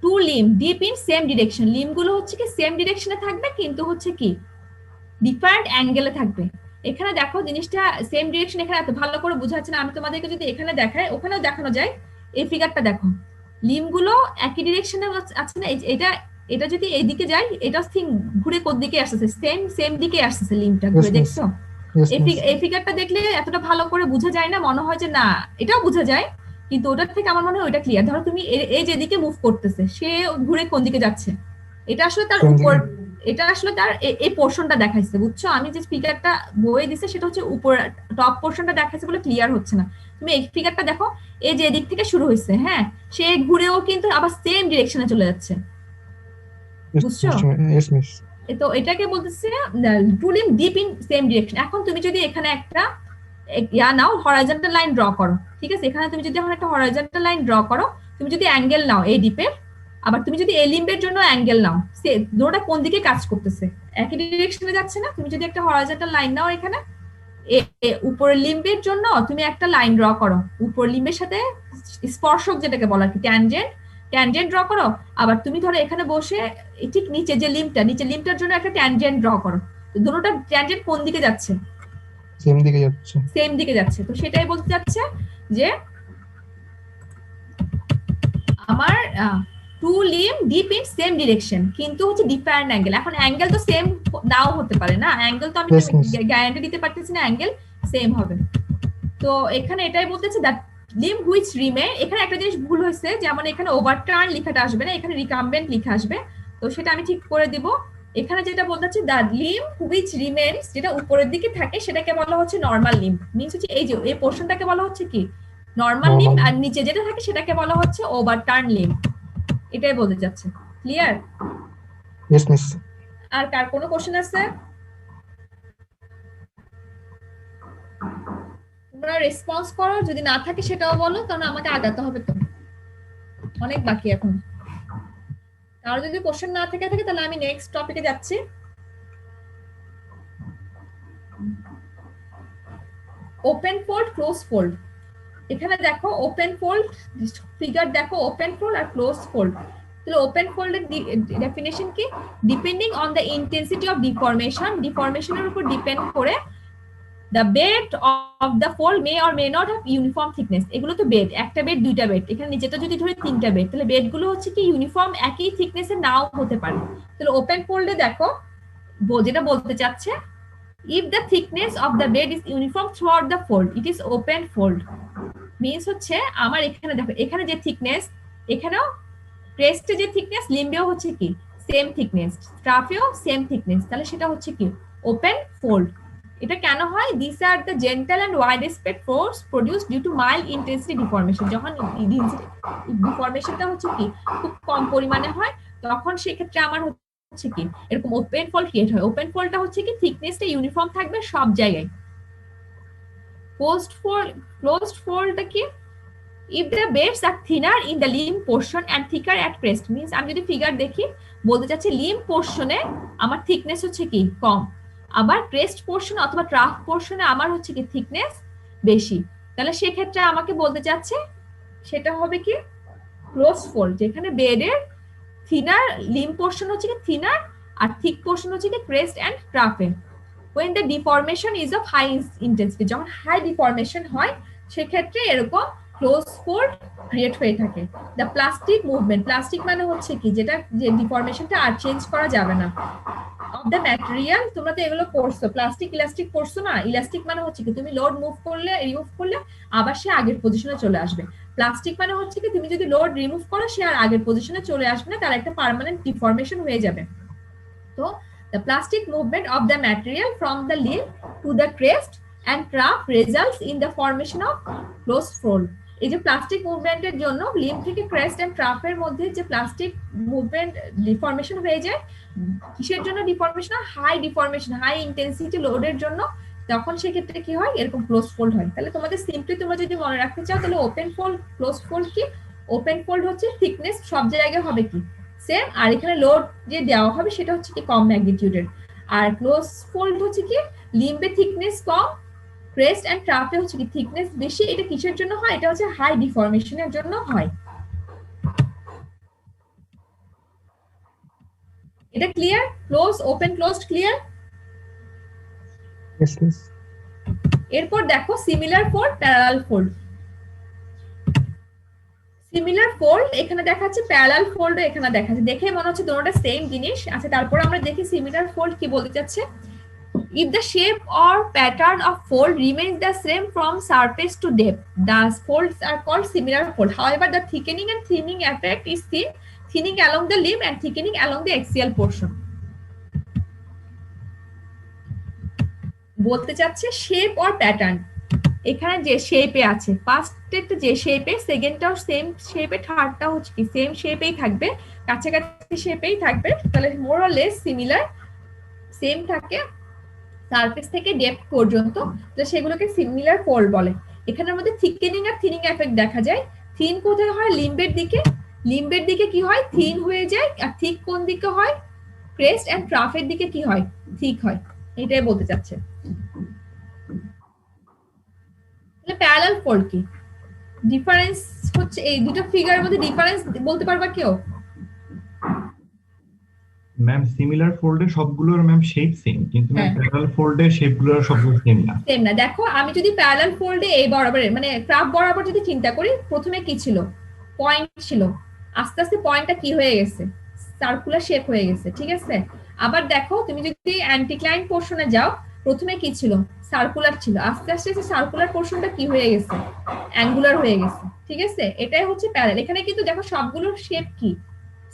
S1: two limb dip in same direction, limb গুলো হচ্ছে কি সেম ডিরেকশনে থাকবে কিন্তু হচ্ছে কি ডিফারেন্ট অ্যাঙ্গেলে থাকবে। এখানে দেখো জিনিসটা সেম ডিরেকশন এখানে এত ভালো করে বোঝা যাচ্ছে না, আমি তোমাদেরকে যদি এখানে দেখাই ওখানেও দেখানো যায়। এই ফিগারটা দেখো লিম গুলো একই ডিরেকশনে আছে না, এটা এটা যদি এইদিকে যায় এটা থিং ঘুরে কোন দিকে আসছে, সেম সেম দিকে আসছে লিমটা ঘুরে, দেখছো? এই ফিগারটা দেখলে এতটা ভালো করে বোঝা যায় না, মনে হয় যে না এটাও বোঝা যায় কিন্তু ওটার থেকে আমার মনে হয় ওটা ক্লিয়ার। ধরো তুমি এই যেদিকে মুভ করতেছে সে ঘুরে কোন দিকে যাচ্ছে, এটা আসলে তার উপর, এটা আসলে তার এই পোরশনটা দেখাইছে, বুঝছো? আমি যে ফিগারটা বইয়ে দিছে সেটা হচ্ছে উপর টপ পোরশনটা দেখাইছে বলে ক্লিয়ার হচ্ছে না। তুমি এই ফিগারটা দেখো, এই যে এদিক থেকে শুরু হয়েছে, হ্যাঁ সে ঘুরেও কিন্তু আবার সেম ডিরেকশনে চলে যাচ্ছে, বুঝছো? তো এটাকে বলতেছে two limb dip in same direction. এখন তুমি যদি এখানে একটা ইয়া নাও হরাইজন্টাল লাইন ড্র করো, ঠিক আছে, এখানে তুমি যদি এখন একটা হরাইজন্টাল লাইন ড্র করো, তুমি যদি অ্যাঙ্গেল নাও এই ডিপের, আবার তুমি যদি এই লিম্বের জন্য অ্যাঙ্গেল নাও, সে দুটোটা কোন দিকে কাজ করতেছে, একই ডিরেকশনে যাচ্ছে না? তুমি যদি একটা হরাইজন্টাল লাইন নাও এখানে উপরের লিম্বের জন্য তুমি একটা লাইন ড্র করো, উপর লিম্বের সাথে স্পর্শক যেটাকে বলা কি ট্যানজেন্ট, ট্যানজেন্ট ড্র করো। আবার তুমি ধরো এখানে বসে ঠিক নিচে যে লিম্বটা, নিচে লিম্বটার জন্য একটা ট্যানজেন্ট ড্র করো, দুটোটা ট্যানজেন্ট কোন দিকে যাচ্ছে?
S7: সেম দিকে যাচ্ছে,
S1: সেম দিকে যাচ্ছে। তো সেটাই বলতে যাচ্ছে যে আমার two limb dip in same direction কিন্তু হচ্ছে ডিফারেন্ট অ্যাঙ্গেল। এখন অ্যাঙ্গেল তো সেম নাও হতে পারে না, অ্যাঙ্গেল তো আমি গ্যারান্টি দিতে পারতেছি না অ্যাঙ্গেল সেম হবে। তো এখানে এটাই বলতেছে দ্যাট লিম হুইচ রিমেন, এখানে একটা জিনিস ভুল হয়েছে, যেমন এখানে ওভারটার্ন লেখাটা আসবে না, এখানে রিকাম্বেন্ট লেখা আসবে, তো সেটা আমি ঠিক করে দিব। এখানে যেটা বলতে দ্য লিম হুইচ রিমেন্স, যেটা উপরের দিকে থাকে সেটাকে বলা হচ্ছে নর্মাল লিম, মিন্স হচ্ছে এই যে এই পোর্শনটাকে বলা হচ্ছে কি নর্মাল লিম্ব আর নিচে যেটা থাকে সেটাকে বলা হচ্ছে ওভারটার্ন লিম্ব। এটাই বলতে চাচ্ছে। ক্লিয়ার?
S7: Yes miss.
S1: আর কার কোনো কোশ্চেন আছে? তোমরা রেসপন্স করো, যদি না থাকে সেটাও বলো, কারণ আমাকে আগাতে হবে তো, অনেক বাকি এখন। আর যদি কোশ্চেন না থাকে তাহলে আমি নেক্সট টপিকে যাচ্ছি। Open fold, close fold. এখানে দেখো ওপেন ফোল্ড, ফিগার দেখো ওপেন ফোল্ড আর ক্লোজ ফোল্ড। তাহলে ওপেন ফোল্ডের ডেফিনেশন কি? Depending on the intensity of deformation, ডিফরমেশনের উপর ডিপেন্ড করে the bed of the fold may or may not have uniform thickness। এগুলো তো বেড, একটা বেড দুইটা বেড, এখানে নিচেটা যদি ধরে তিনটা বেড, তাহলে বেড গুলো হচ্ছে কি ইউনিফর্ম একই থিকনেস এর নাও হতে পারে। তাহলে ওপেন ফোল্ডে দেখো যেটা বলতে চাচ্ছে, if the thickness of the bed is uniform throughout the fold it is open fold। Means হচ্ছে আমার এখানে দেখো, এখানে যে থিকনেস, এখানেও ক্রেস্টে যে থিকনেস, লিম্বেও হচ্ছে কি সেম থিকনেস, স্ট্রাফেও সেম থিকনেস, তাহলে সেটা হচ্ছে কি ওপেন ফোল্ড। এটা কেন হয়? This are the gentle and wide spread force produced due to mild intensity deformation. যখন ডিফরমেশনটা হচ্ছে কি খুব কম পরিমাণে হয়, তখন সেক্ষেত্রে আমার হচ্ছে কি এরকম ওপেন ফোল্ড ক্রিয়েট হয়। ওপেন ফোল্ডটা হচ্ছে কি থিকনেসটা ইউনিফর্ম থাকবে সব জায়গায়। ক্লোজড ফোল্ডটা কি? if the beds are thinner in the limb portion and thicker at crest, means আমি যদি ফিগার দেখি বলতে চাচ্ছি লিম্ব পোরশনে আমার থিকনেস হচ্ছে কি কম, আবার ক্রেস্ট পোরশন অথবা ট্রাফ পোরশনে আমার হচ্ছে কি থিকনেস বেশি। তাহলে সেক্ষেত্রে আমাকে বলতে চাচ্ছে সেটা হবে কি ক্লোজ ফোল্ড, যেখানে বেডের থিনার লিম্ব পোরশন হচ্ছে কি থিনার আর থিক পোরশন হচ্ছে কি ক্রেস্ট এন্ড ট্রাফে। when the deformation is of high intensity, যখন হাই ডিফরমেশন হয় সেক্ষেত্রে এরকম ক্লোজ ফোল্ড ক্রিয়েট হয়ে থাকে। দ্য প্লাস্টিক মুভমেন্ট, প্লাস্টিক মানে হচ্ছে কি যেটা যে ডিফরমেশনটা আর চেঞ্জ করা যাবে না, অফ দ্য ম্যাটেরিয়াল। তোমরা তো এগুলো পড়ছো, প্লাস্টিক ইলাস্টিক পড়ছো না? ইলাস্টিক মানে হচ্ছে কি তুমি লোড মুভ করলে রিমুভ করলে আবার সে আগের পজিশনে চলে আসবে। প্লাস্টিক মানে হচ্ছে কি তুমি যদি লোড রিমুভ করো সে আর আগের পজিশনে চলে আসবে না, তার একটা পার্মানেন্ট ডিফরমেশন হয়ে যাবে। তো the plastic movement of the material from the limb to the crest and trough results in the formation of closed fold। এই যে প্লাস্টিক মুভমেন্টের জন্য লিম্ব থেকে ক্রেস্ট এন্ড ট্রাফের মধ্যে যে প্লাস্টিক মুভমেন্ট ডিফরমেশন হয়ে যায়, কিসের জন্য deformation? High deformation, high intensity লোডের জন্য, তখন সেক্ষেত্রে কি হয় এরকম ক্লোজ ফোল্ড হয়। তাহলে তোমাদের সিম্পলি তোমরা যদি মনে রাখতে চাও তাহলে ওপেন ফোল্ড ক্লোজ ফোল্ড কি? ওপেন ফোল্ড হচ্ছে থিকনেস সব জায়গায় হবে কি সেম, আর এখানে লোড যে দেওয়া হবে সেটা হচ্ছে কি কম ম্যাগনিটিউডের। আর ক্লোজ ফোল্ড হচ্ছে কি লিম্বের থিকনেস কম, ক্রেস্ট এন্ড ট্রাফে হচ্ছে কি থিকনেস বেশি। এটা কিসের জন্য হয়? এটা হচ্ছে হাই ডিফরমেশনের জন্য হয়। এটা clear? Close open closed clear?
S7: Yes miss.
S1: এরপর দেখো similar fold, parallel fold. Similar fold এখানে দেখাচ্ছে, প্যারালাল ফোল্ড এখানে দেখাচ্ছে, দেখে মনে হচ্ছে দুটোটা সেম জিনিস। আচ্ছা তারপর আমরা দেখি সিমিলার ফোল্ড কি বলতে চাচ্ছে। if the shape or pattern of fold remains the same from surface to depth, the folds are called similar fold. However, the thickening and thinning effect is seen, thinning along the limb and thickening along the axial portion। বলতে চাচ্ছে shape or pattern, এখানে যে শেপে আছে ফার্স্টেরটা যে শেপে, সেকেন্ডটাও same শেপে, থার্ডটা হচ্ছে কি সেম শেপেই থাকবে, কাছাকাছি শেপেই থাকবে, তাহলে মোর অর লেস সিমিলার সেম থাকে সারফেস থেকে ডেপথ পর্যন্ত, তো সেগুলোকে সিমিলার ফোল্ড বলে। এখানের মধ্যে থিকেনিং আর থিনিং এফেক্ট দেখা যায়। থিন কোথায় হয়? লিম্বের দিকে। লিম্বের দিকে কি হয়? থিন হয়ে যায়। আর থিক কোন দিকে হয়? ক্রেস্ট এন্ড ট্রাফের দিকে কি হয়? থিক হয়। এটাই বলতে চাচ্ছে। প্যারালাল ফোল্ড কি? ডিফারেন্স হচ্ছে এই দুটো ফিগারের মধ্যে ডিফারেন্স বলতে পারবা কেউ?
S5: ম্যাম সিমিলার ফোল্ডে সবগুলোর ম্যাম শেপ সেম, কিন্তু ম্যাম প্যারালাল ফোল্ডে শেপগুলোর সবগুলো সেম না।
S1: সেম না। দেখো আমি যদি প্যারালাল ফোল্ডে এই বরাবর মানে ক্রাফ বরাবর যদি চিন্তা করি, প্রথমে কি ছিল? পয়েন্ট ছিল, আস্তে আস্তে পয়েন্টটা কি হয়ে গেছে? সার্কুলার শেপ হয়ে গেছে, ঠিক আছে? আবার দেখো তুমি যদি অ্যান্টিক্লাইন পোরশনে যাও, প্রথমে কি ছিল? সার্কুলার ছিল, আস্তে আস্তে সার্কুলার পোরশনটা কি হয়ে গেছে? অ্যাঙ্গুলার হয়ে গেছে, ঠিক আছে? এটাই হচ্ছে প্যারালাল। এখানে কিন্তু দেখো সবগুলোর শেপ কি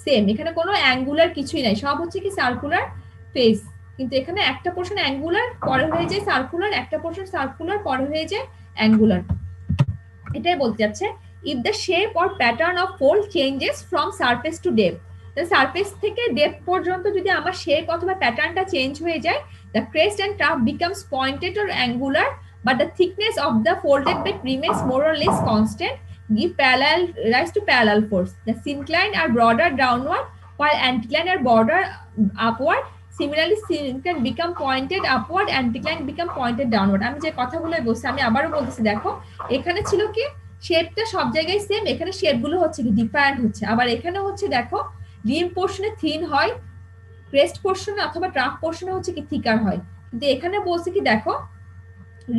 S1: সেম, এখানে কোনো অ্যাঙ্গুলার কিছুই নাই, সব হচ্ছে কি সার্কুলার ফেস, কিন্তু এখানে একটা পোরশন অ্যাঙ্গুলার পরে হয়ে যায় সার্কুলার, একটা পোরশন সার্কুলার পরে হয়ে যায় অ্যাঙ্গুলার। এটাই বলতে যাচ্ছে if the shape or pattern of fold changes from surface to depth, the surface থেকে depth পর্যন্ত যদি আমার শেপ অথবা প্যাটার্নটা চেঞ্জ হয়ে যায়, the crest and trough becomes pointed or angular, but the thickness of the folded bed remains more or less constant, give parallel rise to parallel force. The syncline are broader downward while anticline are broader upward. Similarly, syncline become pointed upward, anticline become pointed downward. আমি যে কথাগুলো বলছি আমি আবারও বলতেছি, দেখো এখানে ছিল কি শেপটা সব জায়গায় সেম, এখানে শেপগুলো হচ্ছে কি ডিফারেন্ট হচ্ছে। আবার এখানে হচ্ছে দেখো লিম পোর্শনে থিন হয়, ক্রেস্ট পোর্শনে অথবা ট্রাফ পোর্শনে হচ্ছে কি থিকার হয়, কিন্তু এখানে বলছে কি দেখো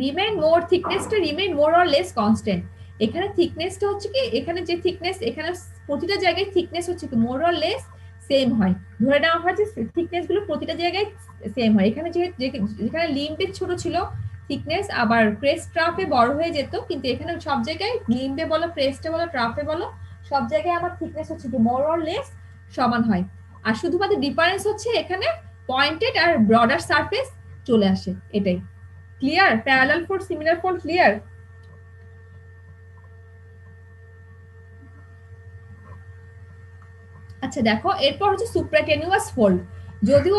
S1: রিমেইন মোর, থিকনেসটা remain more or less constant. এখানে থিকনেসটা হচ্ছে কি, এখানে যে থিকনেস, এখানে প্রতিটা জায়গায় থিকনেস হচ্ছে কি মোর অর লেস সেম হয়, ধরে নেওয়া হয় যে থিকনেস গুলো প্রতিটা জায়গায় সেম হয়। এখানে যেখানে লিম্বে ছোট ছিল থিকনেস, আবার ক্রেস্ট ট্রাফে বড় হয়ে যেত, কিন্তু এখানে সব জায়গায় লিম্বে বলো, ক্রেস্টে বলো, ট্রাফে বলো, সব জায়গায় আমার থিকনেস হচ্ছে কি মোর অর লেস সমান হয়। আর শুধুমাত্র ডিফারেন্স হচ্ছে এখানে পয়েন্টেড আর ব্রডার সারফেস চলে আসে, এটাই। Clear? Parallel fold, similar fold clear? আচ্ছা দেখো এরপর হচ্ছে সুপ্রাটেনুয়াস ফোল্ড। যদিও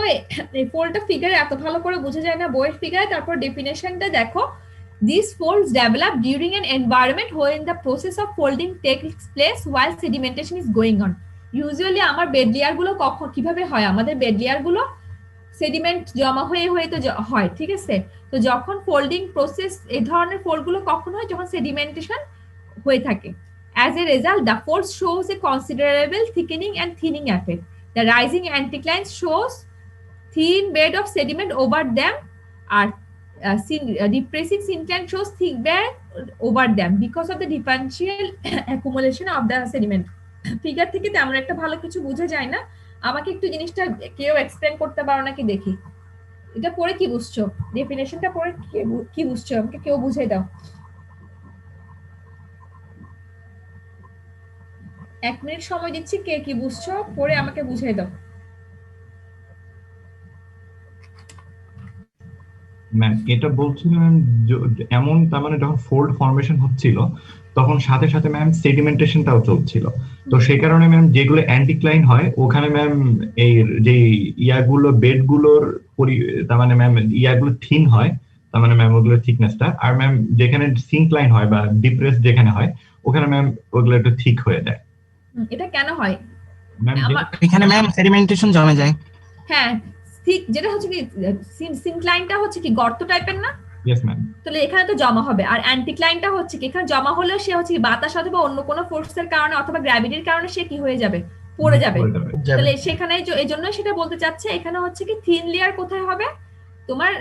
S1: এই ফোল্ডটা ফিগারে এত ভালো করে বোঝা যায় না বইয়ের ফিগারে, তারপর ডেফিনেশনটা দেখো, these folds develop during an environment wherein the process of folding takes place while sedimentation is going on. Usually আমার বেড লেয়ার গুলো কখন কিভাবে হয়, আমাদের বেড লেয়ার গুলো সেডিমেন্ট জমা হয়ে হয়ে তো হয়, ঠিক আছে? তো যখন ফোল্ডিং প্রসেস, এই ধরনের ফোল্ড গুলো কখন হয়, যখন সেডিমেন্টেশন হয়ে থাকে। As a result, the fold shows a considerable thickening and thinning effect. The rising anticline shows thin bed of sediment over them, and depressing syncline shows thick bed over them because of the differential accumulation of the sediment. Figure থেকে তেমন একটা ভালো কিছু বোঝা যায় না, আমাকে একটু জিনিসটা কেউ এক্সপ্লেন করতে পারো নাকি দেখি, এটা পড়ে কি বুঝছো, ডেফিনেশনটা পড়ে কি বুঝছো, আমাকে কেউ বুঝাই দাও। 1 মিনিট সময় দিচ্ছি, কে কি বুঝছো পড়ে আমাকে বুঝাই দাও।
S5: ম্যাম এটা বলছিলাম এমন, তার মানে যখন ফোল্ড ফর্মেশন হচ্ছিল তখন সাথে সাথে ম্যাম সেডিমেন্টেশনটাও চলছিল, তো সেই কারণে ম্যাম যেগুলো অ্যান্টিক্লাইন হয় ওখানে ম্যাম এই যে ইয়াগুলো বেডগুলোর তার মানে ম্যাম ইয়াগুলো থিন হয়, তার মানে ম্যাম ওগুলোর থিকনেসটা, আর ম্যাম যেখানে সিঙ্কলাইন হয় বা ডিপ্রেস যেখানে হয় ওখানে ম্যাম ওগুলো একটু থিক হয়ে যায়।
S1: এটা কেন হয়
S5: ম্যাম
S12: এখানে ম্যাম সেডিমেন্টেশন জমে যায়।
S1: হ্যাঁ ঠিক, যেটা হচ্ছে কি সিনক্লাইনটা হচ্ছে কি গর্ত টাইপের না,
S5: ইয়েস ম্যাম,
S1: তাহলে এখানে তো জমা হবে। আর অ্যান্টিক্লাইনটা হচ্ছে কি এখানে জমা হলেও সে হচ্ছে কি বাতাস অথবা অন্য কোনো ফোর্সের কারণে অথবা গ্র্যাভিটির কারণে সে কি হয়ে যাবে, পড়ে যাবে। তাহলে সেখানে এই জন্য সেটা বলতে চাচ্ছে এখানে হচ্ছে কি থিন লেয়ার কোথায় হবে, তোমার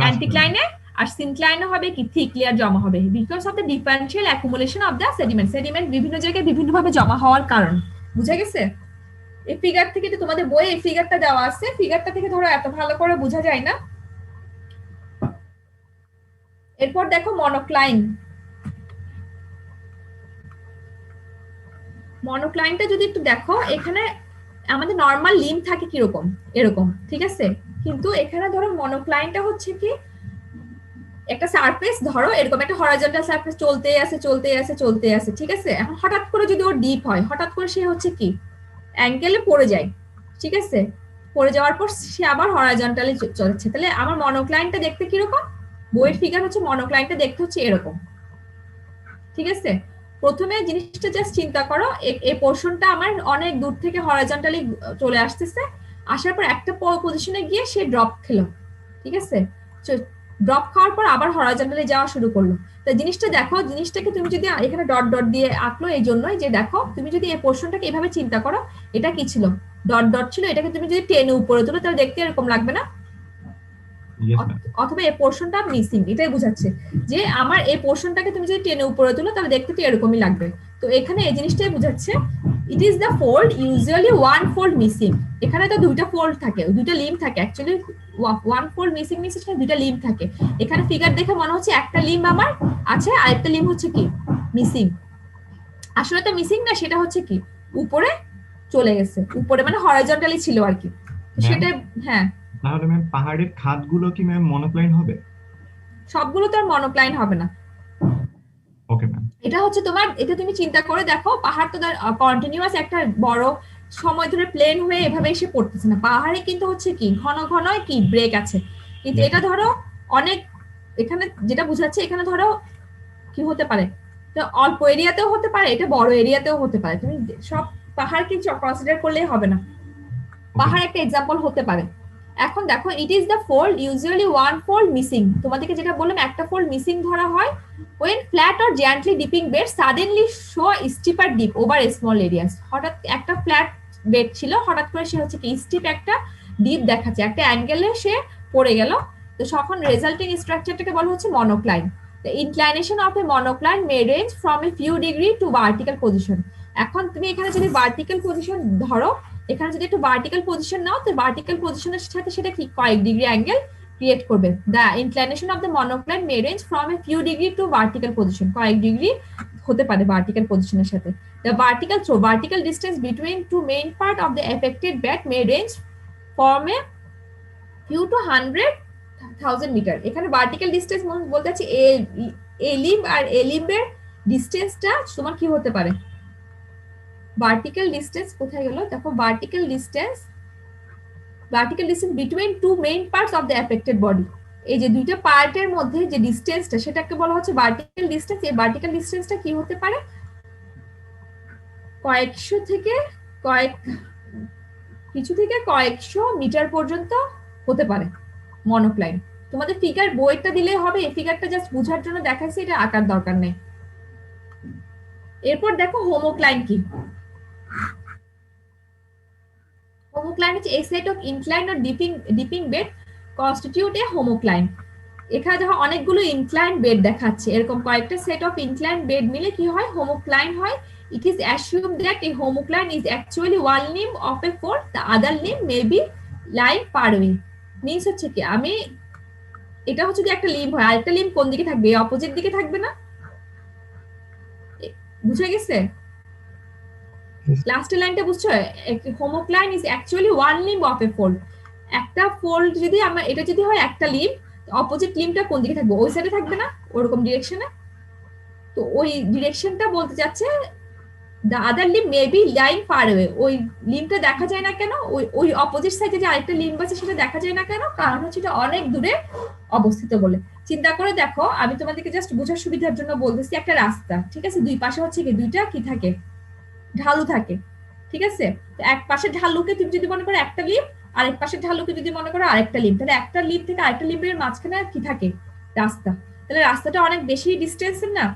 S1: অ্যান্টিক্লাইনে, আর সিনক্লাইনে হবে কি থিক লেয়ার জমা হবে, because of the differential accumulation of the sediment. Sediment বিভিন্ন জায়গায় বিভিন্ন ভাবে জমা হওয়ার কারণ, বুঝা গেছে? এই ফিগার থেকে তোমাদের বইয়ে এই ফিগারটা দেওয়া আছে, ফিগারটা থেকে ধরো এত ভালো করে বোঝা যায় না। এরপর দেখো মনোক্লাইন। মনোক্লাইনটা যদি একটু দেখো, এখানে আমাদের নরমাল লিম থাকে কিরকম, এরকম, ঠিক আছে? কিন্তু এখানে ধরো মনোক্লাইনটা হচ্ছে কি একটা সারফেস, ধরো এরকম একটা হরাইজন্টাল সারফেস চলতে আছে চলতে আছে চলতে আছে, ঠিক আছে? এখন হঠাৎ করে যদি ওর ডিপ হয়, হঠাৎ করে সে হচ্ছে কি অ্যাঙ্গেলে পড়ে যায়, ঠিক আছে? পড়ে যাওয়ার পর সে আবার হরাইজন্টালি চলছে, তাহলে আমার মনোক্লাইনটা দেখতে কিরকম, বইয়ের ফিগার হচ্ছে মনোক্লাইনটা দেখতে হচ্ছে এরকম, ঠিক আছে? প্রথমে জিনিসটা জাস্ট চিন্তা করো, এই পোর্শনটা আমার অনেক দূর থেকে হরাইজন্টালি চলে আসতেছে, আসার পর একটা পজিশনে গিয়ে সে ড্রপ খেলো, ঠিক আছে? ড্রপ খাওয়ার পর আবার হরাইজন্টালি যাওয়া শুরু করলো। তো জিনিসটা দেখো, জিনিসটাকে তুমি যদি এখানে ডট ডট দিয়ে আঁকলো এই জন্যই যে দেখো, তুমি যদি এই পোর্শনটাকে এইভাবে চিন্তা করো, এটা কি ছিল, ডট ডট ছিল, এটাকে তুমি যদি টেনে উপরে তুলো তাহলে দেখতে এরকম লাগবে না? অথবা এই পোর্শনটা মিসিং, এটাই বোঝাচ্ছে যে আমার এই পোর্শনটাকে তুমি যদি টেনে উপরে তুলো তাহলে দেখতে তো এরকমই লাগবে। তো এখানে এই জিনিসটাই বোঝাচ্ছে, it is the fold usually one fold missing. এখানে তো দুইটা ফোল্ড থাকে, দুইটা লিম থাকে, actually one fold missing means এখানে দুইটা লিম থাকে। এখানে ফিগার দেখে মনে হচ্ছে একটা লিম আমার আছে আর একটা লিম হচ্ছে কি মিসিং, আসলে তো মিসিং না, সেটা হচ্ছে কি উপরে চলে গেছে, উপরে মানে হরাইজন্টালি ছিল আর কি, সেটা। হ্যাঁ,
S5: তাহলে ম্যাম পাহাড়ের খাদগুলো কি ম্যাম মনোক্লাইন হবে?
S1: সবগুলো তো আর মনোক্লাইন হবে না।
S5: Okay ma'am.
S1: এটা হচ্ছে তোমার, এটা তুমি চিন্তা করে দেখো, পাহাড় তো কন্টিনিউয়াস একটা বড় সময় ধরে প্লেন হয়ে এভাবে এসে পড়তেছে না, পাহাড়ে কিন্তু হচ্ছে কি ঘন ঘন কি ব্রেক আছে, কিন্তু এটা ধরো অনেক, এখানে যেটা বুঝাচ্ছে এখানে ধরো কি হতে পারে, তো অল্প এরিয়াতেও হতে পারে, এটা বড় এরিয়াতেও হতে পারে, তুমি সব পাহাড়কে কনসিডার করলেই হবে না, পাহাড় একটা এক্সাম্পল হতে পারে। এখন দেখো, it is the fold usually one fold missing, তোমাদেরকে যেটা বললাম একটা ফোল্ড মিসিং ধরা হয় when flat or gently dipping bed suddenly show steeper dip over small areas, হঠাৎ একটা ফ্ল্যাট বেড ছিল, হঠাৎ করে সে হচ্ছে কি স্টিপ একটা ডিপ দেখাচ্ছে, একটা অ্যাঙ্গেলে সে পড়ে গেল, তো তখন রেজাল্টিং স্ট্রাকচারটাকে বলা হচ্ছে মনোক্লাইন। The inclination of a monocline may range from a few degree to vertical position. এখন তুমি এখানে যদি ভার্টিক্যাল পজিশন ধরো, এখানে যদি একটু ভার্টিক্যাল পজিশন নাও, তো ভার্টিক্যাল পজিশনের সাথে সেটা কি কয়েক ডিগ্রি অ্যাঙ্গেল ক্রিয়েট করবে। The inclination of the monocline may range from a few degree to vertical position, কয়েক ডিগ্রি হতে পারে ভার্টিক্যাল পজিশনের সাথে। The vertical distance between two main part of the effected bed may range from a few to 100,000 metre. এখানে vertical distance বলতে চাচ্ছি এ limb আর এ লিম্বের ডিস্টেন্সটা তোমার কি হতে পারে, ভার্টিক্যাল ডিস্টেন্স কোথায় গেল দেখো, vertical distance between two main parts of the affected body, এই যে দুইটা পার্টের মধ্যে যে ডিস্টেন্সটা সেটাকে বলা হচ্ছে ভার্টিক্যাল ডিস্টেন্স। এই ভার্টিক্যাল ডিস্টেন্সটা কি হতে পারে, কিছু থেকে কয়েকশো মিটার পর্যন্ত হতে পারে মনোক্লাইন। তোমাদের ফিগার বইটা দিলে হবে, এই ফিগারটা জাস্ট বোঝার জন্য দেখাচ্ছি, এটা আঁকার দরকার নেই। এরপর দেখো হোমোক্লাইন কি, homocline is a set of inclined or dipping bed constitute a homocline. এখানে দেখো অনেকগুলো ইনক্লাইন বেড দেখাচ্ছে, এরকম কয়েকটা সেট অফ ইনক্লাইন বেড মিলে কি হয় হোমোক্লাইন হয়। It is assumed that a homocline is actually one limb of a fold, the other limb may be lying far away. Means হচ্ছে কি, আমি এটা হচ্ছে যে একটা লিম্ব হয়, আরেকটা লিম্ব কোন দিকে থাকবে, অপোজিট দিকে থাকবে না, বুঝা গেছে? লাস্টের লাইনটা বুঝছো, homocline is actually one limb of a fold, একটা ফোল্ড যদি আমরা, এটা যদি হয় একটা লিম্ব, অপোজিট লিম্বটা কোন দিকে থাকবে, ওই সাইডে থাকবে না, ওরকম ডিরেকশনে, তো ওই ডিরেকশনটা বলতে যাচ্ছে the other limb may be lying far away, ওই লিম্বটা দেখা যায় না কেন, ওই অপোজিট সাইডে যে আরেকটা লিম্ব আছে সেটা দেখা যায় না কেন, কারণ হচ্ছে এটা অনেক দূরে অবস্থিত বলে। চিন্তা করে দেখো, আমি তোমাদেরকে জাস্ট বোঝার সুবিধার জন্য বলতেছি, একটা রাস্তা, ঠিক আছে, দুই পাশে হচ্ছে কি দুইটা কি থাকে, ঢালু থাকে, ঠিক আছে, এক পাশে ঢালুকে তুমি যদি মনে করো একটা লিম্ব, আরেক পাশে ঢালুকে যদি মনে করো আরেকটা লিম্ব, তাহলে একটা লিম্ব থেকে আরেকটা লিম্বের মাঝখানে কি থাকে, রাস্তা, তাহলে রাস্তাটা অনেক বেশি ডিস্টেন্সের না,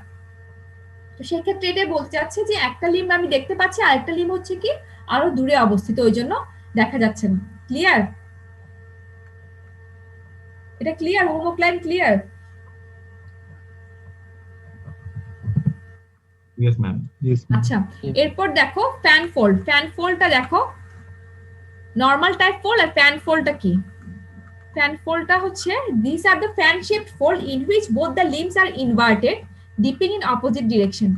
S1: তো সেই ক্ষেত্রে এটা বলতে চাচ্ছে যে একটা লিম্ব আমি দেখতে পাচ্ছি, আরেকটা লিম্ব হচ্ছে কি আরো দূরে অবস্থিত, ওই জন্য দেখা যাচ্ছে না। ক্লিয়ার? এটা clear? Homocline clear?
S5: Yes, ma'am.
S9: Yes, ma'am.
S1: আচ্ছা, এরপর দেখো ফ্যান ফোল্ড। ফ্যান ফোল্ডটা দেখো, নরমাল টাইপ ফোল্ড আর ফ্যান ফোল্ডটা কি। ফ্যান ফোল্ডটা হচ্ছে this are the fan shaped fold in which both the limbs are inverted dipping in opposite direction.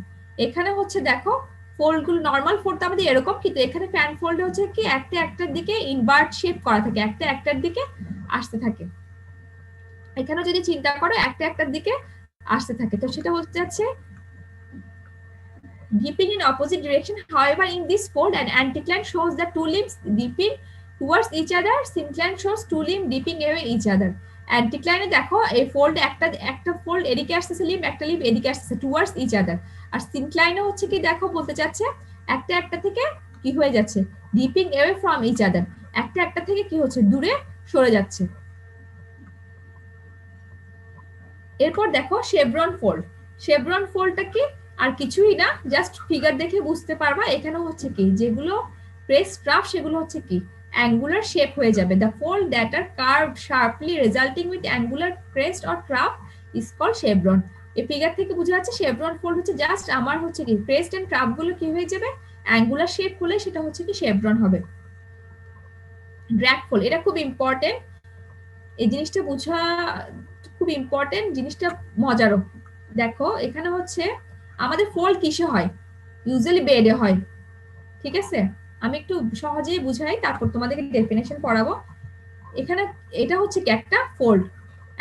S1: এখানে হচ্ছে দেখো ফোল্ডগুলো, নরমাল ফোল্ড তো আমাদের এরকম, কিন্তু এখানে ফ্যান ফোল্ড হচ্ছে কি একটা একটার দিকে ইনভার্ট শেপ করা থাকে, একটা একটার দিকে আসতে থাকে, এখানে যদি চিন্তা করো একটা একটার দিকে আসতে থাকে, তো সেটা হচ্ছে যাচ্ছে dipping in opposite direction. However, in this fold, an anticline shows the two limbs dipping towards each other. Syncline shows two limbs dipping away each other. Anticline দেখো এই ফোল্ড একটা ফোল্ড এদিকে আসতেছে লিম্ব, একটা লিম্ব এদিকে আসতেছে towards each other, আর syncline হচ্ছে কি দেখো বলতে চাচ্ছে একটা একটা থেকে কি হয়ে যাচ্ছে, dipping away from each other, একটা একটা থেকে কি হচ্ছে দূরে সরে যাচ্ছে। এরপর দেখো শেভরন ফোল্ড। শেভরন ফোল্ডটা কি আর কিছুই না, জাস্ট ফিগার দেখে বুঝতে পারবা, এখানে হচ্ছে কি যেগুলো প্রেস ট্রাফ সেগুলো হচ্ছে কি অ্যাঙ্গুলার শেপ হয়ে যাবে। The fold that are curved sharply resulting with angular crest or trough is called chevron. এই ফিগার থেকে বোঝা যাচ্ছে শেভরন ফোল্ড হচ্ছে জাস্ট আমার হচ্ছে কি ক্রেস্ট এন্ড ট্রাফ গুলো কি হয়ে যাবে, অ্যাঙ্গুলার শেপ হলে সেটা হচ্ছে কি শেভরন হবে। ড্র্যাগ ফোল্ড, এটা খুব ইম্পর্টেন্ট, এই জিনিসটা বোঝা খুব ইম্পর্টেন্ট, জিনিসটা মজারও। দেখো এখানে হচ্ছে আমাদের ফোল্ড কিসে হয়, ইউজুয়ালি বেডে হয়, ঠিক আছে, আমি একটু সহজেই বুঝাই তারপর তোমাদেরকে ডেফিনেশন পড়াবো। এখানে এটা হচ্ছে কি একটা ফোল্ড,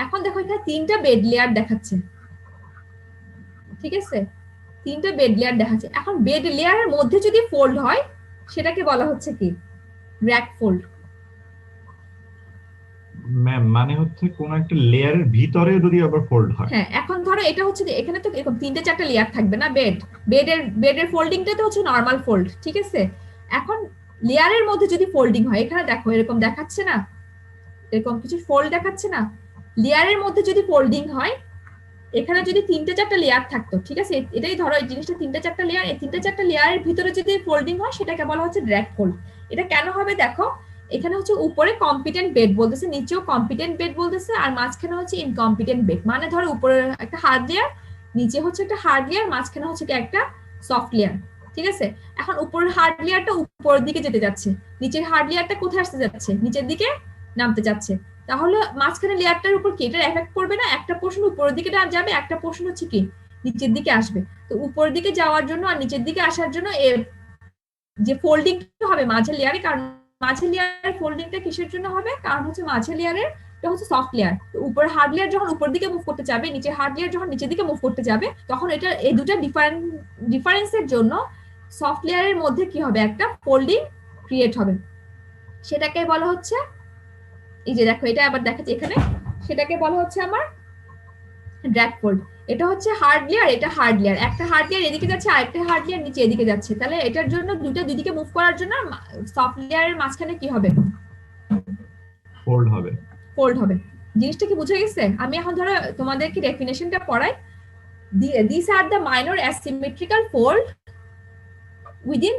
S1: এখন দেখো এখানে তিনটা বেড লেয়ার দেখাচ্ছে, ঠিক আছে, তিনটা বেড লেয়ার দেখাচ্ছে। এখন বেড লেয়ারের মধ্যে যদি ফোল্ড হয় সেটাকে বলা হচ্ছে কি র্যাক ফোল্ড।
S5: ম্যাম মানে হচ্ছে কোন একটা লেয়ারের ভিতরে যদি আবার ফোল্ড হয়।
S1: হ্যাঁ, এখন ধরো এটা হচ্ছে এখানে তো এরকম তিনটে চারটে লেয়ার থাকবে না, বেডের ফোল্ডিংটা তো হচ্ছে নর্মাল ফোল্ড, ঠিক আছে। এখন লেয়ারের মধ্যে যদি ফোল্ডিং হয়, এখানে দেখো এরকম দেখাচ্ছে না, এরকম কিছু ফোল্ড দেখাচ্ছে না, লেয়ারের মধ্যে যদি ফোল্ডিং হয়, এখানে যদি তিনটে চারটা লেয়ার থাকতো, ঠিক আছে, এটাই ধরো এই জিনিসটা তিনটে চারটা লেয়ার, এই তিনটে চারটা লেয়ারের ভিতরে যদি ফোল্ডিং হয় সেটাকে বলা হচ্ছে ড্র্যাগ ফোল্ড। এটা কেন হবে দেখো, এখানে হচ্ছে উপরে কম্পিটেন্ট বেড বলতেছে, নিচেও কম্পিটেন্ট বেড বলতেছে, আর মাঝখানে হচ্ছে ইনকম্পিটেন্ট বেড। মানে ধরো উপরে একটা হার্ড লেয়ার, নিচে হচ্ছে একটা হার্ড লেয়ার, মাঝখানে হচ্ছে একটা সফট লেয়ার, ঠিক আছে। এখন উপরের হার্ড লেয়ারটা উপরের দিকে যেতে যাচ্ছে, নিচের হার্ড লেয়ারটা কোথায় আসতে যাচ্ছে, নিচের দিকে নামতে যাচ্ছে। তাহলে মাঝখানে লেয়ারটার উপর কি এটা এফেক্ট করবে না? একটা পোর্শন উপরের দিকে যাবে, একটা পোর্শন হচ্ছে কি নিচের দিকে আসবে। তো উপরের দিকে যাওয়ার জন্য আর নিচের দিকে আসার জন্য যে ফোল্ডিং হবে মাঝের লেয়ারে, কারণ মাঝের লেয়ারের ফোল্ডিংটা কিসের জন্য হবে, কারণ হচ্ছে মাঝের লেয়ারের হচ্ছে সফট লেয়ার, উপর হার্ড লেয়ার যখন উপর দিকে মুভ করতে যাবে, নিচে হার্ড লেয়ার যখন নিচের দিকে মুভ করতে যাবে, তখন এটা এই দুটা ডিফারেন্সের জন্য সফট লেয়ারের মধ্যে কি হবে, একটা ফোল্ডিং ক্রিয়েট হবে, সেটাকে বলা হচ্ছে, এই যে দেখো এটা আবার দেখাচ্ছি এখানে, সেটাকে বলা হচ্ছে আমার ড্র্যাগ ফোল্ড। এটা হচ্ছে হার্ড লেয়ার, এটা হার্ড লেয়ার, একটা হার্ড লেয়ার এদিকে যাচ্ছে, আরেকটা হার্ড লেয়ার নিচে এদিকে যাচ্ছে, তাহলে এটার জন্য দুই দিকে মুভ করার জন্য সফট লেয়ারের মাঝখানে কি হবে,
S5: ফোল্ড হবে।
S1: ফোল্ড হবে। জিনিসটা কি বুঝে গেছে? আমি এখন ধরো তোমাদেরকে ডেফিনেশনটা পড়াই। These are the minor asymmetrical fold within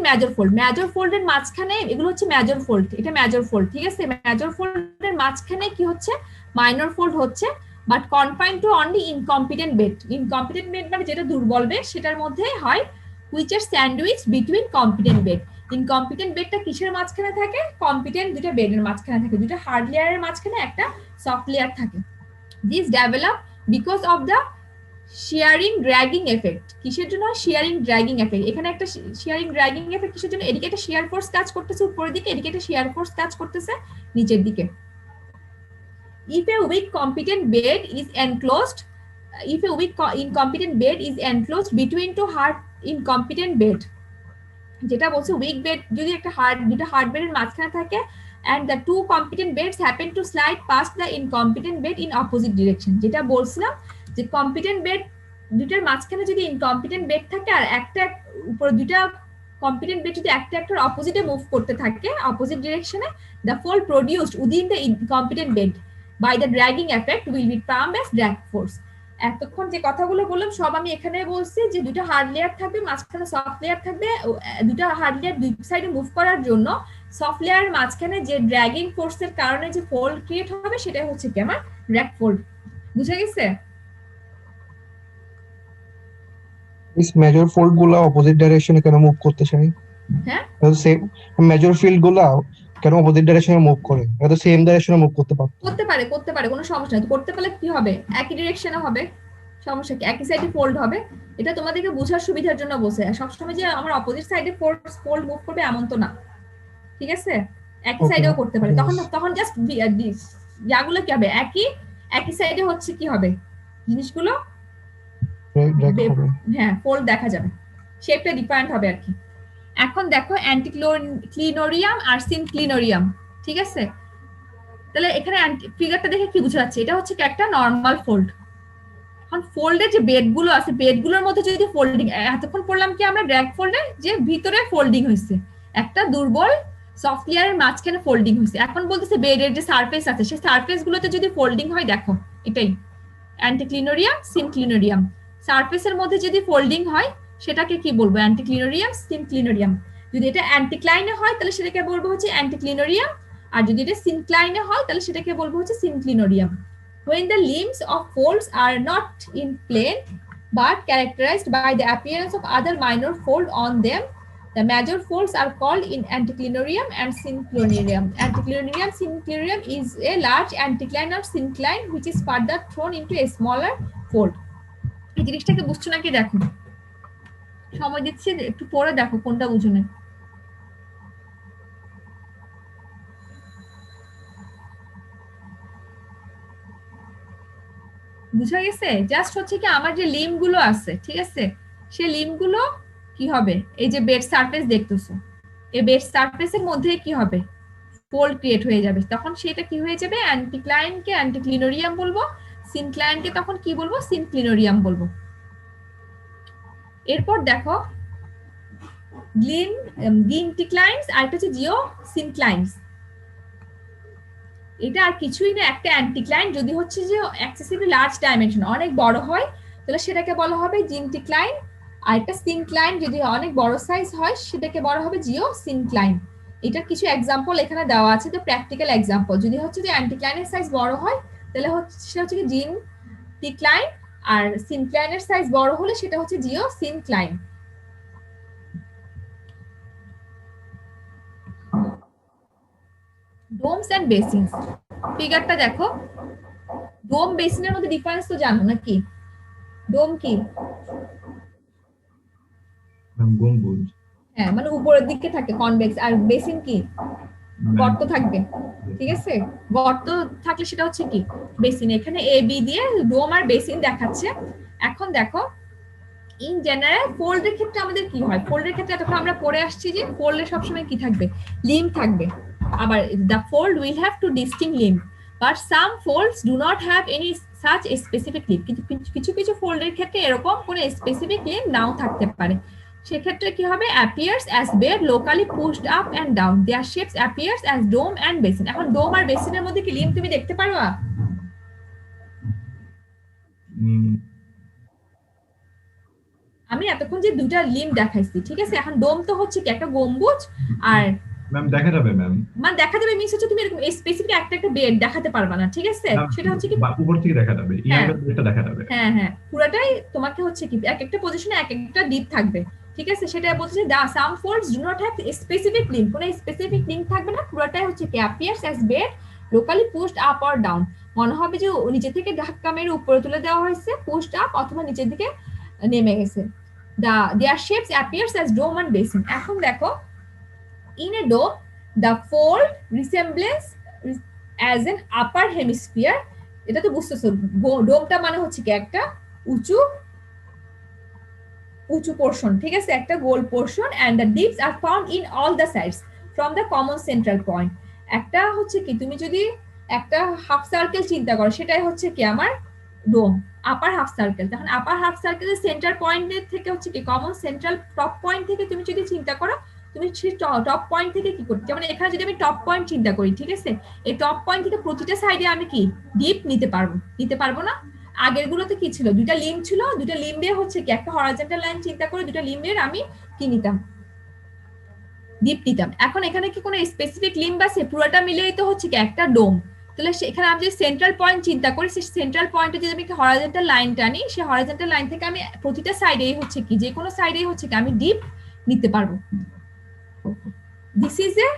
S1: major fold. Major ফোল্ডের মাঝখানে এগুলো হচ্ছে মেজর ফোল্ড, এটা মেজর ফোল্ড, ঠিক আছে। মেজর ফোল্ডের মাঝখানে কি হচ্ছে, মাইনর ফোল্ড হচ্ছে, but confined to only incompetent bed. Incompetent bed মানে যেটা দুর্বল বেড, সেটার মধ্যে হয় which are sandwich between competent bed. ইনকম্পিটেন্ট বেডটা কিসের মাঝখানে থাকে, কম্পিটেন্ট দুটো বেডের মাঝখানে থাকে, দুটো হার্ড লেয়ারের মাঝখানে একটা সফট লেয়ার থাকে। This develop because of the sharing dragging effect. কিসের জন্য শেয়ারিং ড্র্যাগিং এফেক্ট, এখানে একটা শেয়ারিং ড্র্যাগিং এফেক্ট কিসের জন্য, এদিকে একটা শেয়ার ফোর্স কাজ করতেছে উপরের দিকে, এদিকে একটা শেয়ার ফোর্স কাজ করতেছে নিচের দিকে। If a weak competent bed is enclosed, if a weak incompetent bed is enclosed between two hard incompetent bed, যেটা বলছে উইক বেড যদি একটা দুটো হার্ড বেডের মাঝখানে থাকে, and the two competent beds happen to slide past the incompetent bed in opposite direction, যেটা বলছিলাম যে কম্পিটেন্ট বেড দুটার মাঝখানে যদি ইনকম্পিটেন্ট বেড থাকে, আর একটা উপর দুটা কম্পিটেন্ট বেড যদি একটা একটার অপোজিটে মুভ করতে থাকে opposite ডিরেকশনে, the fold produced within the incompetent bed by the dragging effect will be termed as drag force. এতক্ষণ যে কথাগুলো বললাম সব আমি এখানে বলছি, যে দুটো হার্ড লেয়ার থাকবে, মাঝখানে সফট লেয়ার থাকবে, দুটো হার্ড লেয়ার দুই সাইডে মুভ করার জন্য সফট লেয়ারের মাঝখানে যে ড্র্যাগিং ফোর্সের কারণে যে ফোল্ড ক্রিয়েট হবে সেটাই হচ্ছে কি আমার ড্র্যাগ ফোল্ড। বুঝে গেছে?
S7: ইস মেজর ফোল্ড গুলা অপোজিট ডাইরেকশনে কেন মুভ করতে চাই?
S1: হ্যাঁ,
S7: সেম মেজর ফিল্ড গুলা কেন অপোজিট ডাইরেকশনে মুভ করে? এটা তো সেম ডাইরেকশনে মুভ করতে পারতো।
S1: করতে পারে কোনো সমস্যা নেই। করতে পারলে কি হবে, একই ডিরেকশনে হবে, সমস্যা কি, একই সাইডে ফোল্ড হবে। এটা তোমাদেরকে বোঝার সুবিধার জন্য বসে, সবসময় যে আমার অপোজিট সাইডে ফোল্ড মুভ করবে এমন তো না, ঠিক আছে, একই সাইডেও করতে পারে। তখন জাস্ট ইয়াগুলো কি হবে, একই সাইডে হচ্ছে কি হবে জিনিসগুলো, হ্যাঁ ফোল্ড দেখা যাবে, শেপটা ডিফারেন্ট হবে আর কি। এখন দেখো অ্যান্টিক্লিনোরিয়াম আর সিনক্লিনোরিয়াম, ঠিক আছে। তাহলে এখানে ফিগারটা দেখে কি বুঝা যাচ্ছে, এটা হচ্ছে একটা নর্মাল ফোল্ড। এখন ফোল্ডের যে বেডগুলো আছে, বেডগুলোর মধ্যে যদি ফোল্ডিং, এতক্ষণ পড়লাম কি আমরা ড্র্যাগ ফোল্ডে যে ভিতরে ফোল্ডিং হয়েছে, একটা দুর্বল সফট লেয়ারের মাঝখানে ফোল্ডিং হয়েছে। এখন বলতেছে বেডের যে সারফেস আছে সেই সারফেস গুলোতে যদি ফোল্ডিং হয়, দেখো এটাই অ্যান্টিক্লিনোরিয়াম সিনক্লিনোরিয়াম, সারফেসের মধ্যে যদি ফোল্ডিং হয় সেটাকে কি বলবো, অ্যান্টিক্লিনোরিয়াম সিনক্লিনোরিয়াম। যদি এটা অ্যান্টিক্লাইনে হয় তাহলে সেটাকে বলবো হচ্ছে অ্যান্টিক্লিনোরিয়াম, আর যদি এটা সিনক্লাইনে হয় তাহলে সেটাকে বলবো হচ্ছে সিনক্লিনোরিয়াম। When the limbs of folds are not in plane but characterized by the appearance of other minor fold on them, the major folds are called in anticlinorium and synclinorium. Anticlinorium synclinorium is a large anticline or syncline which is further thrown into a smaller fold. এই জিনিসটাকে বুঝছো নাকি দেখো, সময় দিচ্ছি একটু পরে দেখো কোনটা বুঝো না। বুঝা গেছে? জাস্ট হচ্ছে কি আমার যে লিম্ব গুলো আছে, ঠিক আছে, সেই লিম্ব গুলো কি হবে, এই যে বেড সারফেস দেখতেছো, এই বেড সারফেসের মধ্যে কি হবে, ফোল্ড ক্রিয়েট হয়ে যাবে। তখন সেটা কি হয়ে যাবে, অ্যান্টিক্লাইনকে অ্যান্টিক্লিনোরিয়াম বলবো, সিনক্লাইনকে তখন কি বলবো, সিনক্লিনোরিয়াম বলবো। এরপর দেখো গিন্টিক্লাইনস আর একটা হচ্ছে জিও সিনক্লাইনস। এটা আর কিছুই না, একটা অ্যান্টিক্লাইন যদি হচ্ছে যে এক্সেসিভলি লার্জ ডাইমেনশন, অনেক বড় হয়, তাহলে সেটাকে বলা হবে জিন্টিক্লাইন। আর একটা সিনক্লাইন যদি অনেক বড় সাইজ হয় সেটাকে বলা হবে জিও সিনক্লাইন। এটার কিছু এক্সাম্পল এখানে দেওয়া আছে, তো প্র্যাকটিক্যাল এক্সাম্পল। যদি হচ্ছে যে অ্যান্টিক্লাইনের সাইজ বড় হয় তাহলে সেটা হচ্ছে কি জিন্টিক্লাইন, আর সিনক্লাইনের সাইজ বড় হলে সেটা হচ্ছে জিও সিনক্লাইন। ডোমস এন্ড বেসিনস, ফিগারটা দেখো। ডোম বেসিনের মধ্যে ডিফারেন্স তো জানো নাকি? ডোম কি?
S5: গম্বুজ।
S1: হ্যাঁ, মানে উপরের দিকে থাকে কনভেক্স। আর বেসিন কি? গর্ত থাকবে, ঠিক আছে, গর্ত থাকলে সেটা হচ্ছে কি বেসিন। এখানে এ বি দিয়ে ডোম আর বেসিন দেখাচ্ছে। এখন দেখো ইন জেনারেল ফোল্ডের ক্ষেত্রে আমাদের কি হয়, ফোল্ডের ক্ষেত্রে এতক্ষণ আমরা পড়ে আসছি যে ফোল্ডে সবসময় কি থাকবে, লিম্ব থাকবে। আবার the fold will have two distinct limb, but some folds do not have any such specific limb. কিন্তু কিছু কিছু ফোল্ডের ক্ষেত্রে এরকম কোনো স্পেসিফিক লিম্ব নাও থাকতে পারে। সেক্ষেত্রে কি হবে, appears as bed locally pushed up and down. Their shapes appears as dome and basin. এখন ডোম আর বেসিনের মধ্যে কি লিম্ব তুমি দেখতে পারবা? আমি এতক্ষণ যে দুটা লিম্ব দেখাইছি, ঠিক আছে, এখন ডোম তো হচ্ছে কি একটা গম্বুজ, আর
S5: ম্যাম দেখা যাবে ম্যাম,
S1: মানে দেখা যাবে মিন্স হচ্ছে তুমি এরকম স্পেসিফিক একটা বেড দেখাতে পারবা না, ঠিক আছে, সেটা হচ্ছে কি
S5: উপর থেকে দেখা যাবে, এটা দেখা যাবে।
S1: হ্যাঁ হ্যাঁ, পুরোটাই তোমাকে হচ্ছে কি এক একটা পজিশনে এক একটা ডিপ থাকবে, ঠিক আছে। সেটা বলছে the some folds do not have specific limb, কোনো স্পেসিফিক লিম্ব থাকবে না, পুরোটাই হচ্ছে কি appears as bed locally pushed up or down. মনে হবে যে নিচে থেকে ধাক্কা মেরে উপরে তুলে দেওয়া হয়েছে, পুশড আপ, অথবা নিচের দিকে নেমে গেছে। Their shapes appears as dome and basin. এখন দেখো in a dome the fold resembles as an upper hemisphere. এটা তো বুঝতেছো, ডোমটা মানে হচ্ছে কি একটা উঁচু পোরশন, ঠিক আছে, একটা গোল portion, and the dips are found in all the sides from the common central point. একটা হচ্ছে কি তুমি যদি একটা হাফ সার্কেল চিন্তা করো, সেটাই হচ্ছে কি আমার ডোম, আপার হাফ সার্কেল। তখন আপার হাফ সার্কেলের সেন্টার পয়েন্টের থেকে হচ্ছে কি কমন সেন্ট্রাল টপ পয়েন্ট থেকে তুমি যদি চিন্তা করো, তুমি সেই টপ পয়েন্ট থেকে কি করতে, যেমন এখানে যদি আমি টপ পয়েন্ট চিন্তা করি, ঠিক আছে, এই টপ পয়েন্ট থেকে প্রতিটা সাইডে আমি কি ডিপ নিতে পারবো না। আগের গুলোতে কি ছিল, দুইটা লিম্ব ছিল, দুইটা লিম্বে হচ্ছে কি একটা হরাইজন্টাল লাইন চিন্তা করে দুইটা লিম্বের আমি কি নিতাম, ডিপ নিতাম। এখন এখানে কি কোনো স্পেসিফিক লিম্ব আছে, পুরোটা মিলেই তো হচ্ছে কি একটা ডোম। তাহলে সেখানে আমি যে সেন্ট্রাল পয়েন্ট চিন্তা করি, সেই সেন্ট্রাল পয়েন্টে যদি আমি একটা হরাইজন্টাল লাইন টানি, সেই হরাইজন্টাল লাইন থেকে আমি প্রতিটা সাইডেই হচ্ছে কি যে কোনো সাইডেই হচ্ছে কি আমি ডিপ নিতে পারবো। দিস ইজ এ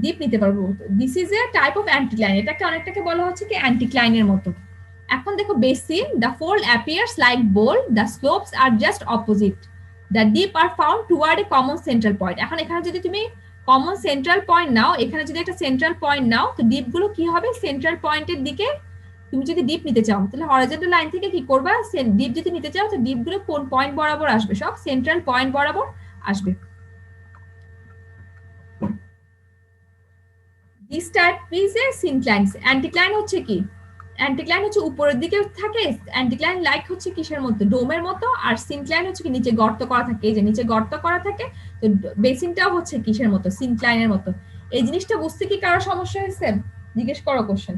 S1: ডিপ নিতে পারবো, this is a type of anticline. এটাকে অনেকটাকে বলা হচ্ছে কি অ্যান্টিক্লাইনের মতো। এখন দেখো basin, the fold appears like bowl, the slopes are just opposite, the dip are found toward a common central point. এখন এখানে যদি তুমি কমন সেন্ট্রাল পয়েন্ট নাও, এখানে যদি একটা সেন্ট্রাল পয়েন্ট নাও, তো ডিপ গুলো কি হবে, সেন্ট্রাল পয়েন্টের দিকে তুমি যদি ডিপ নিতে চাও, তাহলে হরাইজন্টাল লাইন থেকে কি করবা, ডিপ যদি নিতে চাও তো ডিপ গুলো কোন পয়েন্ট বরাবর আসবে, সব সেন্ট্রাল পয়েন্ট বরাবর আসবে। This type is a syncline. Anticline হচ্ছে কি, অ্যান্টিক্লাইন হচ্ছে উপরের দিকে থাকে, অ্যান্টিক্লাইন লাইক হচ্ছে কিসের মতো, ডোমের মতো, আর সিনক্লাইন হচ্ছে কি নিচে গর্ত করা থাকে, এই যে নিচে গর্ত করা থাকে। তো বেসিনটাও হচ্ছে কিসের মতো, সিনক্লাইনের মতো। এই জিনিসটা বুঝতে কি কারো সমস্যা হয়েছে, জিজ্ঞেস করো কোশ্চেন।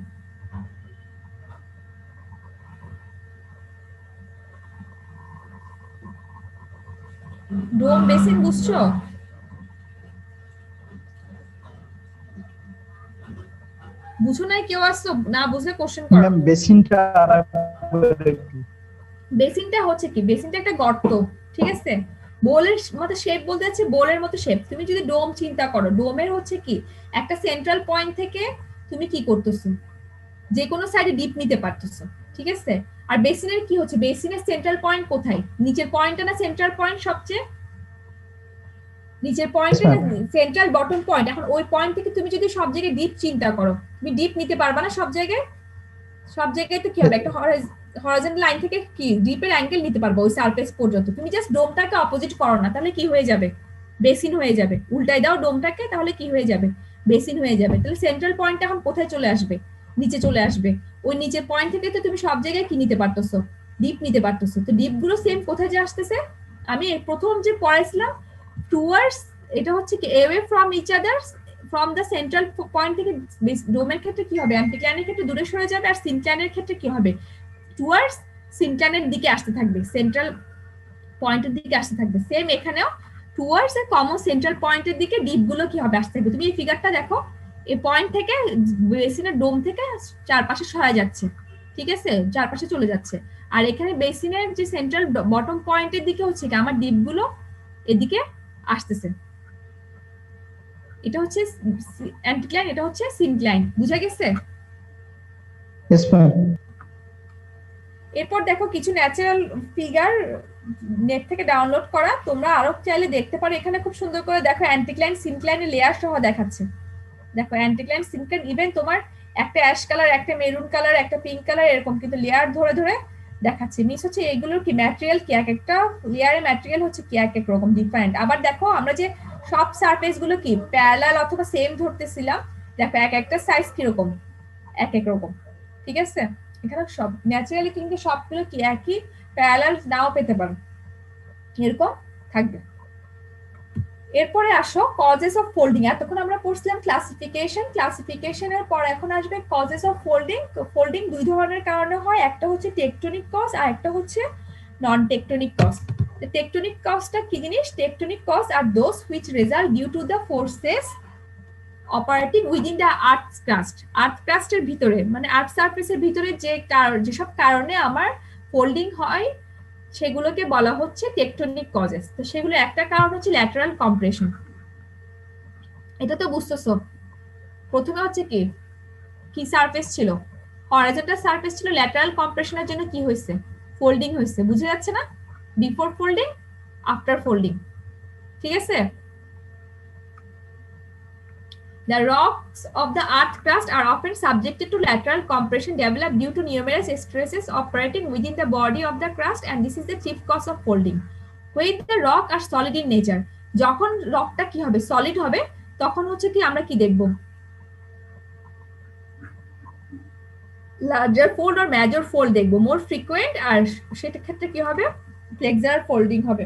S1: ডোম বেসিন বুঝছো? বুঝো নাই কেউ আসছো না, বুঝলে কোশ্চেন করো।
S6: ম্যাম বেসিনটা
S1: বেসিনটা হচ্ছে কি, বেসিনটা একটা গর্ত, ঠিক আছে, বোলের মতো শেপ বলতে যাচ্ছে, বোলের মতো শেপ। তুমি যদি ডোম চিন্তা করো, ডোমের হচ্ছে কি একটা সেন্ট্রাল পয়েন্ট থেকে তুমি কি করতেছো, যে কোনো সাইডে ডিপ নিতে পারতেছো, ঠিক আছে। আর বেসিনের কি হচ্ছে, বেসিনের সেন্ট্রাল পয়েন্ট কোথায়, নিচের পয়েন্টটা না সেন্ট্রাল পয়েন্ট, সবচেয়ে নিচের পয়েন্টটা না সেন্ট্রাল বটম পয়েন্ট। এখন ওই পয়েন্ট থেকে তুমি যদি সব জায়গায় ডিপ চিন্তা করো, তুমি ডিপ নিতে পারবা না সব জায়গায়, সব জায়গায় তো কি হবে, একটা হরাইজন্টাল লাইন থেকে কি ডিপের অ্যাঙ্গেল নিতে পারবো ওই সারফেস পর্যন্ত। তুমি জাস্ট ডোমটাকে অপোজিট করো না, তাহলে কি হয়ে যাবে, বেসিন হয়ে যাবে। উল্টাই দাও ডোমটাকে, তাহলে কি হয়ে যাবে, বেসিন হয়ে যাবে। তাহলে সেন্ট্রাল পয়েন্ট এখন কোথায় চলে আসবে, নিচে চলে আসবে। ওই নিচের পয়েন্ট থেকে তো তুমি সব জায়গায় কি নিতে পারতেছো, ডিপ নিতে পারতেছো। তো ডিপ গুলো সেম কোথায় যে আসতেছে, আমি প্রথম যে পড়াইছিলাম টুয়ার্ডস, এটা হচ্ছে কি away from each other, from the central point থেকে। ডোমের ক্ষেত্রে কি হবে, অ্যান্টিক্লাইনের ক্ষেত্রে দূরে সরে যাবে, আর সিনক্লাইনের ক্ষেত্রে কি হবে, টুয়ার্ডস সিনক্লাইনের দিকে আসতে থাকবে, সেন্ট্রাল পয়েন্টের দিকে আসতে থাকবে। সেম এখানেও টুয়ার্ডস এ কমন সেন্ট্রাল পয়েন্টের দিকে ডিপ গুলো কি হবে, আসতে থাকবে। তুমি এই ফিগারটা দেখো, এই পয়েন্ট থেকে বেসিনের ডোম থেকে চারপাশে সরা যাচ্ছে, ঠিক আছে, চারপাশে চলে যাচ্ছে। আর এখানে বেসিনের যে সেন্ট্রাল বটম পয়েন্টের দিকে হচ্ছে কি আমার ডিপ গুলো এদিকে আসতেছে। এটা হচ্ছে অ্যান্টিক্লাইন, এটা হচ্ছে সিনক্লাইন। বুঝা গেছে?
S13: Yes ma'am.
S1: এরপর দেখো কিছু ন্যাচারাল ফিগার নেট থেকে ডাউনলোড করা, তোমরা আরো চাইলে দেখতে পারো। এখানে খুব সুন্দর করে দেখো অ্যান্টিক্লাইন সিনক্লাইনের লেয়ার সহ দেখাচ্ছে। দেখো অ্যান্টিক্লাইন সিনক্লাইন, ইভেন তোমার একটা অ্যাশ কালার, একটা মেরুন কালার, একটা পিঙ্ক কালার, এরকম কিন্তু লেয়ার ধরে ধরে দেখাচ্ছে। মিস হচ্ছে এগুলোর কি ম্যাটেরিয়াল কি, এক একটা লেয়ারের ম্যাটেরিয়াল হচ্ছে কি এক এক রকম ডিফারেন্ট। আবার দেখো আমরা যে সব সারফেস গুলো কি প্যারালাল অথবা সেম ধরতেছিলাম, দেখো এক একটা সাইজ কিরকম, এক এক রকম, ঠিক আছে। এখানে সব ন্যাচারালি কিন্তু সবগুলো কি একই প্যারালাল নাও পেতে পারো, এরকম থাকবে। এরপরে আসো কজেস অফ ফোল্ডিং। এতক্ষণ আমরা পড়ছিলাম ক্লাসিফিকেশন, ক্লাসিফিকেশনের পর এখন আসবে কজেস অফ ফোল্ডিং। ফোল্ডিং দুই ধরনের কারণে হয়, একটা হচ্ছে টেকটনিক কজ আর একটা হচ্ছে নন টেকটনিক কজ। টেকটনিক কজটা কি জিনিস, tectonic cause are those which result due to the forces operating within the earth crust. Earth ক্রাস্টের ভিতরে মানে আর্থ সারফেসের ভিতরে যেসব কারণে আমার ফোল্ডিং হয় সেগুলোকে বলা হচ্ছে টেকটনিক কজেস। তো সেগুলো একটা কারণ হচ্ছে ল্যাটারাল কম্প্রেশন, এটা তো বুঝতেছো। প্রথমে হচ্ছে কি কি সারফেস ছিল, হরাইজন্টাল সারফেস ছিল, ল্যাটারাল কম্প্রেশনের জন্য কি হয়েছে, ফোল্ডিং হয়েছে। বুঝে যাচ্ছে না, বিফোর ফোল্ডিং আফটার ফোল্ডিং, ঠিক আছে। The rocks of the earth crust are often subjected to lateral compression developed due to numerous stresses operating within the body of the crust, and this is the chief cause of folding. When the rock are solid in nature, যখন রকটা কি হবে, solid হবে, তখন হচ্ছে কি আমরা কি দেখব, লার্জার ফোল্ড আর মেজর ফোল্ড দেখবো, মোর ফ্রিকোয়েন্ট, আর সেটা ক্ষেত্রে কি হবে, ফ্লেক্সার ফোল্ডিং হবে।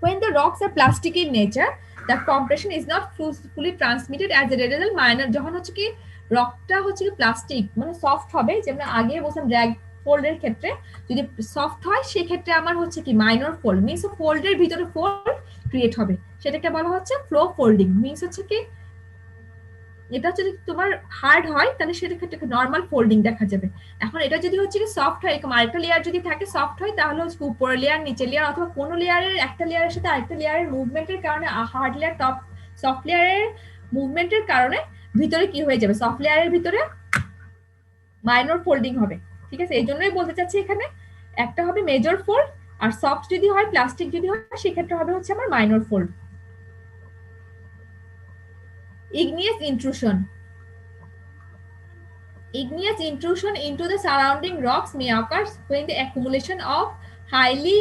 S1: When the rocks are plastic in nature, the compression is not fully transmitted as a result minor। যখন হচ্ছে কি রকটা হচ্ছে কি প্লাস্টিক মানে সফট হবে, যেমন আগে বললাম ড্র্যাগ ফোল্ডের ক্ষেত্রে যদি সফট হয় সেক্ষেত্রে আমার হচ্ছে কি মাইনর ফোল্ড, মিনস ফোল্ডের ভিতরে ফোল্ড ক্রিয়েট হবে, সেটাকে বলা হচ্ছে ফ্লো ফোল্ডিং। মিনস হচ্ছে কি এটা যদি তোমার হার্ড হয় তাহলে সেটা ক্ষেত্রে নর্মাল ফোল্ডিং দেখা যাবে। এখন এটা যদি হচ্ছে কি সফট হয়, এরকম আরেকটা লেয়ার যদি থাকে সফট হয়, তাহলে হচ্ছে উপরের লেয়ার নিচের লেয়ার অথবা কোনো লেয়ারের একটা লেয়ারের সাথে আরেকটা লেয়ারের মুভমেন্টের কারণে, হার্ড লেয়ার টপ সফট লেয়ারের মুভমেন্টের কারণে ভিতরে কি হয়ে যাবে, সফট লেয়ারের ভিতরে মাইনর ফোল্ডিং হবে, ঠিক আছে। এই জন্যই বলতে চাচ্ছি এখানে একটা হবে মেজর ফোল্ড, আর সফট যদি হয় প্লাস্টিক যদি হয় সেক্ষেত্রে হবে হচ্ছে আমার minor fold. Igneous intrusion. Igneous intrusion into the surrounding rocks may occur when the accumulation of highly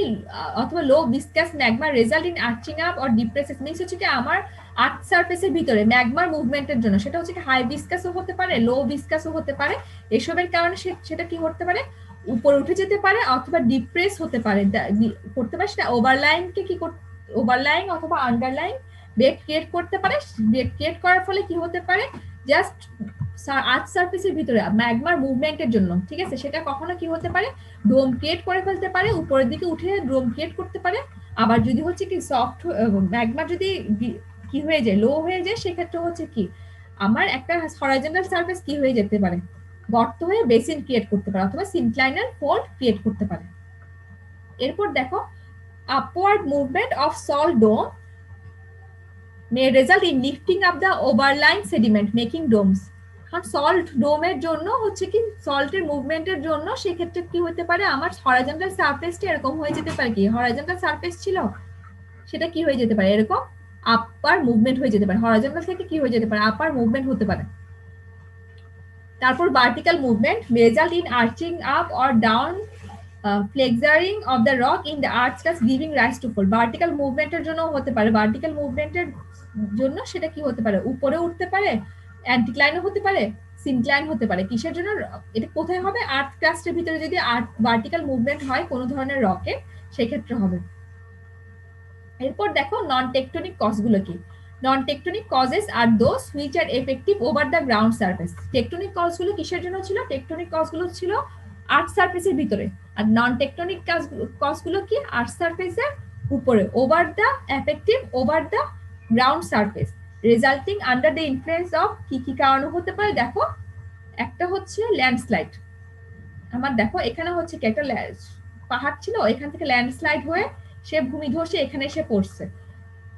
S1: অথবা low viscous magma result in arching up or depresses। Means হচ্ছে কি আমার আর্থ সারফেসের ভিতরে ম্যাগমার মুভমেন্টের জন্য সেটা হচ্ছে কি হাই ভিসকাসও হতে পারে, লো ভিসকাসও হতে পারে, এসবের কারণে সেটা কি করতে পারে, উপরে উঠে যেতে পারে অথবা ডিপ্রেস হতে পারে, করতে পারে। সেটা ওভারলাইংকে কি ওভারলাইং অথবা আন্ডারলাইং বেড ক্রিয়েট করতে পারে। বেড ক্রিয়েট করার ফলে কি হতে পারে, জাস্ট আর্থ সারফেসের ভিতরে ম্যাগমার মুভমেন্টের জন্য, ঠিক আছে, সেটা কখনো কি হতে পারে ডোম ক্রিয়েট করে ফেলতে পারে, উপরের দিকে উঠে ডোম ক্রিয়েট করতে পারে। আবার যদি হচ্ছে কি সফট ম্যাগমা যদি কি হয়ে যায়, লো হয়ে যায়, সেক্ষেত্রে হচ্ছে কি আমার একটা হরাইজন্টাল সারফেস কি হয়ে যেতে পারে, গর্ত হয়ে বেসিন ক্রিয়েট করতে পারে অথবা সিনক্লাইনাল ফোল্ড ক্রিয়েট করতে পারে। এরপর দেখো upward movement of salt dome may result in lifting up the overlying sediment making domes। কারণ সল্ট ডোমের জন্য হচ্ছে কি সল্টের মুভমেন্টের জন্য সেক্ষেত্রে কি হতে পারে, আমার হরাইজন্টাল সারফেসটা এরকম হয়ে যেতে পারে, কি হরাইজন্টাল সারফেস ছিল সেটা কি হয়ে যেতে পারে, এরকম আপার মুভমেন্ট হয়ে যেতে পারে, হরাইজন্টাল থেকে কি হয়ে যেতে পারে, আপার মুভমেন্ট হতে পারে। তারপর vertical movement result in arching up or down flexuring of the rock in the arch class giving rise to fold. Vertical মুভমেন্টের জন্য হতে পারে, ভার্টিক্যাল মুভমেন্টের জন্য সেটা কি হতে পারে, উপরে উঠতে পারে, অ্যান্টিক্লাইনও হতে পারে, সিনক্লাইন হতে পারে। কিসের জন্য? এটা কোথায় হবে? আর্থ ক্রাস্টের ভিতরে যদি ভার্টিক্যাল মুভমেন্ট হয় কোনো ধরনের রকে, সেক্ষেত্রে হবে। এরপর দেখো নন টেকটনিক কজগুলো কি। Non tectonic causes are those which are effective over the ground surface. Tectonic কজগুলো কিসের জন্য ছিল? টেকটনিক কজগুলো ছিল আর্থ সারফেসের ভিতরে, আর নন টেকটনিক কজগুলো কি? আর্থ সারফেসের উপরে, over the effective over the ground surface, resulting under the influence of কি কি কারণে হতে পারে। দেখো একটা হচ্ছে ল্যান্ডস্লাইড। আমার দেখো এখানে হচ্ছে কি একটা পাহাড় ছিল, এখান থেকে ল্যান্ডস্লাইড হয়ে সে ভূমিধসে এখানে এসে পড়ছে।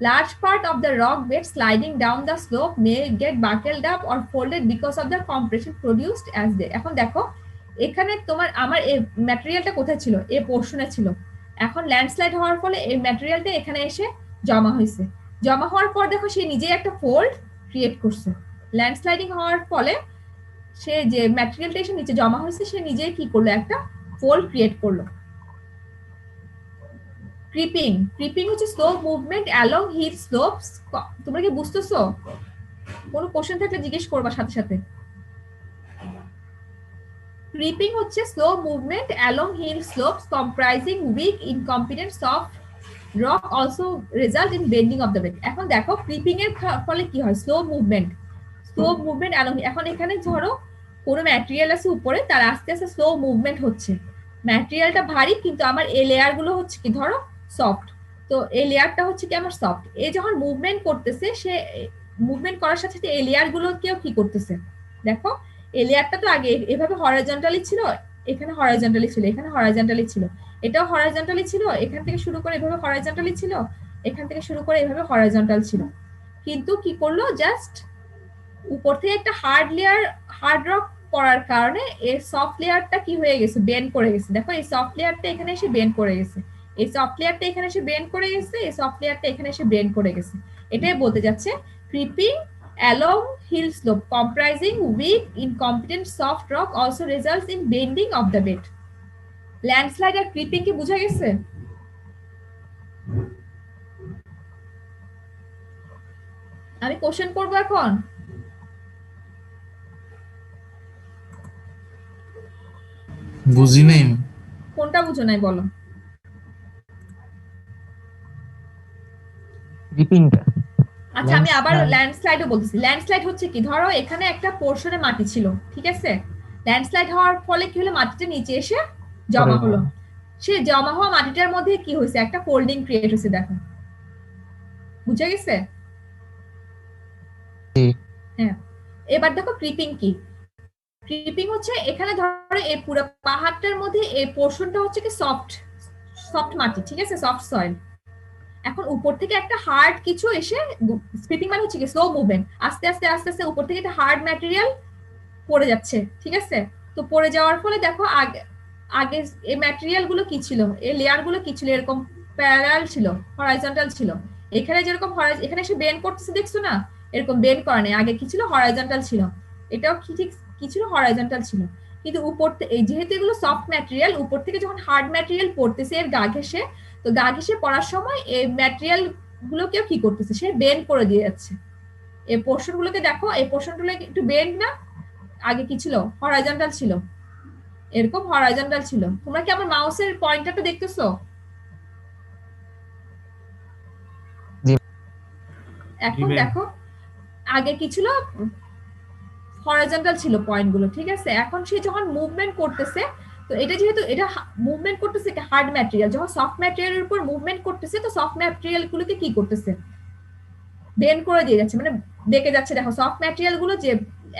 S1: Large part of the rock bed sliding down the slope may get buckled up or folded because of the compression produced as they. এখন দেখো এখানে তোমার আমার এই ম্যাটেরিয়ালটা কোথায় ছিল? এই পোর্শনে ছিল। এখন ল্যান্ডস্লাইড হওয়ার ফলে এই ম্যাটেরিয়ালটা এখানে এসে জমা হয়েছে। জমা হওয়ার পর দেখো সে নিজেই একটা ফোল্ড ক্রিয়েট করছে। ল্যান্ডস্লাইডিং হওয়ার ফলে সে যে ম্যাটেরিয়ালটা এসে নিচে জমা হয়েছে, সে নিজেই কি করলো? একটা ফোল্ড ক্রিয়েট করলো। ক্রিপিং, ক্রিপিং হচ্ছে slow movement along hill slopes. তোমরা কি বুঝতেছো? কোনো কোশ্চেন থাকলে জিজ্ঞেস করবা সাথে সাথে। ক্রিপিং হচ্ছে slow movement along hill slopes comprising weak incompetent soft rock also result in bending of the bed. এখন দেখো ক্রিপিং এর ফলে কি হয়? Slow movement along. এখন এখানে ধরো কোনো ম্যাটেরিয়াল আছে উপরে, তার আস্তে আস্তে স্লো মুভমেন্ট হচ্ছে। ম্যাটেরিয়ালটা ভারী কিন্তু আমার এই লেয়ার গুলো হচ্ছে কি ধরো সফট, তো এই লেয়ারটা হচ্ছে কি আমার সফট। এ যখন মুভমেন্ট করতেছে, সে মুভমেন্ট করার সাথে সাথে এই লেয়ার গুলো কেউ কি করতেছে? দেখো এই লেয়ারটা তো আগে এভাবে হরাইজন্টালি ছিল, এখানে হরাইজন্টালি ছিল, এখানে হরাইজন্টালি ছিল, এটাও হরাইজন্টালি ছিল, এখান থেকে শুরু করে এভাবে হরাইজন্টালি ছিল, এখান থেকে শুরু করে এভাবে হরাইজন্টাল ছিল। কিন্তু কি করলো? জাস্ট উপর থেকে একটা হার্ড রক পড়ার কারণে এই সফট লেয়ারটা কি হয়ে গেছে? বেন্ড করে গেছে। দেখো এই সফট লেয়ারটা এখানে এসে বেন্ড করে গেছে, এই সফট লেয়ারটা এখানে এসে বেন্ড করে গেছে, এই সফট লেয়ারটা এখানে এসে বেন্ড করে গেছে। এটাই বলতে যাচ্ছে creeping along hill slope comprising weak incompetent soft rock also results in bending of the bed. Landslide আর ক্রিপিং কি বোঝা গেছে? আমি কোশ্চেন করবো এখন।
S12: বুঝি নাই।
S1: কোনটা বুঝো নাই বলো?
S11: ক্রিপিংটা।
S1: আচ্ছা আমি আবার ল্যান্ডস্লাইডও বলতেছি। ল্যান্ডস্লাইড হচ্ছে কি? ধরো এখানে একটা পোর্শনে মাটি ছিল, ঠিক আছে? ল্যান্ডস্লাইড হওয়ার ফলে কি হলো? মাটিটা নিচে এসে জমা হলো। সে জমা হওয়া মাটিটার মধ্যে কি হয়েছে? একটা ফোল্ডিং ক্রিয়েট হয়েছে। দেখো বুঝা গেছে? হ্যাঁ। এবার দেখো ক্রিপিং কি। ক্রিপিং হচ্ছে এখানে ধরো এই পুরো পাহাড়টার মধ্যে এই পোর্শনটা হচ্ছে কি সফট মাটি, ঠিক আছে? Soft soil. এখন উপর থেকে একটা হার্ড কিছু এসে, ক্রিপিং মানে হচ্ছে কি স্লো মুভমেন্ট, আস্তে আস্তে আস্তে আস্তে উপর থেকে একটা হার্ড ম্যাটেরিয়াল পড়ে যাচ্ছে, ঠিক আছে? তো পড়ে যাওয়ার ফলে দেখো আগে এই ম্যাটেরিয়াল গুলো কি ছিল? এই লেয়ার গুলো কি ছিল? এরকম প্যারালাল ছিল, হরাইজন্টাল ছিল। এখানে যেরকম এখানে এসে বেন্ড করতেছে, দেখছো না? এরকম বেন্ড করা নেই, আগে কি ছিল? হরাইজন্টাল ছিল। এটাও ঠিক কি ছিল? হরাইজন্টাল ছিল। কিন্তু উপর যেহেতু এগুলো সফট ম্যাটেরিয়াল, উপর থেকে যখন হার্ড ম্যাটেরিয়াল পড়তেছে এর গা ঘেঁষে, তো গা ঘেঁষে পড়ার সময় এই ম্যাটেরিয়াল গুলোকে কি করতেছে? সে বেন্ড করে দিয়ে যাচ্ছে। এই পোর্শন গুলোকে দেখো, এই পোর্শন গুলো একটু বেন্ড না? আগে কি ছিল? হরাইজন্টাল ছিল, এরকম হরাইজন্টাল ছিল। তোমরা কি আমার মাউসের পয়েন্টারটা দেখতেছো? এখন দেখো আগে কি ছিল? হরাইজন্টাল ছিল পয়েন্ট গুলো, ঠিক আছে? এখন সে যখন মুভমেন্ট করতেছে, তো এটা যেহেতু এটা মুভমেন্ট করতেছে হার্ড ম্যাটেরিয়াল, যখন সফট ম্যাটেরিয়ালের উপর মুভমেন্ট করতেছে, তো সফট ম্যাটেরিয়াল গুলোকে কি করতেছে? বেন্ড করে দিয়ে যাচ্ছে, মানে বেঁকে যাচ্ছে। দেখো সফট ম্যাটেরিয়াল গুলো যে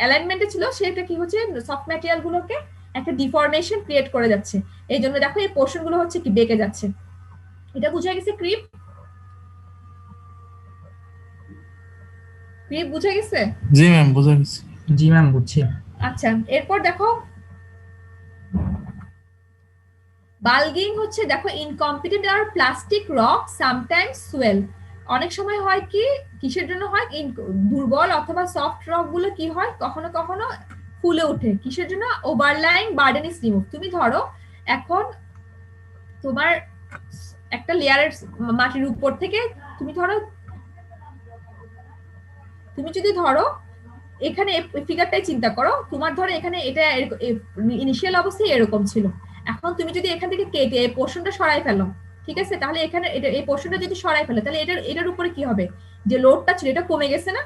S1: অ্যালাইনমেন্টে ছিল, সেটা কি হচ্ছে? সফট ম্যাটেরিয়াল গুলোকে একটা ডিফরমেশন ক্রিয়েট করে যাচ্ছে। এই জন্য দেখো এই পোর্শন গুলো হচ্ছে কি বেঁকে যাচ্ছে। এটা বুঝা গেছে? ক্রিপ বুঝা গেছে?
S12: জি ম্যাম বুঝা গেছে।
S10: জি ম্যাম বুঝছি।
S1: আচ্ছা এরপর দেখো বালগিং হচ্ছে, দেখো ইনকম্পিটেন্ট আর প্লাস্টিক রক সামটাইমস সোয়েল। অনেক সময় হয় কি, কিসের জন্য হয়? দুর্বল অথবা সফট রক গুলো কি হয়? কখনো কখনো ফুলে ওঠে কিসের জন্য? ওভারলাইং বার্ডেন ইজ রিমুভ। তুমি ধরো এখন তোমার একটা লেয়ারের মাটির উপর থেকে তুমি যদি ধরো এখানে ফিগারটাই চিন্তা করো, তোমার ধরো এখানে এটা ইনিশিয়াল অবস্থায় এরকম ছিল, এখন তুমি যদি এখান থেকে কেটে এই পোর্শনটা সরাই ফেলো, ঠিক আছে, তাহলে এখানে এই পোর্শনটা যদি সরাই ফেলো তাহলে এটার উপরে কি হবে? যে লোডটা ছিল এটা কমে গেছে না?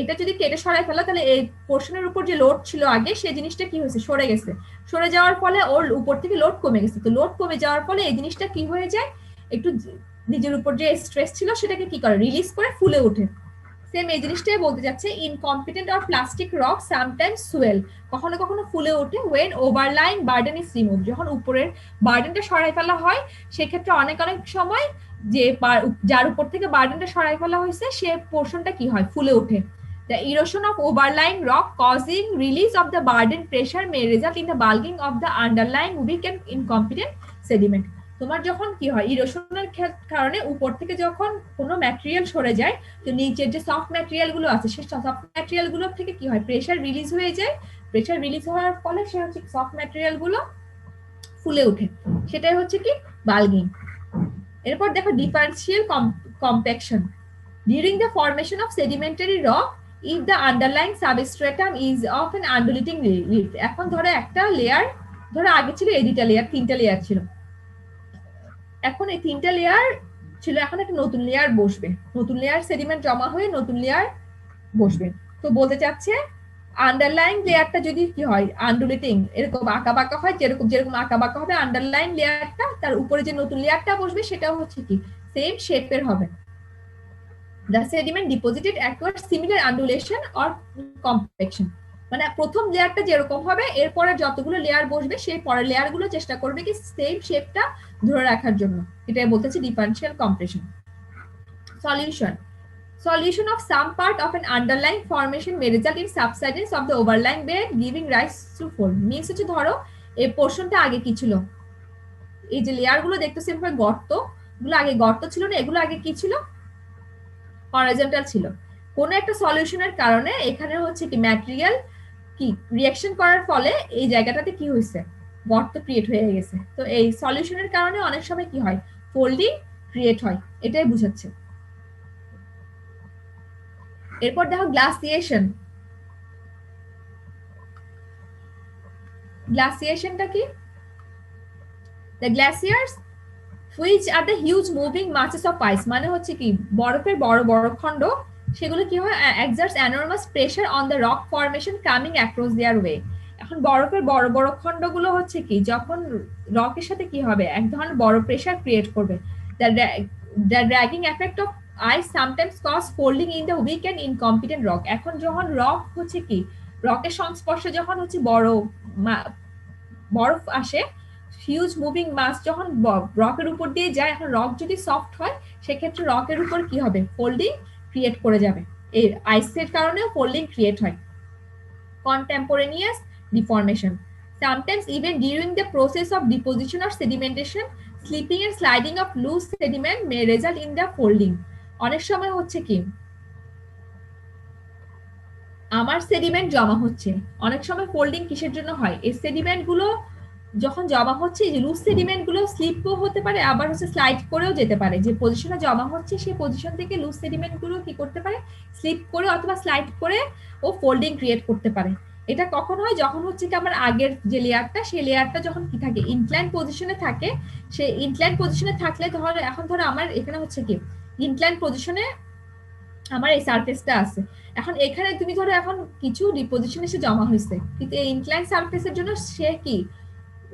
S1: এটা যদি কেটে সরাই ফেলো তাহলে এই পোর্শনের উপর যে লোড ছিল আগে সেই জিনিসটা কি হয়েছে? সরে গেছে। সরে যাওয়ার ফলে ওর উপর থেকে লোড কমে গেছে। তো লোড কমে যাওয়ার ফলে এই জিনিসটা কি হয়ে যায়? একটু নিজের উপর যে স্ট্রেস ছিল সেটাকে কি করে? রিলিজ করে ফুলে ওঠে। সেম এই জিনিসটাই বলতে যাচ্ছে, incompetent or plastic rock sometimes swell, কখনো কখনো ফুলে ওঠে when overlying burden is remove, যখন উপরের বার্ডেনটা সরাই ফেলা হয় সেক্ষেত্রে অনেক সময় যে যার উপর থেকে বার্ডেনটা সরাই ফেলা হয়েছে সে পোর্শনটা কি হয়? ফুলে ওঠে। The erosion of overlying rock causing release of the burden pressure may result in the bulging of the underlying weak and incompetent sediment. তোমার যখন কি হয়? ইরোশনের কারণে উপর থেকে যখন কোনো ম্যাটেরিয়াল সরে যায়, তো নিচের যে সফট ম্যাটেরিয়াল গুলো আছে সেই সফট ম্যাটেরিয়াল গুলো থেকে কি হয়? প্রেসার রিলিজ হয়ে যায়। প্রেসার রিলিজ হওয়ার ফলে সে হচ্ছে সফট ম্যাটেরিয়াল গুলো ফুলে ওঠে, সেটাই হচ্ছে কি? বাল্গিং। এরপর দেখো differential compaction. During the formation of sedimentary rock, if the underlying substratum is of an undulating relief, এখন ধরো একটা লেয়ার, ধরো আগে ছিল এডিটা লেয়ার, 3টা লেয়ার ছিল, এখন এই 3টা লেয়ার ছিল, এখন একটা নতুন লেয়ার বসবে, নতুন লেয়ার সেডিমেন্ট জমা হয়ে নতুন লেয়ার বসবে। তো বলতে চাচ্ছে আন্ডারলাইন লেয়ারটা যদি কি হয়? আন্ডুলেটিং, এরকম আঁকা বাঁকা হয়, যেরকম আঁকা বাঁকা হবে আন্ডারলাইন লেয়ারটা, তার উপরে যে নতুন লেয়ারটা বসবে সেটাও হচ্ছে কি? সেম শেপের হবে। The sediment deposited acquires similar undulation or compaction, মানে প্রথম লেয়ারটা যেরকম হবে এরপরে যতগুলো লেয়ার বসবে সেই পরের লেয়ার গুলো চেষ্টা করবে কি সেম শেপটা ধরে রাখার জন্য। এটাই বলতেছে differential compression. Solution of some part of an underlying formation may result in subsidence of the overlying bed giving rise to fold. Means হচ্ছে ধরো এই পোর্শনটা আগে কি ছিল? এই যে লেয়ার গুলো দেখতেছি গর্ত গুলো, আগে গর্ত ছিল না, এগুলো আগে কি ছিল? হরাইজন্টাল ছিল। কোন একটা সলিউশনের কারণে এখানে হচ্ছে কি ম্যাটেরিয়াল কি রিঅ্যাকশন করার ফলে এই জায়গাটাতে কি হয়েছে? গর্ত ক্রিয়েট হয়ে গেছে। তো এই সলিউশনের কারণে অনেক সময় কি হয়? ফোল্ডিং ক্রিয়েট হয়, এটাই বুঝাচ্ছে। এরপর দেখো গ্লাসিয়েশন। গ্লাসিয়েশনটা কি? The glaciers which are the huge moving masses of ice, মানে হচ্ছে কি বরফের বড় বড় খণ্ড, সেগুলো কি হয়? exerts enormous pressure on the rock formation coming across their way. এখন বরফের বড় বড় খণ্ডগুলো হচ্ছে কি যখন রকের সাথে কি হবে? এক ধরনের বড় প্রেসার ক্রিয়েট করবে। the dragging effect of ice sometimes cause folding in the weak and incompetent rock. এখন যখন রক হচ্ছে কি রকের সংস্পর্শে যখন হচ্ছে বরফ আসে, হিউজ মুভিং মাস যখন রকের উপর দিয়ে যায়, এখন রক যদি সফট হয় সেক্ষেত্রে রকের উপর কি হবে? ফোল্ডিং ক্রিয়েট করে যাবে। এই আইসের কারণেও ফোল্ডিং ক্রিয়েট হয়। কন্টেম্পোরানিয়াস deformation, sometimes even during the process of deposition or sedimentation, slipping and sliding of loose sediment may result in the folding. অনেক সময় হচ্ছে কি আমার সেডিমেন্ট জমা হচ্ছে, অনেক সময় ফোল্ডিং কিসের জন্য হয়? এই সেডিমেন্ট গুলো যখন জমা হচ্ছে, এই যে লুজ সেডিমেন্ট গুলো স্লিপও হতে পারে, আবার হচ্ছে স্লাইড করেও যেতে পারে। যে পজিশনে জমা হচ্ছে সেই পজিশন থেকে লুজ সেডিমেন্ট গুলো কি করতে পারে? স্লিপ করে অথবা স্লাইড করে ও ফোল্ডিং ক্রিয়েট করতে পারে। এটা কখন হয়? যখন হচ্ছে কি আমার আগের যে লেয়ারটা সেই লেয়ারটা যখন কি থাকে? ইনক্লাইন পজিশনে থাকে। সেই ইনক্লাইন পজিশনে থাকলে ধরো এখন ধরো আমার এখানে হচ্ছে কি ইনক্লাইন পজিশনে আমার এই সারফেসটা আছে, এখন এখানে তুমি ধরো এখন কিছু ডিপোজিশন এসে জমা হয়েছে, কিন্তু এই ইনক্লাইন সারফেসের জন্য সে কি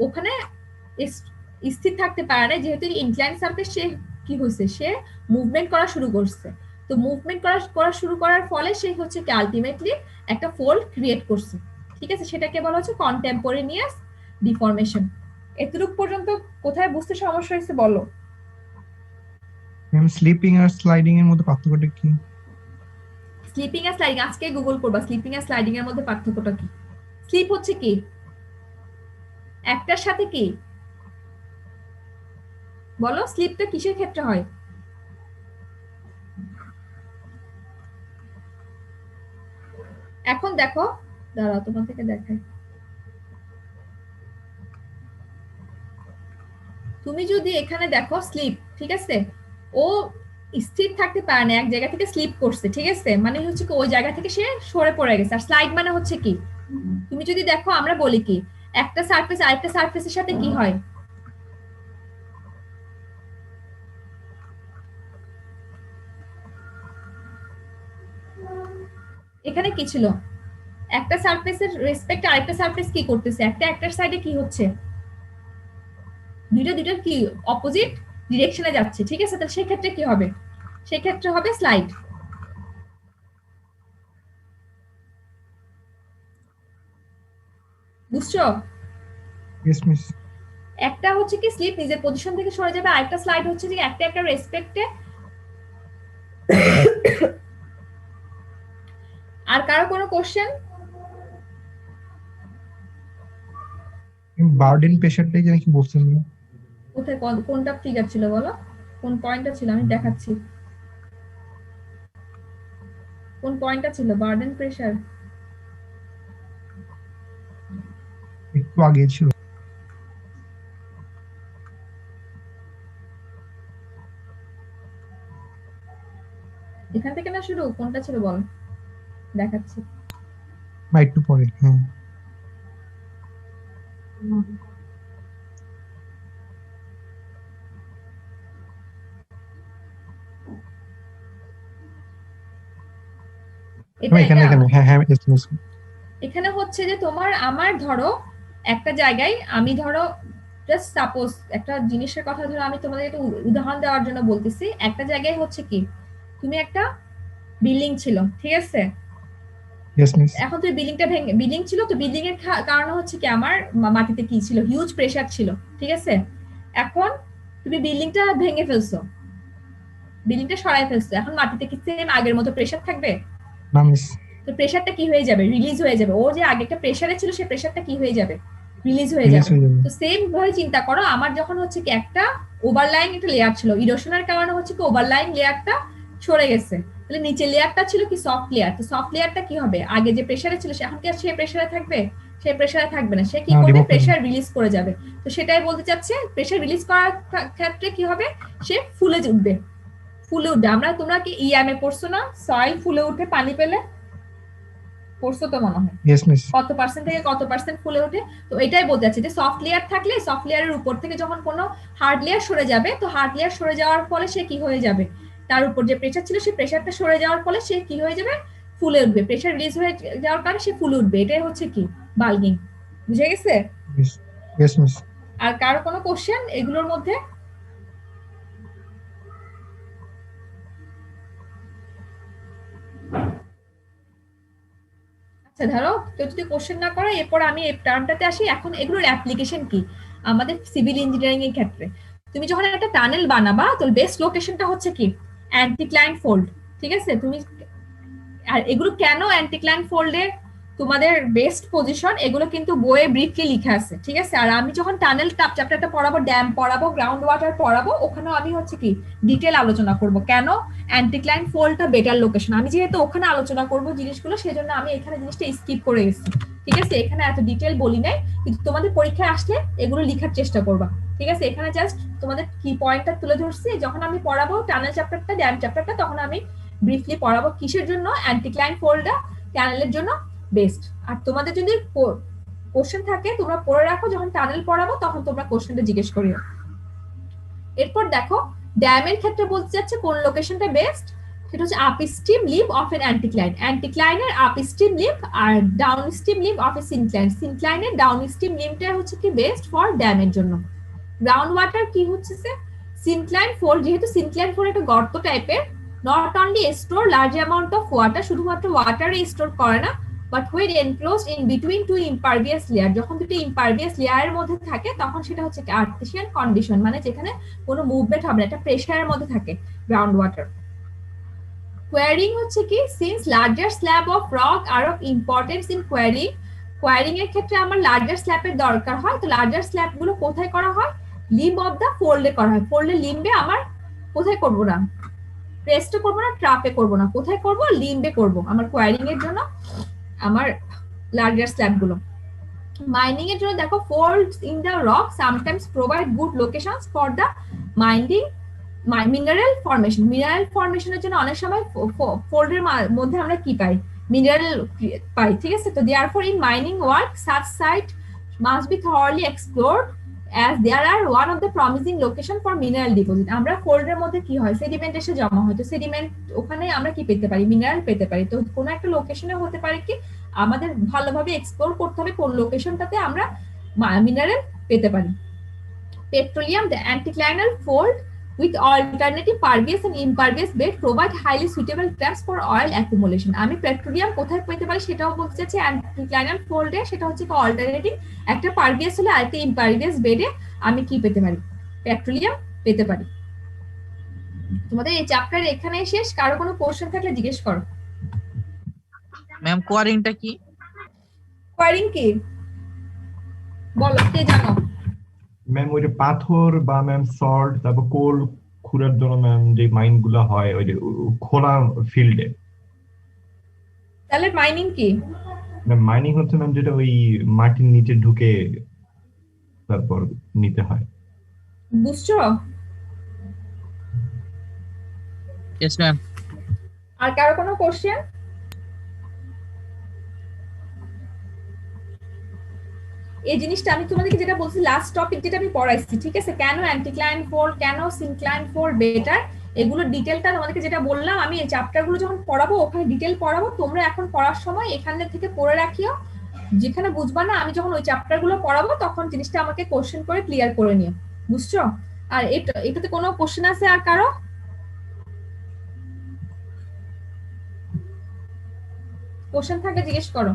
S1: ওখানে স্থির থাকতে পারে না, যেহেতু ইনক্লাইন সারফেস সে কি হয়েছে? সে মুভমেন্ট করা শুরু করছে। তো মুভমেন্ট করা শুরু করার ফলে সে হচ্ছে কি আলটিমেটলি একটা ফোল্ড ক্রিয়েট করছে, ঠিক আছে? সেটাকে বলা হচ্ছে কন্টেম্পোরানিয়াস ডিফর্মেশন। এতটুকু পর্যন্ত কোথায় বুঝতে সমস্যা হয়েছে বলো?
S4: ম্যাম স্লিপিং আর স্লাইডিং এর মধ্যে পার্থক্যটা কি?
S1: স্লিপিং আর স্লাইডিং আজকে গুগল করবা, স্লিপিং আর স্লাইডিং এর মধ্যে পার্থক্যটা কি? স্লিপ হচ্ছে কি একটার সাথে কি বলো? স্লিপটা কিসের ক্ষেত্রে হয়? এখন দেখো দাঁড়াও তোমার থেকে দেখাই। তুমি যদি এখানে দেখো স্লিপ, ঠিক আছে, ও স্থির থাকতে পারে না, এক জায়গা থেকে স্লিপ করছে, ঠিক আছে, মানে হচ্ছে কি ওই জায়গা থেকে সে সরে পড়ে গেছে। আর স্লাইড মানে হচ্ছে কি, তুমি যদি দেখো আমরা বলি কি একটা সারফেস আরেকটা সারফেসের সাথে কি হয়, এখানে কি ছিল, একটা সারফেসের রেসপেক্ট আরেকটা সারফেস কি করতেছে, একটা একটার সাইডে কি হচ্ছে, দুইটার কি অপোজিট ডিরেকশনে যাচ্ছে, ঠিক আছে, তাহলে সেই ক্ষেত্রে কি হবে, সেই ক্ষেত্রে হবে স্লাইড। বুঝছো?
S4: Yes miss.
S1: একটা হচ্ছে কি স্লিপ নিজের পজিশন থেকে সরে যাবে, আরেকটা স্লাইড হচ্ছে যে একটা একটা রেসপেক্টে। আর কারো কোনো কোশ্চেন?
S4: বার্ডেন প্রেসারটাই যেন কি বলছেন না?
S1: কোথায় কোনটা ফিগার ছিল বলো, কোন পয়েন্টটা ছিল, আমি দেখাচ্ছি কোন পয়েন্টটা ছিল বার্ডেন প্রেসার।
S4: একটু আগে ছিল।
S1: এখান থেকে না শুরু, কোনটা ছিল বল, দেখাচ্ছি।
S4: বা একটু পরে। হ্যাঁ এখানে এখানে হ্যাঁ হ্যাঁ ইয়েস মিস।
S1: এখানে হচ্ছে যে তোমার আমার ধরো একটা জায়গায়, আমি ধরো জাস্ট সাপোজ একটা জিনিসের কথা ধরো আমি তোমাদের একটা উদাহরণ দেওয়ার জন্য বলতেছি, একটা জায়গায় হচ্ছে কি তুমি একটা বিল্ডিং ছিল, ঠিক আছে,
S4: ইয়েস মিস।
S1: এখন তুমি বিল্ডিংটা ভেঙে, বিল্ডিং ছিল তো বিল্ডিং এর কারণে হচ্ছে কি আমার মাটিতে কি ছিল, হিউজ প্রেসার ছিল, ঠিক আছে, এখন তুমি বিল্ডিংটা ভেঙে ফেলছো, বিল্ডিংটা সরাই ফেলছো, এখন মাটিতে কি সেম আগের মতো প্রেসার থাকবে
S4: না মিস।
S1: তো প্রেসারটা কি হয়ে যাবে, রিলিজ হয়ে যাবে, ও যে আগে একটা প্রেসারে ছিল সেই প্রেসারটা কি হয়ে যাবে, রিলিজ হয়ে যাবে। তো সেম ভাবে চিন্তা করো, আমার যখন হচ্ছে কি একটা ওভারলাইং একটা লেয়ার ছিল, ইরোশনের কারণে হচ্ছে কি ওভারলাইং লেয়ারটা সরে গেছে, তাহলে নিচের লেয়ারটা ছিল কি সফট লেয়ার, তো সফট লেয়ারটা কি হবে, আগে যে প্রেসারে ছিল সে এখন কি আর সেই প্রেসারে থাকবে, সেই প্রেসারে থাকবে না, সে কি করবে, প্রেসার রিলিজ করে যাবে। তো সেটাই বলতে চাচ্ছে, প্রেসার রিলিজ করার ক্ষেত্রে কি হবে, সে ফুলে উঠবে, ফুলে উঠবে। আমরা, তোমরা কি ইএমএ পড়ছো না, সয়েল ফুলে উঠে পানি পেলে, পড়ছো তো মনে হয়, কত পার্সেন্ট থেকে কত পার্সেন্ট ফুলে ওঠে, তো এটাই বলতে যাচ্ছে যে সফট লেয়ার থাকলে সফট লেয়ারের উপর থেকে যখন কোনো হার্ড লেয়ার সরে যাবে, তো হার্ড লেয়ার সরে যাওয়ার ফলে সে কি হয়ে যাবে, তার উপর যে প্রেসার ছিল সেই প্রেসারটা সরে যাওয়ার ফলে সে কি হয়ে যাবে, ফুলে উঠবে, প্রেসার রিলিজ হয়ে যাওয়ার কারণে সে ফুলে উঠবে, এটাই হচ্ছে কি বাল্কিং। বুঝে গেছে?
S4: Yes miss.
S1: আর কারো কোনো কোশ্চেন এগুলোর মধ্যে? আচ্ছা ধরো কেউ যদি কোশ্চেন না করে, এরপর আমি এই টার্মটাতে আসি। এখন এগুলোর অ্যাপ্লিকেশন কি আমাদের সিভিল ইঞ্জিনিয়ারিং এর ক্ষেত্রে, তুমি যখন একটা টানেল বানাবা তো বেস্ট লোকেশনটা হচ্ছে কি অ্যান্টিক্লাইন ফোল্ড, ঠিক আছে, তুমি আর এগুলো কেন অ্যান্টিক্লাইন ফোল্ডে তোমাদের বেস্ট পজিশন, এগুলো কিন্তু বইয়ে ব্রিফলি লেখা আছে, ঠিক আছে। আর আমি যখন টানেল চ্যাপ্টারটা পড়াবো, ড্যাম পড়াবো, গ্রাউন্ড ওয়াটার পড়াবো, ওখানেও আমি হচ্ছে কি ডিটেল আলোচনা করব কেন অ্যান্টিক্লাইন ফোল্ডটা বেটার লোকেশন। আমি যেহেতু ওখানে আলোচনা করব জিনিসগুলো, সেজন্য আমি এখানে জিনিসটা স্কিপ করে গেছি, ঠিক আছে, এখানে এত ডিটেল বলি নাই, কিন্তু তোমাদের পরীক্ষায় আসলে এগুলো লেখার চেষ্টা করবা, ঠিক আছে। এখানে জাস্ট তোমাদের কি পয়েন্টটা তুলে ধরছি, যখন আমি পড়াবো টানেল চ্যাপ্টারটা, ড্যাম চ্যাপ্টারটা, তখন আমি ব্রিফলি পড়াবো কিসের জন্য অ্যান্টিক্লাইন ফোল্ডটা টানেলের জন্য বেস্ট। আর তোমাদের যদি কোশ্চেন থাকে তোমরা পড়ে রাখো, যখন টানেল পড়াবো তখন তোমরা কোশ্চেনটা জিজ্ঞেস করিও। এরপর দেখো ড্যামের ক্ষেত্রে বলতে যাচ্ছে কোন লোকেশনটা বেস্ট, সেটা হচ্ছে আপস্ট্রিম লিভ অফ এন অ্যান্টিক্লাইন, অ্যান্টিক্লাইনের আপস্ট্রিম লিভ আর ডাউনস্ট্রিম লিভ অফ এ সিনক্লাইন, সিনক্লাইনের ডাউনস্ট্রিম লিভটা হচ্ছে কি বেস্ট ফর ড্যামের জন্য। গ্রাউন্ড ওয়াটার কি হচ্ছে, সিনক্লাইন ফোল্ড, যেহেতু সিনক্লাইন ফোল্ড একটা গর্ত টাইপের, not only store large amount of water, শুধুমাত্র ওয়াটারই স্টোর করে না, but when enclosed in between two impervious layer, যখন দুটো ইম্পারভিয়াস লেয়ারের মধ্যে থাকে তখন সেটা হচ্ছে আর্টিফিশিয়াল কন্ডিশন, মানে যেখানে কোনো মুভমেন্ট হবে না, এটা প্রেসারের মধ্যে থাকে গ্রাউন্ড ওয়াটার। কোয়ারিং হচ্ছে কি, since larger slab of rock are of importance in quarrying, quarrying এর ক্ষেত্রে আমার লার্জার স্ল্যাবের দরকার হয়, তো লার্জার স্ল্যাব গুলো কোথায় করা হয়, লিম্ব অফ দা ফোল্ডে করা হয়। ফোল্ডের লিম্বে আমার কোথায় করবো না, প্রেসটা করবো না, ট্রাপে করবো না, কোথায় করবো, লিম্বে করবো। আমার কোয়ারিং এর জন্য আমার লার্জার স্ল্যাব গুলো। মাইনিং এর জন্য দেখো folds in the rock sometimes provide good locations for the mining mineral formation. Mineral ফরমেশনের জন্য অনেক সময় ফোল্ডের মধ্যে আমরা কি পাই, মিনারেল পাই, ঠিক আছে। তো therefore in mining work such site must be thoroughly explored as there are one of the promising location for mineral deposit। আমরা ফোল্ডের মধ্যে কি হয়, সেডিমেন্ট এসে জমা হয়, তো সেডিমেন্ট ওখানে আমরা কি পেতে পারি, মিনারেল পেতে পারি। তো কোনো একটা লোকেশনে হতে পারে কি আমাদের ভালোভাবে এক্সপ্লোর করতে হবে কোন লোকেশনটাতে আমরা মিনারেল পেতে পারি। Petroleum, the anticlinal fold with alternative pervious and impervious bed provide highly suitable traps for oil accumulation। আমি পেট্রোলিয়াম কোথায় পেতে পারি সেটাও বলতে চাচ্ছি, অ্যান্টিক্লাইনাল ফোল্ডে, সেটা হচ্ছে অল্টারনেটিভ একটা পারভিয়াস হলে আরেকটা ইমপারভিয়াস বেডে আমি কি পেতে পারি, পেট্রোলিয়াম পেতে পারি। তোমাদের এই চ্যাপ্টার এখানে শেষ, কারো কোনো কোশ্চেন থাকলে জিজ্ঞেস করো।
S14: ম্যাম কোয়ারিংটা কি?
S1: কোয়ারিং কি বলো, কে জানো?
S5: ম্যাম ওই যে পাথর বা ম্যাম সল্ট, তারপর কোল খুঁড়ার জন্য ম্যাম যে মাইন গুলা হয় ওই যে খোলা ফিল্ডে।
S1: তাহলে মাইনিং কি?
S5: ম্যাম মাইনিং হচ্ছে ম্যাম যেটা ওই মাটির নিচে ঢুকে তারপর নিতে হয়।
S1: বুঝছো?
S14: Yes ma'am.
S1: আর কারো কোনো কোশ্চেন? এই জিনিসটা আমি তোমাদেরকে যেটা বলছি লাস্ট টপিক যেটা আমি পড়াইছি, ঠিক আছে, কেন অ্যান্টিক্লাইন ফোল্ড, কেন সিনক্লাইন ফোল্ড বেটার, এগুলো ডিটেলটা তোমাদেরকে যেটা বললাম আমি এই চ্যাপ্টারগুলো যখন পড়াবো ওখানে ডিটেল পড়াবো, তোমরা এখন পড়ার সময় এখানে থেকে পড়ে রাখিও, যেখানে বুঝবা না আমি যখন ওই চ্যাপ্টারগুলো পড়াবো তখন জিনিসটা আমাকে কোশ্চেন করে ক্লিয়ার করে নিও, বুঝছো? আর এটাতে কোনো কোশ্চেন আছে আর কারো? কোশ্চেন থাকলে জিজ্ঞেস করো।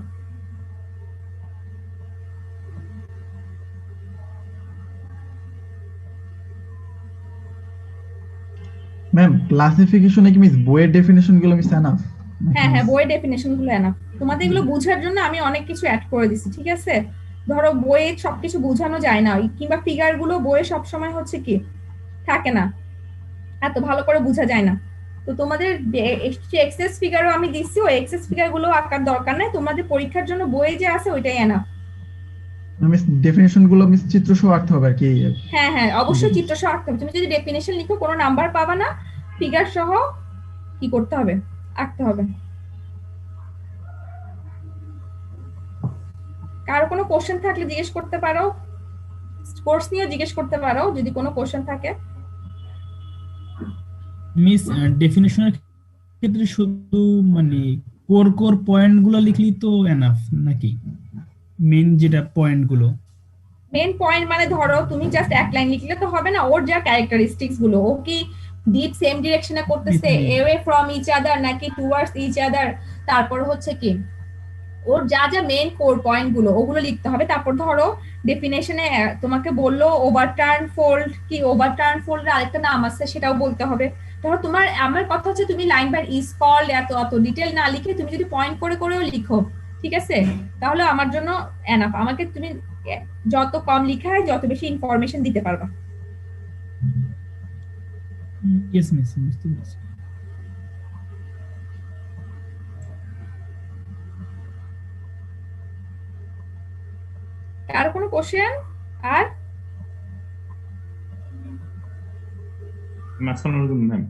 S13: ম্যাম ক্লাসিফিকেশনে কি মিস বইয়ের ডেফিনিশন গুলো মিস এনাফ?
S1: হ্যাঁ হ্যাঁ, বইয়ের ডেফিনেশন গুলো এনাফ। তোমাদের এগুলো বোঝার জন্য আমি অনেক কিছু অ্যাড করে দিছি, ঠিক আছে। ধরো বইয়ে সবকিছু বোঝানো যায় না, কিংবা ফিগার গুলো বইয়ে সবসময় হচ্ছে কি থাকে না, এত ভালো করে বোঝা যায় না। তো তোমাদের এক্সেস ফিগারও আমি দিচ্ছি, ওই এক্সেস ফিগার গুলো আঁকার দরকার নাই, তোমাদের পরীক্ষার জন্য বইয়ে যে আছে ওইটাই এনাফ।
S13: মিস ডেফিনিশন গুলো মিস চিত্র সহ আঁকতে হবে আর কি?
S1: হ্যাঁ হ্যাঁ, অবশ্যই চিত্র সহ আঁকতে হবে। তুমি যদি ডেফিনেশন লিখো কোনো নাম্বার পাবা না, ফিগার সহ কি করতে হবে, আঁকতে হবে। কারো কোনো কোশ্চেন থাকলে জিজ্ঞেস করতে পারো, কোর্স নিয়ে জিজ্ঞেস করতে পারো যদি কোনো কোশ্চেন থাকে।
S2: মিস ডেফিনিশনের ক্ষেত্রে শুধু মানে কোর কোর পয়েন্ট গুলো লিখলেই তো এনাফ নাকি? মেন যেটা পয়েন্ট গুলো,
S1: মেন পয়েন্ট মানে ধরো তুমি জাস্ট এক লাইন লিখলে তো হবে না, ওর যা ক্যারেক্টারিস্টিক্স গুলো, ও কি ডিপ সেম ডিরেকশনে করতেছে, অ্যাওয়ে ফ্রম ইচ আদার নাকি টুয়ার্ডস ইচ আদার, তারপর হচ্ছে কি ওর যা যা মেইন কোর পয়েন্ট গুলো ওগুলো লিখতে হবে। তারপর ধরো ডেফিনেশনে তোমাকে বললো ওভারটার্ন ফোল্ড, কি ওভারটার্ন ফোল্ডের আরেকটা নাম আছে সেটাও বলতে হবে। ধরো তোমার, আমার কথা হচ্ছে তুমি লাইন বাই ইজ কল্ড এত অত ডিটেল না লিখে তুমি যদি পয়েন্ট করে করেও লিখো, ঠিক আছে, তাহলে আমার জন্য এনাফ। আমাকে তুমি যত কম লিখা হয় যত বেশি ইনফরমেশন দিতে পারবা।
S2: ইয়েস মিস, বুঝতে পেরেছি।
S1: আর কোনো কোশ্চেন? আর
S15: ম্যাম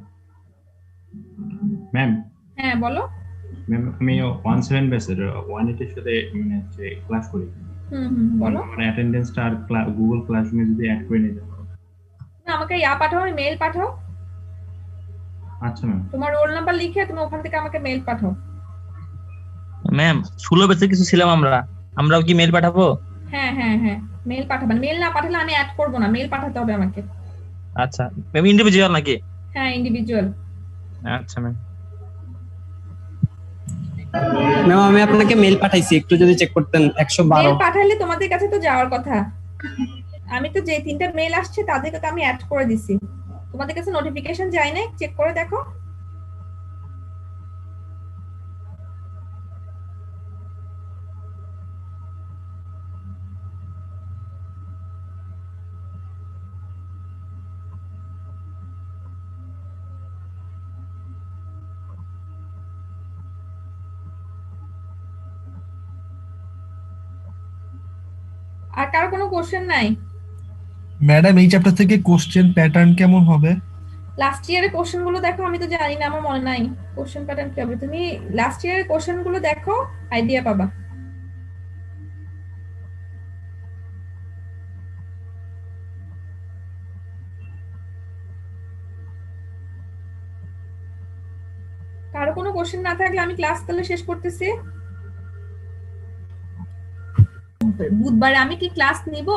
S15: ম্যাম
S1: হ্যাঁ বলো।
S15: ম্যাম আমি 17 ব্যাচের 180 এর সাথে মানে যে ক্লাস করি,
S1: বলো।
S15: আমার অ্যাটেন্ডেন্সটা আর গুগল ক্লাসরুমে যদি অ্যাড করে নিতে পারো।
S1: না, আমাকে পাঠাও, মেইল পাঠাও।
S15: আচ্ছা ম্যাম।
S1: তোমার রোল নাম্বার লিখে তুমি ওখান থেকে আমাকে মেইল পাঠাও।
S14: ম্যাম 16 ব্যাচে কিছু ছিলাম আমরাও কি মেইল পাঠাবো?
S1: হ্যাঁ হ্যাঁ হ্যাঁ, মেইল পাঠাবেন। মেইল না পাঠালে আমি অ্যাড করব না, মেইল পাঠাতে হবে আমাকে।
S14: আচ্ছা ম্যাম, ইন্ডিভিজুয়াল নাকি?
S1: হ্যাঁ ইন্ডিভিজুয়াল।
S14: আচ্ছা ম্যাম।
S16: ম্যাম আমি আপনাকে মেইল পাঠাইছি, একটু যদি চেক করতেন। 112
S1: মেইল পাঠালে তোমাদের কাছে তো যাওয়ার কথা। আমি তো যে 3টা মেইল আসছে তাদেরকে তো আমি অ্যাড করে দিছি, তোমাদের কাছে নোটিফিকেশন যায় না, চেক করে দেখো। কার কোনো কোশ্চেন নাই?
S17: ম্যাডাম এই চ্যাপ্টার থেকে কোশ্চেন প্যাটার্ন কেমন হবে?
S1: লাস্ট ইয়ারের কোশ্চেন গুলো দেখো, আমি তো জানি না, আমার মনে নাই কোশ্চেন প্যাটার্ন কি হবে। তুমি লাস্ট ইয়ারের কোশ্চেন গুলো দেখো, আইডিয়া পাবা। কারো কোনো কোশ্চেন না থাকলে আমি ক্লাস তাহলে শেষ করতেছি। বুধবারে আমি কি ক্লাস নিব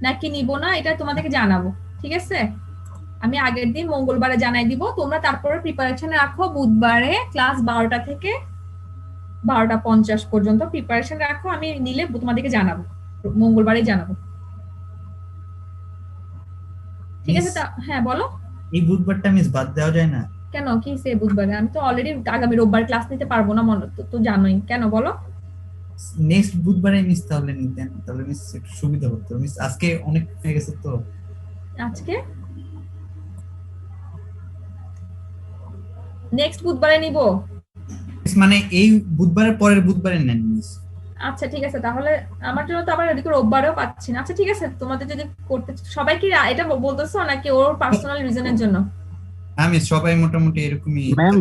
S1: নাকি নিব না এটা তোমাদেরকে জানাবো, ঠিক আছে? আমি আগের দিন মঙ্গলবারে জানাই দিব, তোমরা তারপরে প্রিপারেশন রাখো। বুধবারে ক্লাস 12টা থেকে 12টা 50 পর্যন্ত প্রিপারেশন রাখো, আমি নিলে তোমাদেরকে জানাবো, মঙ্গলবারে জানাবো, ঠিক আছে? হ্যাঁ বলো।
S18: এই বুধবারটা মিস বাদ দেওয়া যায় না?
S1: কেন, কি সে বুধবারে? আমি তো অলরেডি আগামী রোববার ক্লাস নিতে পারবো না, মনে তো জানোই। কেন বলো?
S18: নেক্সট বুধবারে মিস তাহলে নিতেন, তাহলে মিস একটু সুবিধা হতো। মিস আজকে অনেক হয়ে গেছে তো।
S1: আজকে নেক্সট বুধবারে নিব,
S18: মানে এই বুধবারের পরের বুধবারে নেন মিস।
S1: আচ্ছা ঠিক আছে, তাহলে আমার জন্য তো আবার এদিকে রোববারেও পাচ্ছি না। আচ্ছা ঠিক আছে, তোমাদের যদি করতে সবাই কি এটা বলতেছো নাকি ওর পার্সোনাল রিজনের জন্য?
S18: আমি সবাই মোটামুটি এরকমই।
S16: ম্যাম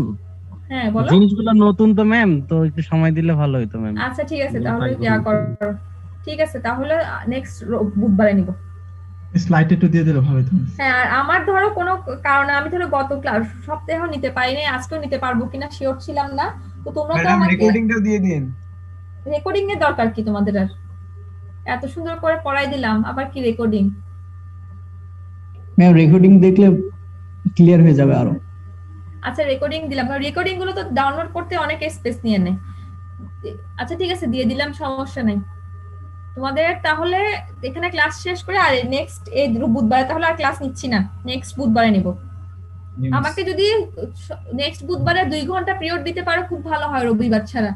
S1: হ্যাঁ বলো।
S16: জিনিসগুলো নতুন তো ম্যাম, তো একটু সময় দিলে ভালো হতো ম্যাম।
S1: আচ্ছা ঠিক আছে, তাহলে ইয়া করো। ঠিক আছে, তাহলে নেক্সট বুধবারে নিব।
S13: স্লাইডে একটু দিয়ে দিলে ভালো হতো।
S1: হ্যাঁ, আর আমার ধরো কোনো কারণে আমি ধরো গত ক্লাস সপ্তাহেও নিতে পারিনি, আজকেও নিতে পারবো কিনা শিওর ছিলাম না, তো তোমরা তো আমাকে
S8: রেকর্ডিংটা দিয়ে দিন।
S1: রেকর্ডিং এর দরকার কি তোমাদের? আর এত সুন্দর করে পড়াই দিলাম, আবার কি রেকর্ডিং?
S16: ম্যাম রেকর্ডিং দেখলে ক্লিয়ার হয়ে যাবে আরো।
S1: আচ্ছা রেকর্ডিং দিলাম, রেকর্ডিং গুলো তো ডাউনলোড করতে অনেক স্পেস নিয়ে নেয়। আচ্ছা ঠিক আছে, দিয়ে দিলাম, সমস্যা নাই তোমাদের। তাহলে এখানে ক্লাস শেষ করে আর নেক্সট এই বুধবারে তাহলে আর ক্লাস নিচ্ছি না, নেক্সট বুধবারে নিব। আমাকে যদি নেক্সট বুধবারে 2 ঘন্টা পিরিয়ড দিতে পারো খুব ভালো হয়, রবিবার ছাড়া।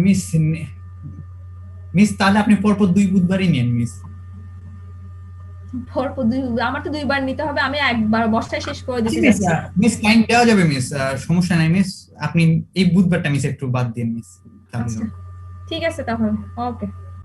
S18: মিস মিস তাহলে আপনি পরপর 2 বুধবারই নেন মিস।
S1: পরপর আমার তো 2 বার নিতে হবে, আমি একবার বর্ষায় শেষ করে দিতে
S18: মিস
S1: যাচ্ছি।
S18: মিস টাইম দেওয়া যাবে মিস, সমস্যা নাই মিস। আপনি এই বুধবারটা মিস একটু বাদ দিন মিস।
S1: আচ্ছা ঠিক আছে তাহলে, ওকে।